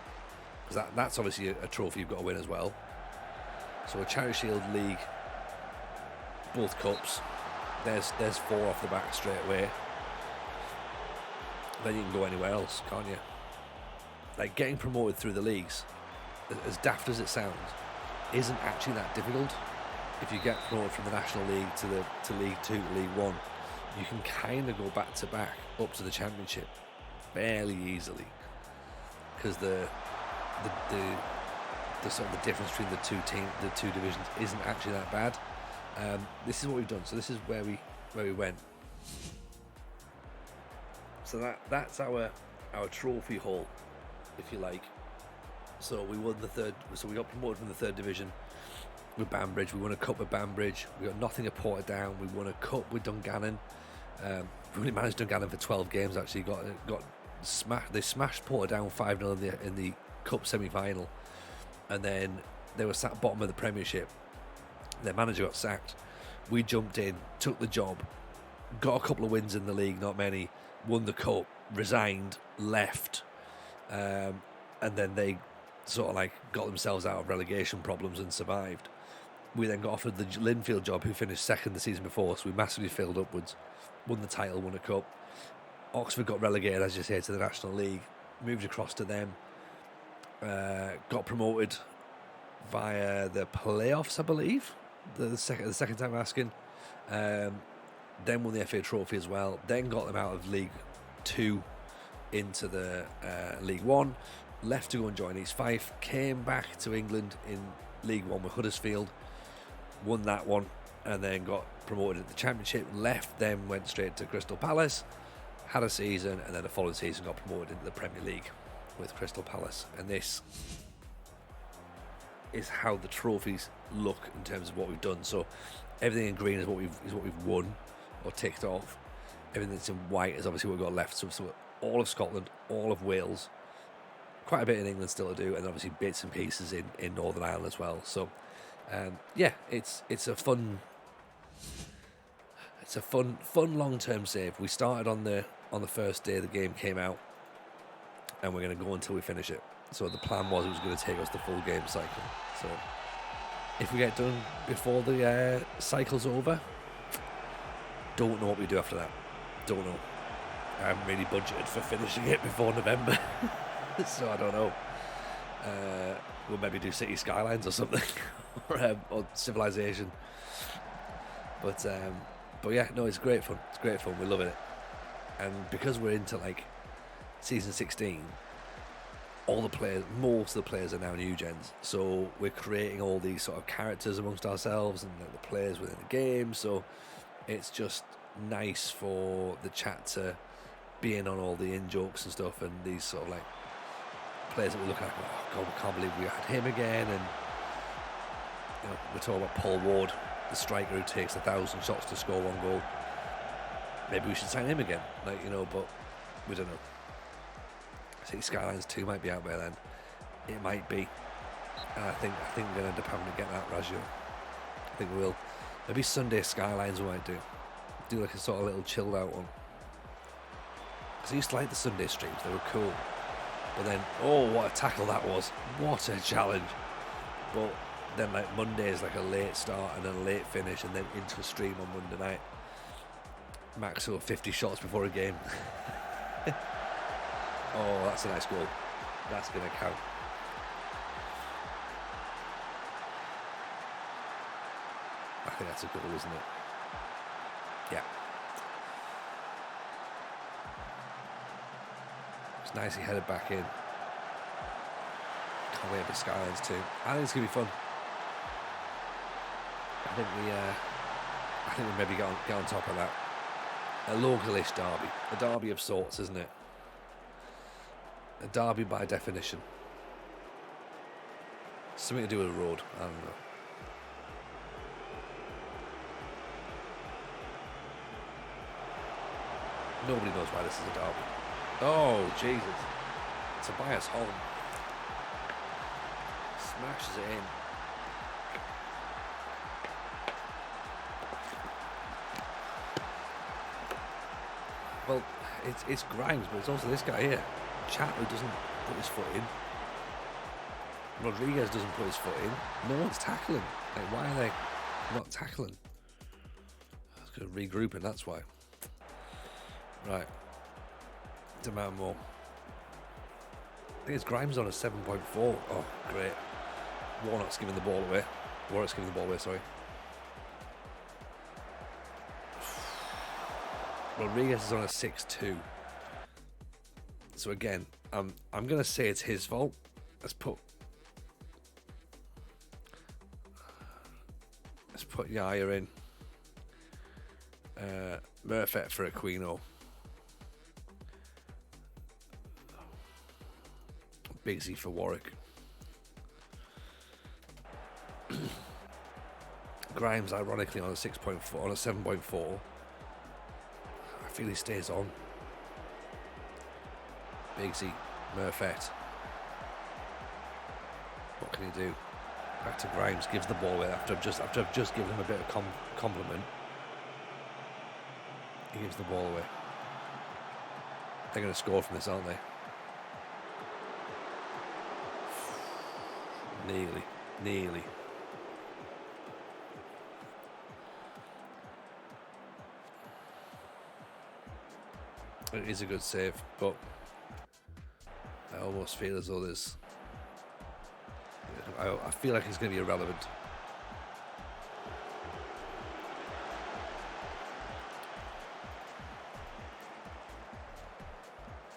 because that's obviously a trophy you've got to win as well. So a Charity Shield, League, both cups. There's 4 off the back straight away. Then you can go anywhere else, can't you? Like getting promoted through the leagues, as daft as it sounds, isn't actually that difficult. If you get promoted from the National League to League 2 to League 1, you can kind of go back to back up to the Championship fairly easily, because the sort of the difference between the two divisions isn't actually that bad. This is what we've done. So this is where we went. So that's our trophy haul, if you like. So we won the third. So we got promoted from the third division with Banbridge. We won a cup with Banbridge. We got nothing at Portadown. We won a cup with Dungannon. We only managed Dungannon for 12 games. Actually, got smashed. They smashed Portadown 5-0 in the cup semi-final, and then they were sat bottom of the Premiership. Their manager got sacked. We jumped in, took the job, got a couple of wins in the league, not many, won the cup, resigned, left, and then they sort of like got themselves out of relegation problems and survived. We then got offered the Linfield job, who finished second the season before, so we massively failed upwards, won the title, won a cup. Oxford got relegated, as you say, to the National League, moved across to them, got promoted via the playoffs, I believe, the second time asking. Then won the FA Trophy as well. Then got them out of League 2 into the League 1. Left to go and join East Fife. Came back to England in League 1 with Huddersfield. Won that one, and then got promoted to the Championship. Left, then went straight to Crystal Palace. Had a season, and then the following season got promoted into the Premier League with Crystal Palace. And this is how the trophies look in terms of what we've done. So everything in green is what we've won or ticked off. Everything that's in white is obviously what we've got left. So all of Scotland, all of Wales, quite a bit in England still to do, and obviously bits and pieces in Northern Ireland as well. So, yeah, it's a fun long-term save. We started on the first day the game came out, and we're going to go until we finish it. So the plan was it was going to take us the full game cycle. So if we get done before the cycle's over, don't know what we do after that. Don't know. I haven't really budgeted for finishing it before November, so I don't know. We'll maybe do City Skylines or something, or Civilization. But yeah, no, it's great fun. It's great fun. We're loving it, and because we're into like season 16, most of the players are now new gens. So we're creating all these sort of characters amongst ourselves and like, the players within the game. So it's just nice for the chat to be in on all the in jokes and stuff, and these sort of like players that we look at, oh god, we can't believe we had him again. And you know, we're talking about Paul Ward, the striker who takes 1,000 shots to score 1 goal. Maybe we should sign him again, like, you know, but we don't know. I think Skylines 2 might be out by then. It might be, and I think we're going to end up having to get that Raggio. I think we will. Maybe Sunday Skylines we might do like a sort of little chilled out one. Because I used to like the Sunday streams, they were cool. But then, oh, what a tackle that was. What a challenge. But then like Monday is like a late start and then a late finish, and then into a stream on Monday night. Max over 50 shots before a game. Oh, that's a nice goal. That's going to count. I think that's a goal, isn't it? Yeah. It's nice he headed back in. Can't wait for Skylines 2. I think it's going to be fun. I think we maybe get on top of that. A localish derby. A derby of sorts, isn't it? A derby by definition. Something to do with a road. I don't know. Nobody knows why this is a derby. Oh, Jesus. Tobias Holm smashes it in. Well, it's Grimes, but it's also this guy here. Chat who doesn't put his foot in. Rodriguez doesn't put his foot in. No one's tackling. Like, why are they not tackling? That's good regrouping, that's why. Right. Demand more. I think it's Grimes on a 7.4. Oh, great. Warnock's giving the ball away. Sorry. Rodriguez is on a 6.2. So again, I'm going to say it's his fault. Let's put Yaya in. Murphet for Aquino. Bigsy for Warwick. Grimes, ironically, on a 6.4, on a 7.4. I feel he stays on. Bigsy, Murphet. What can he do? Back to Grimes, gives the ball away after I've just given him a bit of compliment. He gives the ball away. They're going to score from this, aren't they? Nearly. It is a good save, but I almost feel as though there's... I feel like it's going to be irrelevant.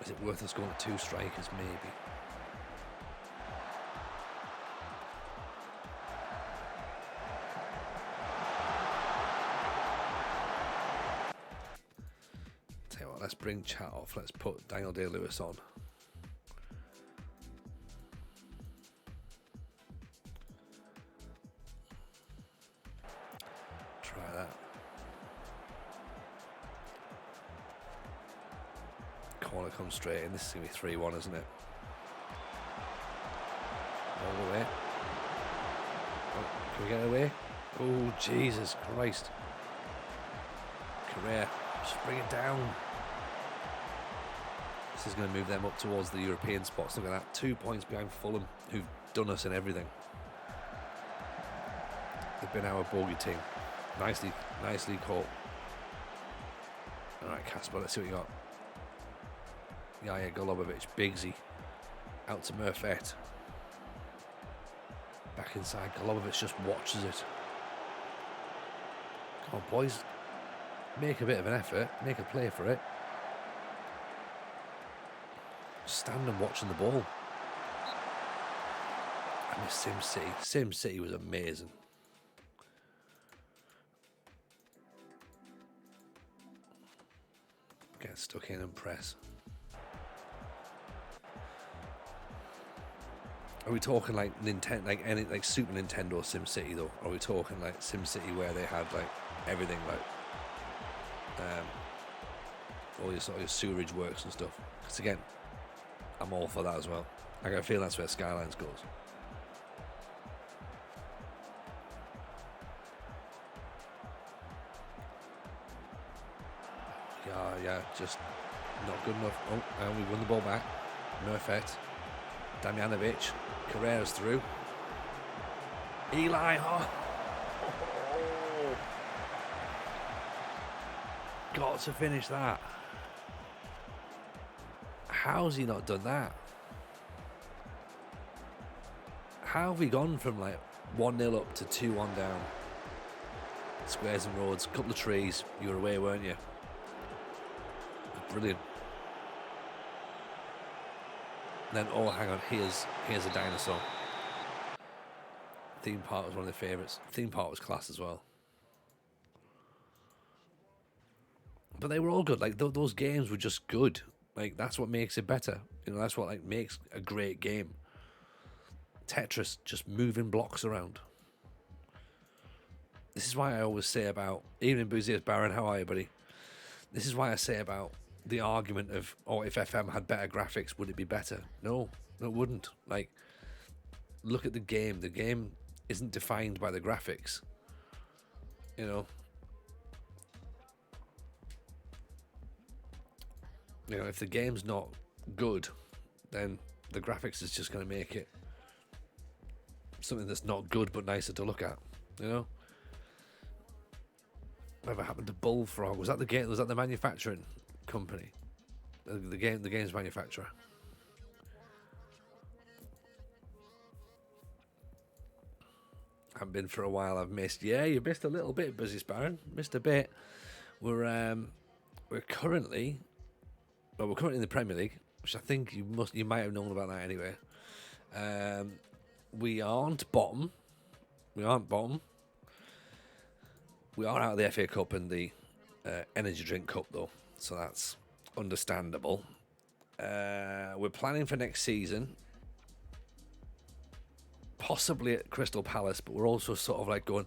Is it worth us going to 2 strikers? Maybe. Tell you what, let's bring chat off. Let's put Daniel Day-Lewis on. Try that. Corner comes straight in. This is going to be 3-1, isn't it? All the way. Oh, can we get it away? Oh, Jesus Christ. Correa, just bring it down. This is going to move them up towards the European spots. Look at that, 2 points behind Fulham, who've done us in everything. They've been our bogey team. Nicely caught. All right, Casper, let's see what you got. Yeah, Golubovic, Bigsy, out to Murphet. Back inside, Golubovic just watches it. Come on, boys. Make a bit of an effort. Make a play for it. Stand and watching the ball. I miss Sim City. Sim City was amazing. Get stuck in and press. Are we talking like Nintendo, like Super Nintendo Sim City though? Or are we talking like Sim City where they had like everything, like all your sort of your sewerage works and stuff? Because again, I'm all for that as well. I got a feeling that's where Skylines goes. Yeah, just not good enough. Oh, and we won the ball back. Murphet, Damjanovic, Carrera's through. Eli, got to finish that. How's he not done that? How have we gone from like 1-0 up to 2-1 down? Squares and roads, a couple of trees. You were away, weren't you? Brilliant. And then, oh, hang on, here's a dinosaur. Theme park was one of the favourites. Theme park was class as well. But they were all good. Like those games were just good. Like that's what makes it better. You know, that's what like makes a great game. Tetris, just moving blocks around. This is why I always say about, even in Buzias Baron, how are you, buddy? This is why I say about the argument of, oh, if FM had better graphics, would it be better? No, it wouldn't. Like, look at the game. The game isn't defined by the graphics. You know, if the game's not good, then the graphics is just going to make it something that's not good but nicer to look at. You know, whatever happened to Bullfrog? Was that the game? Was that the manufacturing company? The game's manufacturer. Haven't been for a while. I've missed. Yeah, you missed a little bit, Busy Baron. Missed a bit. We're currently in the Premier League, which I think you might have known about that anyway. We aren't bottom. We are out of the FA Cup and the Energy Drink Cup though, so that's understandable. We're planning for next season, possibly at Crystal Palace, but we're also sort of like going,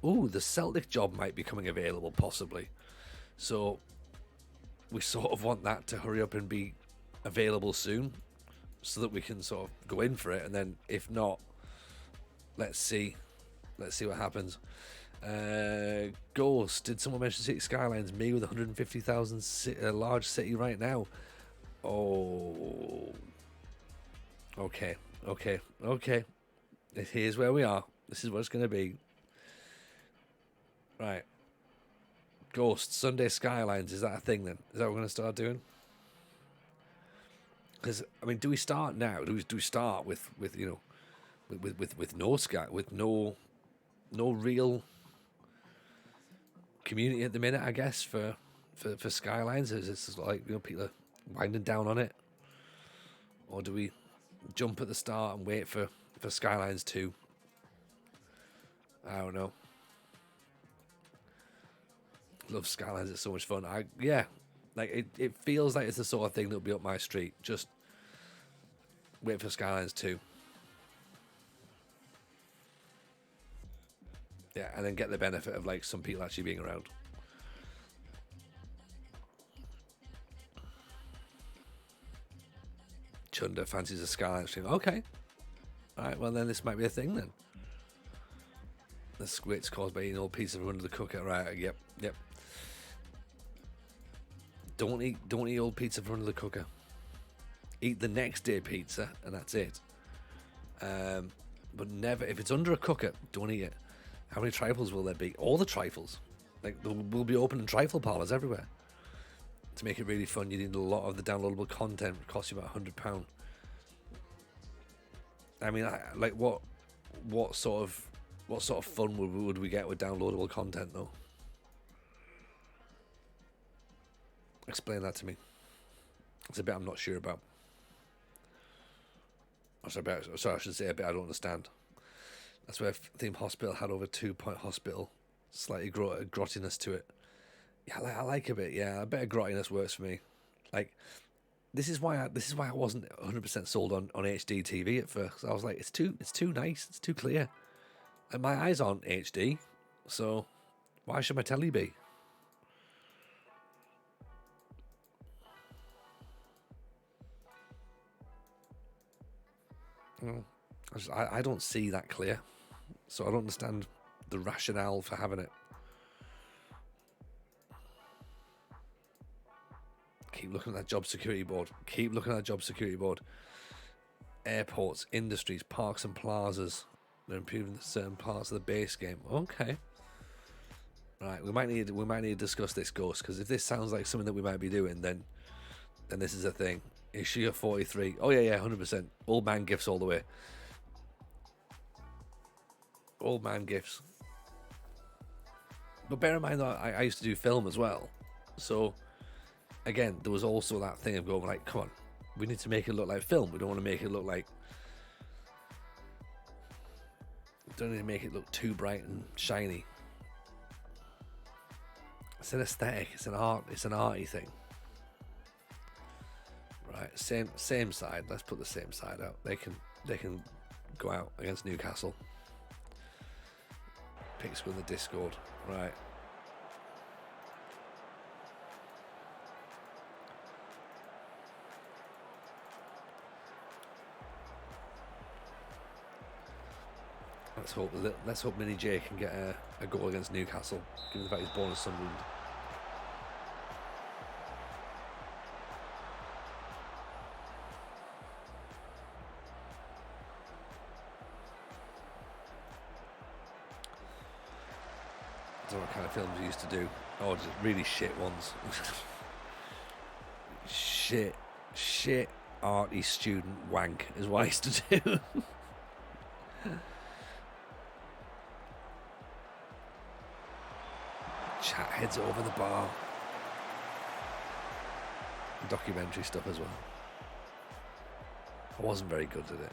ooh, the Celtic job might be coming available possibly. So we sort of want that to hurry up and be available soon so that we can sort of go in for it, and then if not, let's see what happens. Ghost, did someone mention City Skylines? Me with 150,000 large city right now. Oh, okay. Here's where we are. This is what it's going to be. Right. Ghost, Sunday Skylines, is that a thing then? Is that what we're going to start doing? Because, I mean, do we start now? Do we start with you know, with no sky, with no real community at the minute, I guess, for Skylines? Is this like, you know, people are winding down on it? Or do we jump at the start and wait for Skylines 2? I don't know. Love Skylines, it's so much fun. It feels like it's the sort of thing that'll be up my street. Just wait for Skylines 2. Yeah, and then get the benefit of like some people actually being around. Chunder fancies a Skylines stream. Okay. All right, well then this might be a thing then. The squid's caused by eating old pizza from under the cooker. Right, yep. Don't eat old pizza from under the cooker. Eat the next day pizza, and that's it. But never, if it's under a cooker, don't eat it. How many trifles will there be? All the trifles. Like, there will be opening trifle parlours everywhere. To make it really fun, you need a lot of the downloadable content. It costs you about £100. I mean, what sort of fun would we get with downloadable content, though? Explain that to me. It's a bit I'm not sure about. Sorry, I should say a bit I don't understand. That's where Theme Hospital had over 2 Point Hospital. Slightly grottiness to it. Yeah, I like a bit. Yeah, a bit of grottiness works for me. Like, this is why I wasn't 100% sold on HD TV at first. I was like, it's too nice, it's too clear, and my eyes aren't HD, so why should my telly be? I don't see that clear, so I don't understand the rationale for having it. Keep looking at that job security board. Airports, industries, parks and plazas. They're improving certain parts of the base game. Okay. Right, we might need to discuss this, Ghost, because if this sounds like something that we might be doing, then this is a thing. Issue 43. Oh yeah, 100%. Old man gifts all the way. Old man gifts. But bear in mind that I used to do film as well, so again, there was also that thing of going like, come on, we need to make it look like film. We don't want to make it look like, don't need to make it look too bright and shiny. It's an aesthetic. It's an arty thing. Right, same side. Let's put the same side out. They can go out against Newcastle. Picks with the Discord. Right. Let's hope Mini J can get a goal against Newcastle, given the fact he's born in Sunderland. I don't know what kind of films he used to do. Oh, just really shit ones. shit arty student wank is what I used to do. Chat heads over the bar. Documentary stuff as well. I wasn't very good at it.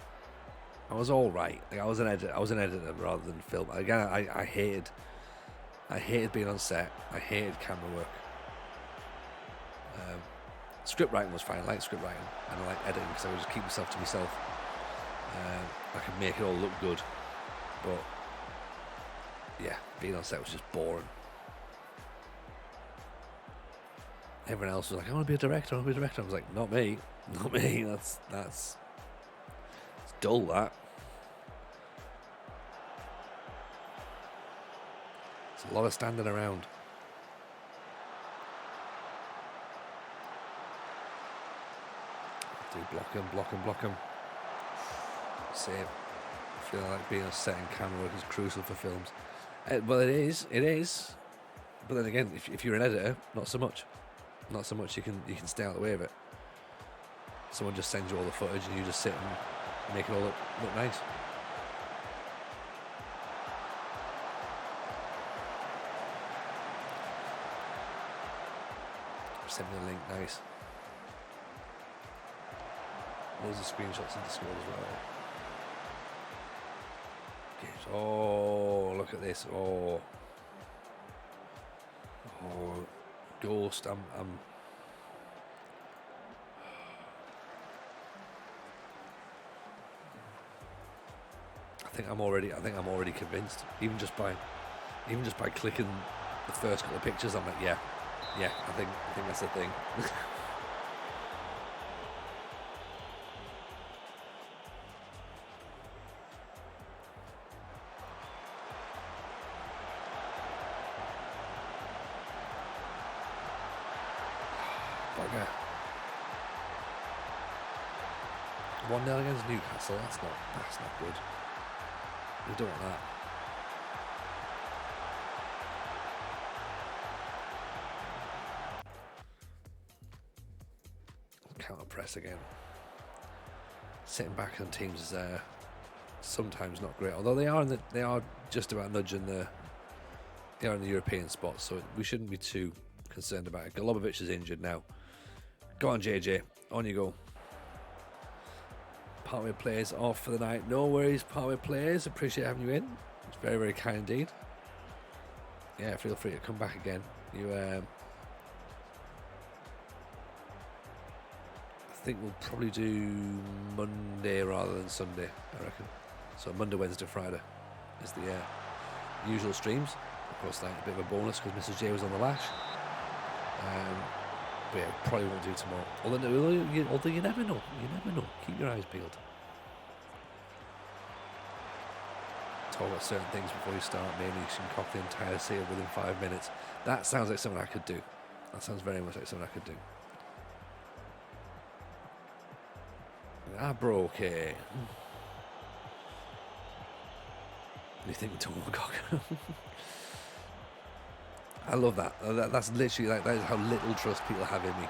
I was all right. Like, I was an editor rather than film. Again, I hated being on set. I hated camera work. Script writing was fine. I liked script writing, and I liked editing because I would just keep myself to myself. I could make it all look good, but yeah, being on set was just boring. Everyone else was like, I want to be a director. I was like, not me. That's it's dull, that. It's a lot of standing around. Do block him. Same. I feel like being on set and camera work is crucial for films. Well, it is. But then again, if you're an editor, not so much. You can stay out of the way of it. Someone just sends you all the footage and you just sit and make it all look nice. Send me the link, nice. Loads of screenshots in Discord as well. Okay, oh, look at this. Oh, Ghost. I'm I think I'm already convinced. Even just by clicking the first couple of pictures, I'm like, yeah, I think that's the thing. Bugger. 1-0 against Newcastle. That's not good. We don't want that. Counter press again. Sitting back on teams is sometimes not great. Although they are just about nudging they are in the European spot, so we shouldn't be too concerned about it. Golubovic is injured now. Go on, JJ. On you go. Partway players off for the night. No worries, partway players. Appreciate having you in. It's very, very kind indeed. Yeah, feel free to come back again. You, I think we'll probably do Monday rather than Sunday, I reckon. So Monday, Wednesday, Friday is the usual streams. Of course, like a bit of a bonus because Mrs. J was on the lash. But yeah, probably won't do tomorrow. Although you never know. You never know. Keep your eyes peeled. Talk about certain things before you start. Maybe you can cock the entire seal within 5 minutes. That sounds like something I could do. That sounds very much like something I could do. Okay. You think Tomocock? I love that. That's literally that is how little trust people have in me.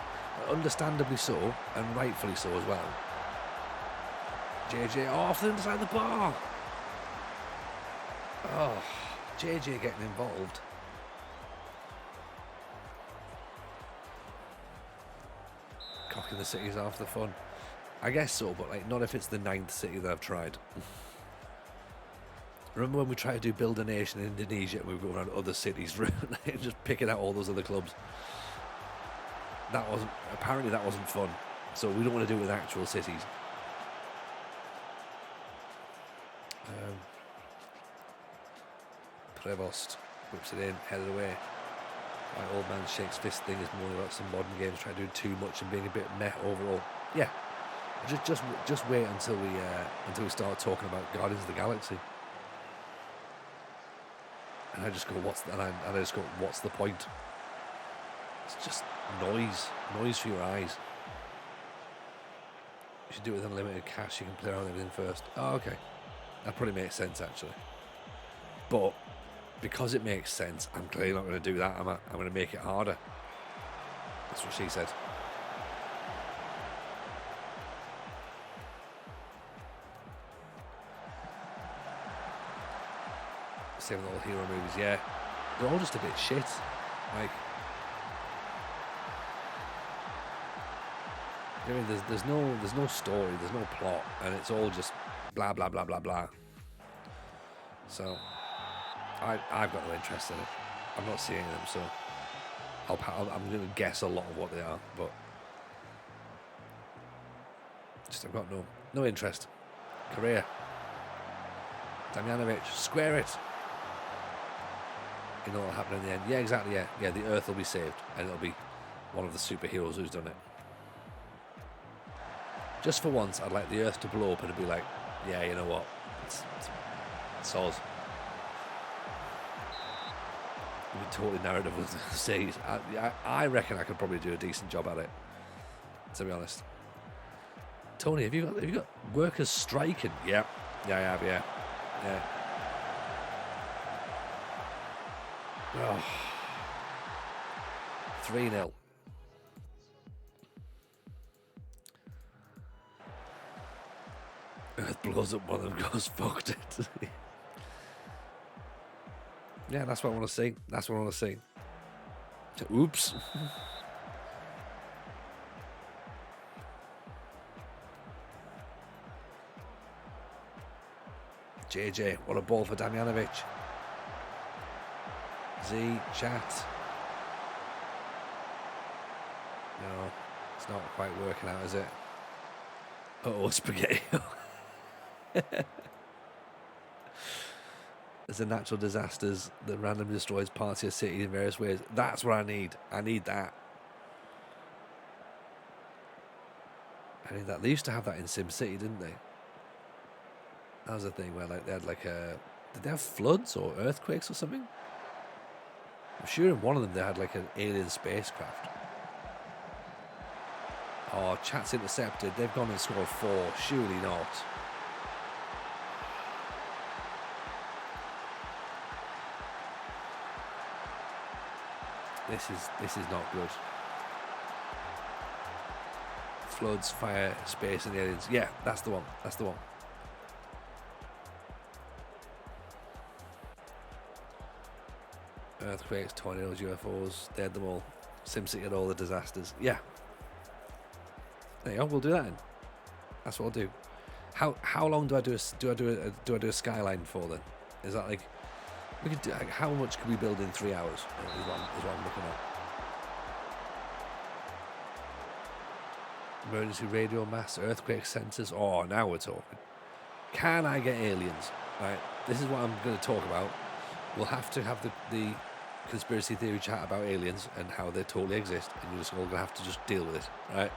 Understandably so, and rightfully so as well. JJ off the inside the bar. Oh, JJ getting involved. Cocking the city's half the fun. I guess so, but like not if it's the 9th city that I've tried. Remember when we tried to do Build a Nation in Indonesia and we were going around other cities just picking out all those other clubs? That wasn't fun. So we don't want to do it with actual cities. Prevost whips it in, headed away. My old man shakes fist thing is more about some modern games trying to do too much and being a bit meh overall. Yeah. Just wait until we start talking about Guardians of the Galaxy. And I just go, what's the point? It's just noise for your eyes. You should do it with unlimited cash. You can play around with everything first. Oh, okay, that probably makes sense actually. But because it makes sense, I'm clearly not going to do that. I'm going to make it harder. That's what she said. Same with all hero movies, yeah. They're all just a bit shit. Like, I mean, there's no story, there's no plot, and it's all just blah blah blah blah blah. So, I've got no interest in it. I'm not seeing them, so I'm going to guess a lot of what they are, but just I've got no interest. Korea, Damjanovic, square it. You know what'll happen in the end. Yeah, exactly, yeah, the Earth will be saved, and it'll be one of the superheroes who's done it. Just for once, I'd like the Earth to blow up and be like, yeah, you know what, it's soz. It'd be totally narrative with the series. I reckon I could probably do a decent job at it, to be honest. Tony, have you got workers striking? Yeah, I have, yeah. Oh. 3-0. Earth blows up, one of them goes, fucked it. Yeah, that's what I want to see. Oops. JJ, what a ball for Damjanovic. Z, chat. No, it's not quite working out, is it? Oh, spaghetti. There's the natural disasters that randomly destroys parts of your city in various ways. That's what I need. I need that. They used to have that in SimCity, didn't they? That was a thing where like they had like did they have floods or earthquakes or something? I'm sure in one of them they had like an alien spacecraft. Oh, chat's intercepted. They've gone and scored 4. Surely not. This is not good. Floods, fire, space, and aliens. Yeah, that's the one. That's the one. Earthquakes, tornadoes, UFOs. They had them all. SimCity had all the disasters. Yeah. There you go. We'll do that then. That's what I'll do. How long do I do a skyline for then? Is that like we could do? Like, how much can we build in 3 hours? Is what I'm looking at. Emergency radio mass, earthquake sensors. Oh, now we're talking. Can I get aliens? Right. This is what I'm going to talk about. We'll have to have the conspiracy theory chat about aliens and how they totally exist, and you're just all going to have to just deal with it, right?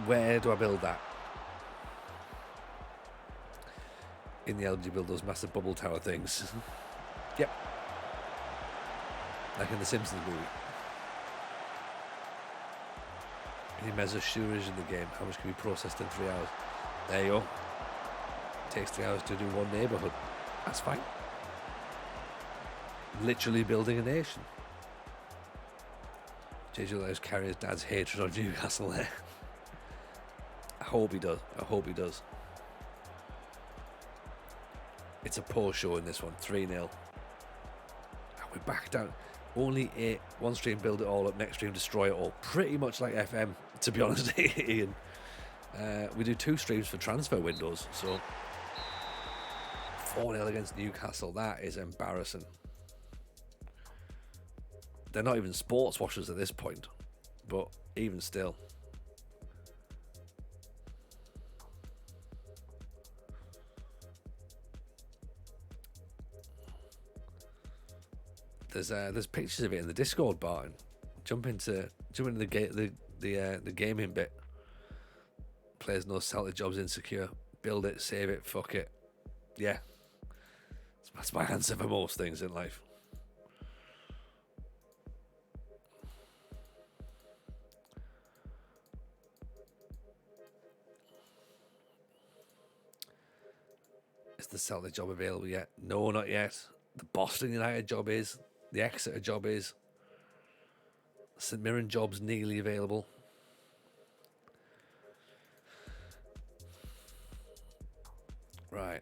Where do I build that? In the LG, you build those massive bubble tower things. Yep. Like in the Simpsons movie. Any measure sewerage in the game? How much can be processed in 3 hours? There you go. It takes 3 hours to do one neighbourhood. That's fine. Literally building a nation. JJ Lyles carries dad's hatred on Newcastle there. I hope he does. I hope he does. It's a poor show in this one. 3-0. And we're back down. Only 8. One stream build it all up, next stream destroy it all. Pretty much like FM, to be honest, Ian. We do 2 streams for transfer windows, so 4-0 against Newcastle. That is embarrassing. They're not even sports washers at this point, but even still. There's pictures of it in the Discord, Barton. Jump into the gaming bit. Players know Celtic jobs insecure. Build it, save it, fuck it. Yeah, that's my answer for most things in life. Is the Celtic job available yet? No, not yet. The Boston United job is. The Exeter job is. St Mirren job's nearly available. Right.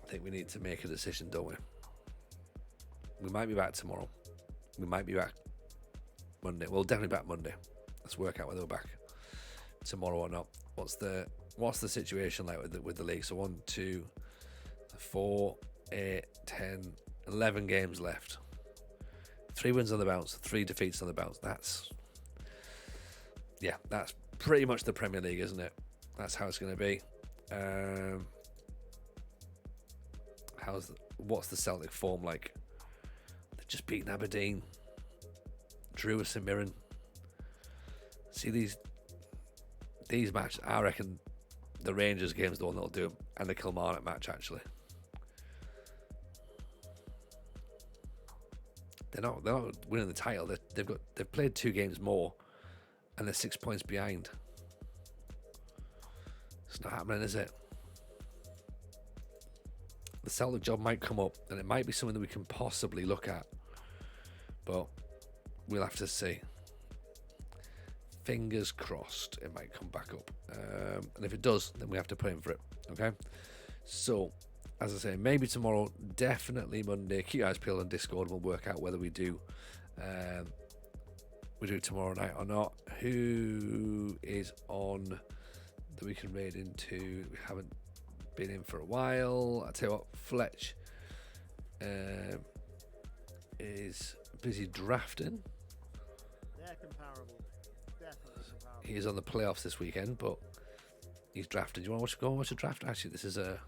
I think we need to make a decision, don't we? We might be back tomorrow. We might be back Monday. Well, definitely back Monday. Let's work out whether we're back tomorrow or not. What's the situation like with the league? So 1, 2, 4, 8, 10, 11 games left. 3 wins on the bounce, 3 defeats on the bounce. That's pretty much the Premier League, isn't it? That's how it's going to be. What's the Celtic form like? They've just beaten Aberdeen, drew with St Mirren. See these matches. I reckon the Rangers game's the one that'll do them, and the Kilmarnock match actually. They're not winning the title. They've played 2 games more, and they're 6 points behind. It's not happening, is it? The Celtic job might come up, and it might be something that we can possibly look at, but we'll have to see. Fingers crossed it might come back up, and if it does, then we have to put in for it. Okay, so as I say, maybe tomorrow, definitely Monday. Keep your eyes peeled on Discord. We'll work out whether we do tomorrow night or not. Who is on that we can raid into? We haven't been in for a while. I tell you what, Fletch is busy drafting. They're comparable. Definitely comparable. He is on the playoffs this weekend, but he's drafted. Do you want to go and watch the draft? Actually, this is a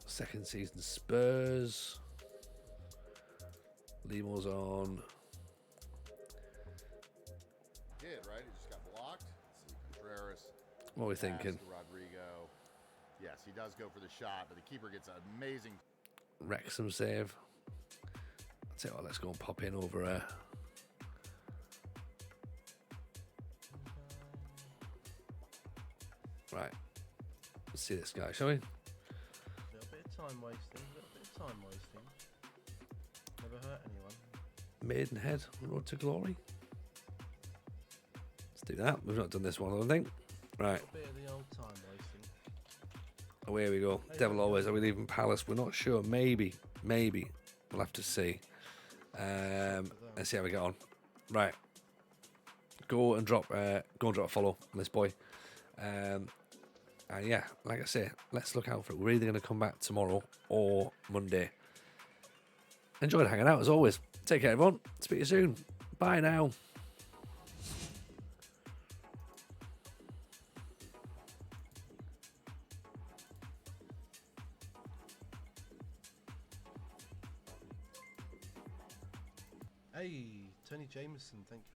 second season Spurs. Limo's on. Did right? He just got blocked. Let's see, Contreras. What are we thinking? Rodrigo. Yes, he does go for the shot, but the keeper gets an amazing. Wrexham save. tell you what, let's go and pop in over here. Right. Let's see this guy, shall we? A little bit of time wasting. Never hurt anyone. Maidenhead, Road to Glory. Let's do that. We've not done this one, I don't think. Right. A bit of the old time wasting. Away we go. Devil always. Are we leaving Palace? We're not sure. Maybe. We'll have to see. Let's see how we get on. Right. Go and drop a follow on this boy. And yeah, like I say, let's look out for it. We're either going to come back tomorrow or Monday. Enjoyed hanging out as always. Take care, everyone. Speak to you soon. Bye now. Hey, Tony Jameson, thank you